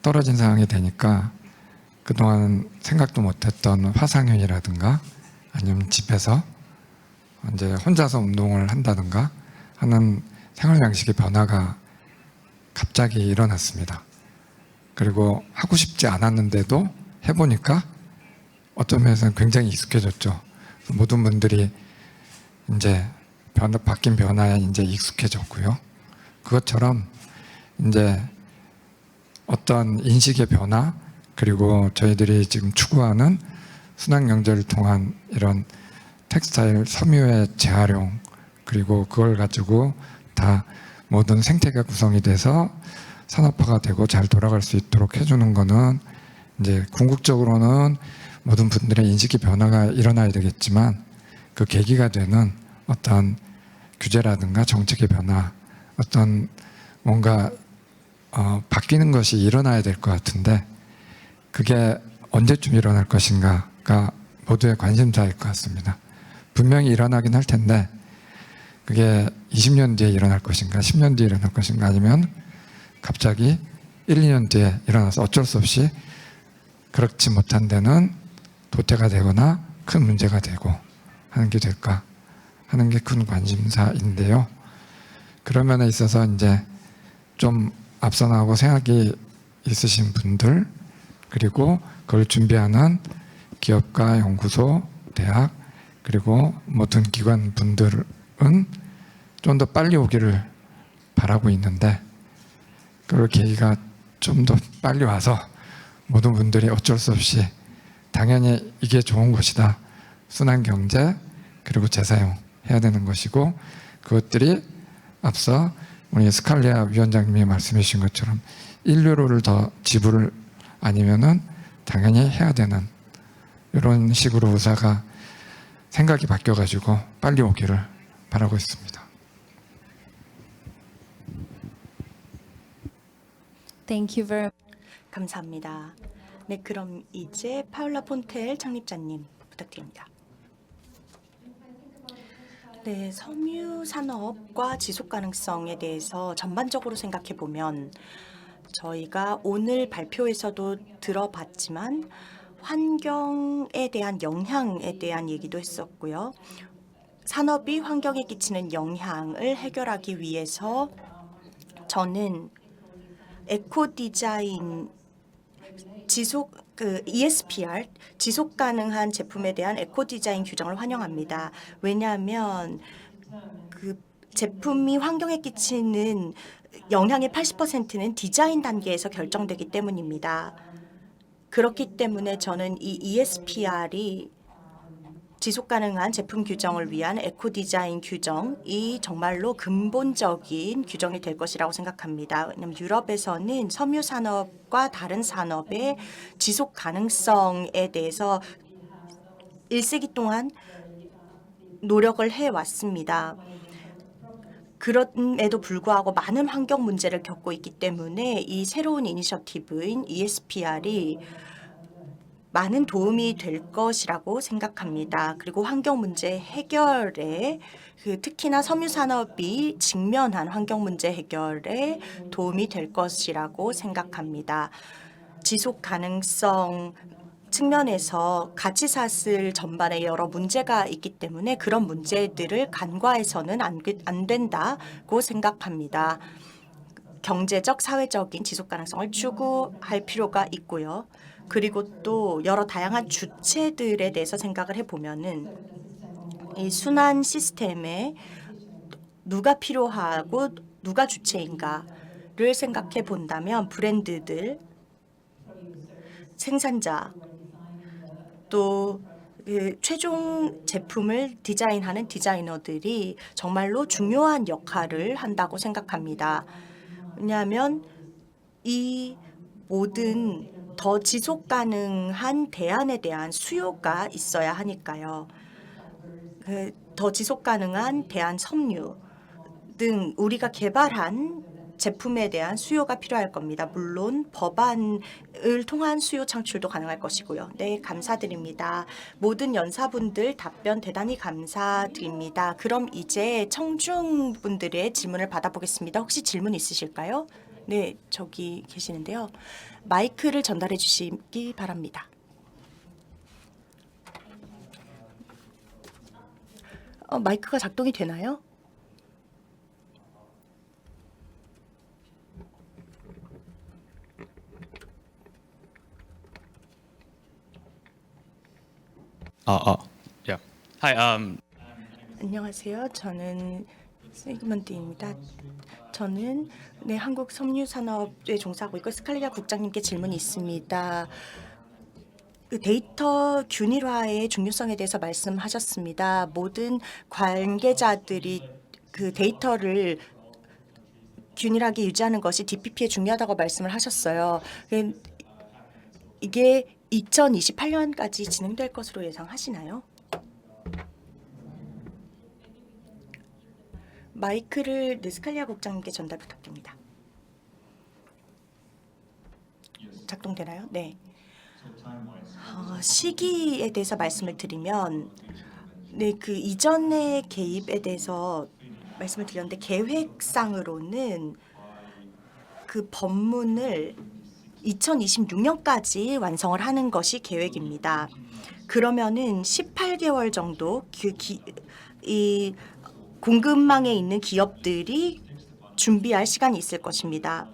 떨어진 상황이 되니까 그동안 생각도 못했던 화상회의라든가 아니면 집에서 이제 혼자서 운동을 한다든가 하는 생활 방식의 변화가 갑자기 일어났습니다. 그리고 하고 싶지 않았는데도 해보니까 어떤 면에서는 굉장히 익숙해졌죠. 모든 분들이 이제 바뀐 변화에 이제 익숙해졌고요. 그것처럼 이제 어떤 인식의 변화 그리고 저희들이 지금 추구하는 순환 경제를 통한 이런 텍스타일 섬유의 재활용 그리고 그걸 가지고 다 모든 생태계가 구성이 돼서 산업화가 되고 잘 돌아갈 수 있도록 해주는 거는 이제 궁극적으로는 모든 분들의 인식의 변화가 일어나야 되겠지만 그 계기가 되는 어떤 규제라든가 정책의 변화 어떤 뭔가 바뀌는 것이 일어나야 될 것 같은데 그게 언제쯤 일어날 것인가가 모두의 관심사일 것 같습니다. 분명히 일어나긴 할 텐데 그게 20년 뒤에 일어날 것인가 10년 뒤에 일어날 것인가 아니면 갑자기 1, 2년 뒤에 일어나서 어쩔 수 없이 그렇지 못한 데는 도태가 되거나 큰 문제가 되고 하는 게 될까 하는 게 큰 관심사인데요. 그런 면에 있어서 이제 좀 앞서 나가고 생각이 있으신 분들 그리고 그걸 준비하는 기업가, 연구소, 대학 그리고 모든 기관 분들은 좀 더 빨리 오기를 바라고 있는데 그 계기가 좀 더 빨리 와서 모든 분들이 어쩔 수 없이 당연히 이게 좋은 것이다. 순환 경제 그리고 재사용 해야 되는 것이고 그것들이 앞서 우리 스칼리아 위원장님이 말씀해 주신 것처럼 인류를 더 지불을 아니면은 당연히 해야 되는 이런 식으로 의사가 생각이 바뀌어가지고 빨리 오기를 바라고 있습니다. Thank you very 감사합니다. 네, 그럼 이제 파울라 폰텔 창립자님 부탁드립니다. 네, 섬유 산업과 지속 가능성에 대해서 전반적으로 생각해 보면 저희가 오늘 발표에서도 들어봤지만 환경에 대한 영향에 대한 얘기도 했었고요. 산업이 환경에 끼치는 영향을 해결하기 위해서 저는 에코 디자인 ESPR 지속 가능한 제품에 대한 에코 디자인 규정을 환영합니다. 왜냐하면 그 제품이 환경에 끼치는 영향의 80%는 디자인 단계에서 결정되기 때문입니다. 그렇기 때문에 저는 이 ESPR이 지속 가능한 제품 규정을 위한 에코 디자인 규정이 정말로 근본적인 규정이 될 것이라고 생각합니다. 왜냐하면 유럽에서는 섬유 산업과 다른 산업의 지속 가능성에 대해서 1세기 동안 노력을 해왔습니다. 그럼에도 불구하고 많은 환경 문제를 겪고 있기 때문에 이 새로운 이니셔티브인 ESPR이 많은 도움이 될 것이라고 생각합니다. 그리고 환경 문제 해결에 특히나 섬유 산업이 직면한 환경 문제 해결에 도움이 될 것이라고 생각합니다. 지속 가능성 측면에서 가치사슬 전반에 여러 문제가 있기 때문에 그런 문제들을 간과해서는 안 된다고 생각합니다. 경제적, 사회적인 지속 가능성을 추구할 필요가 있고요. 그리고 또 여러 다양한 주체들에 대해서 생각을 해보면은 이 순환 시스템에 누가 필요하고 누가 주체인가를 생각해 본다면 브랜드들, 생산자, 또 최종 제품을 디자인하는 디자이너들이 정말로 중요한 역할을 한다고 생각합니다. 왜냐하면 이 모든 더 지속 가능한 대안에 대한 수요가 있어야 하니까요. 더 지속 가능한 대안 섬유 등 우리가 개발한 제품에 대한 수요가 필요할 겁니다. 물론 법안을 통한 수요 창출도 가능할 것이고요. 네, 감사드립니다. 모든 연사분들 답변 대단히 감사드립니다. 그럼 이제 청중분들의 질문을 받아보겠습니다. 혹시 질문 있으실까요? 네, 저기 계시는데요. 마이크를 전달해 주시기 바랍니다. 마이크가 작동이 되나요? Yeah. Hi. 안녕하세요. 저는 세그먼트입니다. 저는 한국 섬유 산업에 종사하고 있고 스칼리아 국장님께 질문이 있습니다. 그 데이터 균일화의 중요성에 대해서 말씀하셨습니다. 모든 관계자들이 그 데이터를 균일하게 유지하는 것이 DPP에 중요하다고 말씀을 하셨어요. 이게 2028년까지 진행될 것으로 예상하시나요? 마이크를 스칼리아 국장님께 전달 부탁드립니다. 작동되나요? 네. 시기에 대해서 말씀을 드리면 그 이전의 개입에 대해서 말씀을 드렸는데 계획상으로는 그 법문을 2026년까지 완성을 하는 것이 계획입니다. 그러면은 18개월 정도 이 공급망에 있는 기업들이 준비할 시간이 있을 것입니다.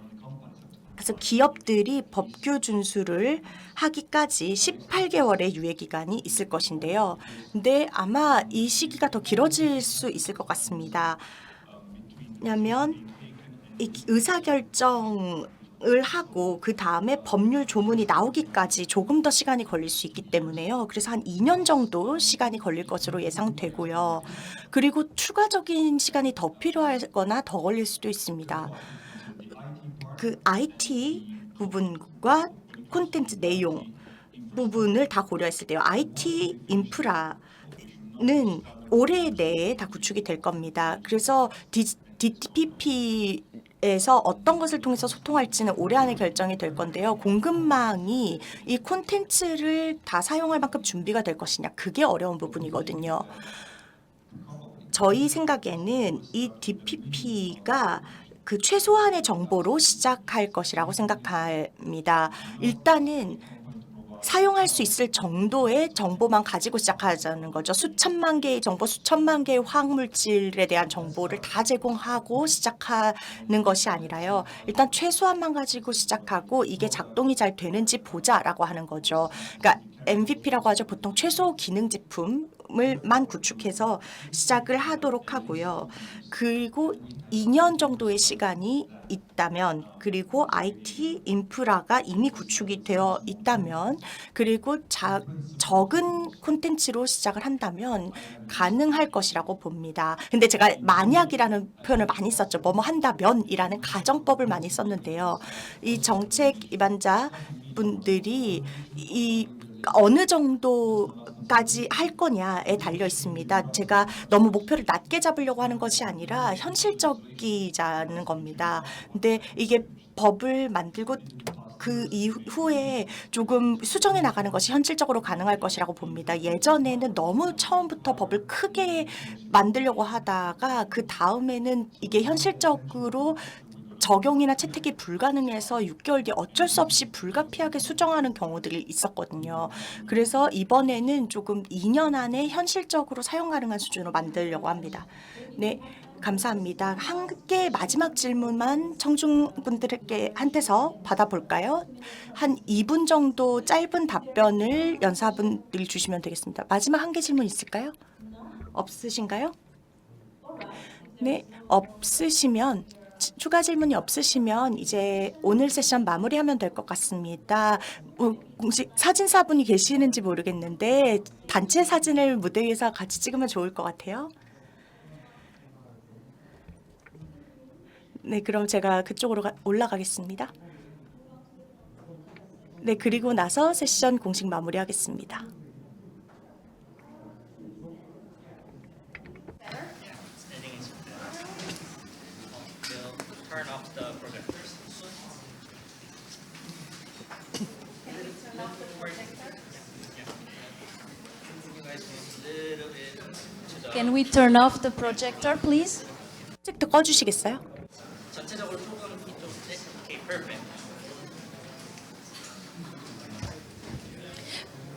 그래서 기업들이 법규 준수를 하기까지 18개월의 유예 기간이 있을 것인데요. 근데 아마 이 시기가 더 길어질 수 있을 것 같습니다. 왜냐하면 이 의사결정을 하고 그 다음에 법률 조문이 나오기까지 조금 더 시간이 걸릴 수 있기 때문에요. 그래서 한 2년 정도 시간이 걸릴 것으로 예상되고요. 그리고 추가적인 시간이 더 필요하거나 더 걸릴 수도 있습니다. 그 IT 부분과 콘텐츠 내용 부분을 다 고려했을 때요. IT 인프라는 올해 내에 다 구축이 될 겁니다. 그래서 DPP에서 어떤 것을 통해서 소통할지는 올해 안에 결정이 될 건데요. 공급망이 이 콘텐츠를 다 사용할 만큼 준비가 될 것이냐, 그게 어려운 부분이거든요. 저희 생각에는 이 DPP가 그 최소한의 정보로 시작할 것이라고 생각합니다. 일단은 사용할 수 있을 정도의 정보만 가지고 시작하자는 거죠. 수천만 개의 정보, 수천만 개의 화학물질에 대한 정보를 다 제공하고 시작하는 것이 아니라요. 일단 최소한만 가지고 시작하고 이게 작동이 잘 되는지 보자라고 하는 거죠. 그러니까 MVP라고 하죠. 보통 최소 기능 제품 플랫폼을만 구축해서 시작을 하도록 하고요. 그리고 2년 정도의 시간이 있다면, 그리고 IT 인프라가 이미 구축이 되어 있다면, 그리고 적은 콘텐츠로 시작을 한다면 가능할 것이라고 봅니다. 근데 제가 만약이라는 표현을 많이 썼죠. 뭐뭐 한다면이라는 가정법을 많이 썼는데요. 이 정책 입안자 분들이 이 어느 정도까지 할 거냐에 달려 있습니다. 제가 너무 목표를 낮게 잡으려고 하는 것이 아니라 현실적이자는 겁니다. 근데 이게 법을 만들고 그 이후에 조금 수정해 나가는 것이 현실적으로 가능할 것이라고 봅니다. 예전에는 너무 처음부터 법을 크게 만들려고 하다가 그 다음에는 이게 현실적으로 적용이나 채택이 불가능해서 6개월 뒤에 어쩔 수 없이 불가피하게 수정하는 경우들이 있었거든요. 그래서 이번에는 조금 2년 안에 현실적으로 사용 가능한 수준으로 만들려고 합니다. 네, 감사합니다. 한 개 마지막 질문만 청중분들께 한테서 받아볼까요? 한 2분 정도 짧은 답변을 연사분들이 주시면 되겠습니다. 마지막 한 개 질문 있을까요? 없으신가요? 네, 없으시면 추가 질문이 없으시면 이제 오늘 세션 마무리하면 될 것 같습니다. 공식 사진사분이 계시는지 모르겠는데 단체 사진을 무대 위에서 같이 찍으면 좋을 것 같아요. 네, 그럼 제가 그쪽으로 올라가겠습니다. 네, 그리고 나서 세션 공식 마무리하겠습니다. Turn off the projectors. Can we turn off the projector, please? 프로젝트 꺼주시겠어요? 전체적으로 조금 이쪽. 네, 오케이, perfect.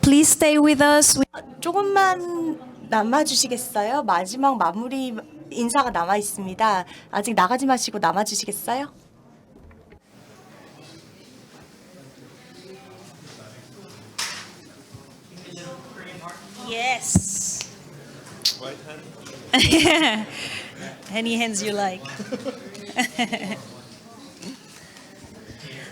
Please stay with us. 조금만 남아주시겠어요? 마지막 마무리 인사가 남아 있습니다. 아직 나가지 마시고 남아주시겠어요? Yes. Right hand? Any hands you like.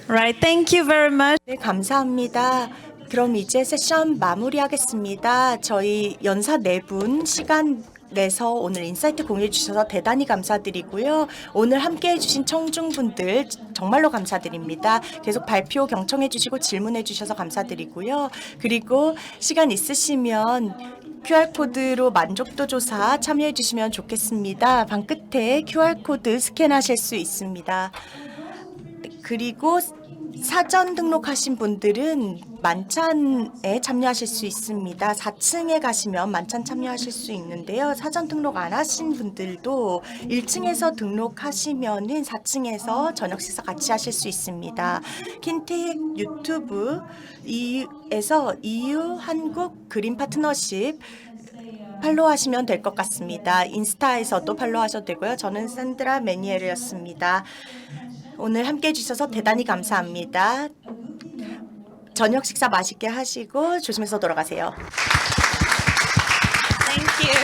Right, thank you very much. 네, 감사합니다. 그럼 이제 세션 마무리하겠습니다. 저희 연사 4분 시간 내서 오늘 인사이트 공유해 주셔서 대단히 감사드리고요. 오늘 함께해 주신 청중분들 정말로 감사드립니다. 계속 발표 경청해 주시고 질문해 주셔서 감사드리고요. 그리고 시간 있으시면 QR코드로 만족도 조사 참여해 주시면 좋겠습니다. 방 끝에 QR코드 스캔하실 수 있습니다. 그리고 사전 등록하신 분들은 만찬에 참여하실 수 있습니다. 4층에 가시면 만찬 참여하실 수 있는데요. 사전 등록 안 하신 분들도 1층에서 등록하시면은 4층에서 저녁 식사 같이 하실 수 있습니다. 킨텍 유튜브에서 EU 한국 그린 파트너십 팔로우하시면 될 것 같습니다. 인스타에서도 팔로우하셔도 되고요. 저는 산드라 매니에르였습니다. 오늘 함께 해주셔서 대단히 감사합니다. 저녁 식사 맛있게 하시고 조심해서 돌아가세요. Thank you.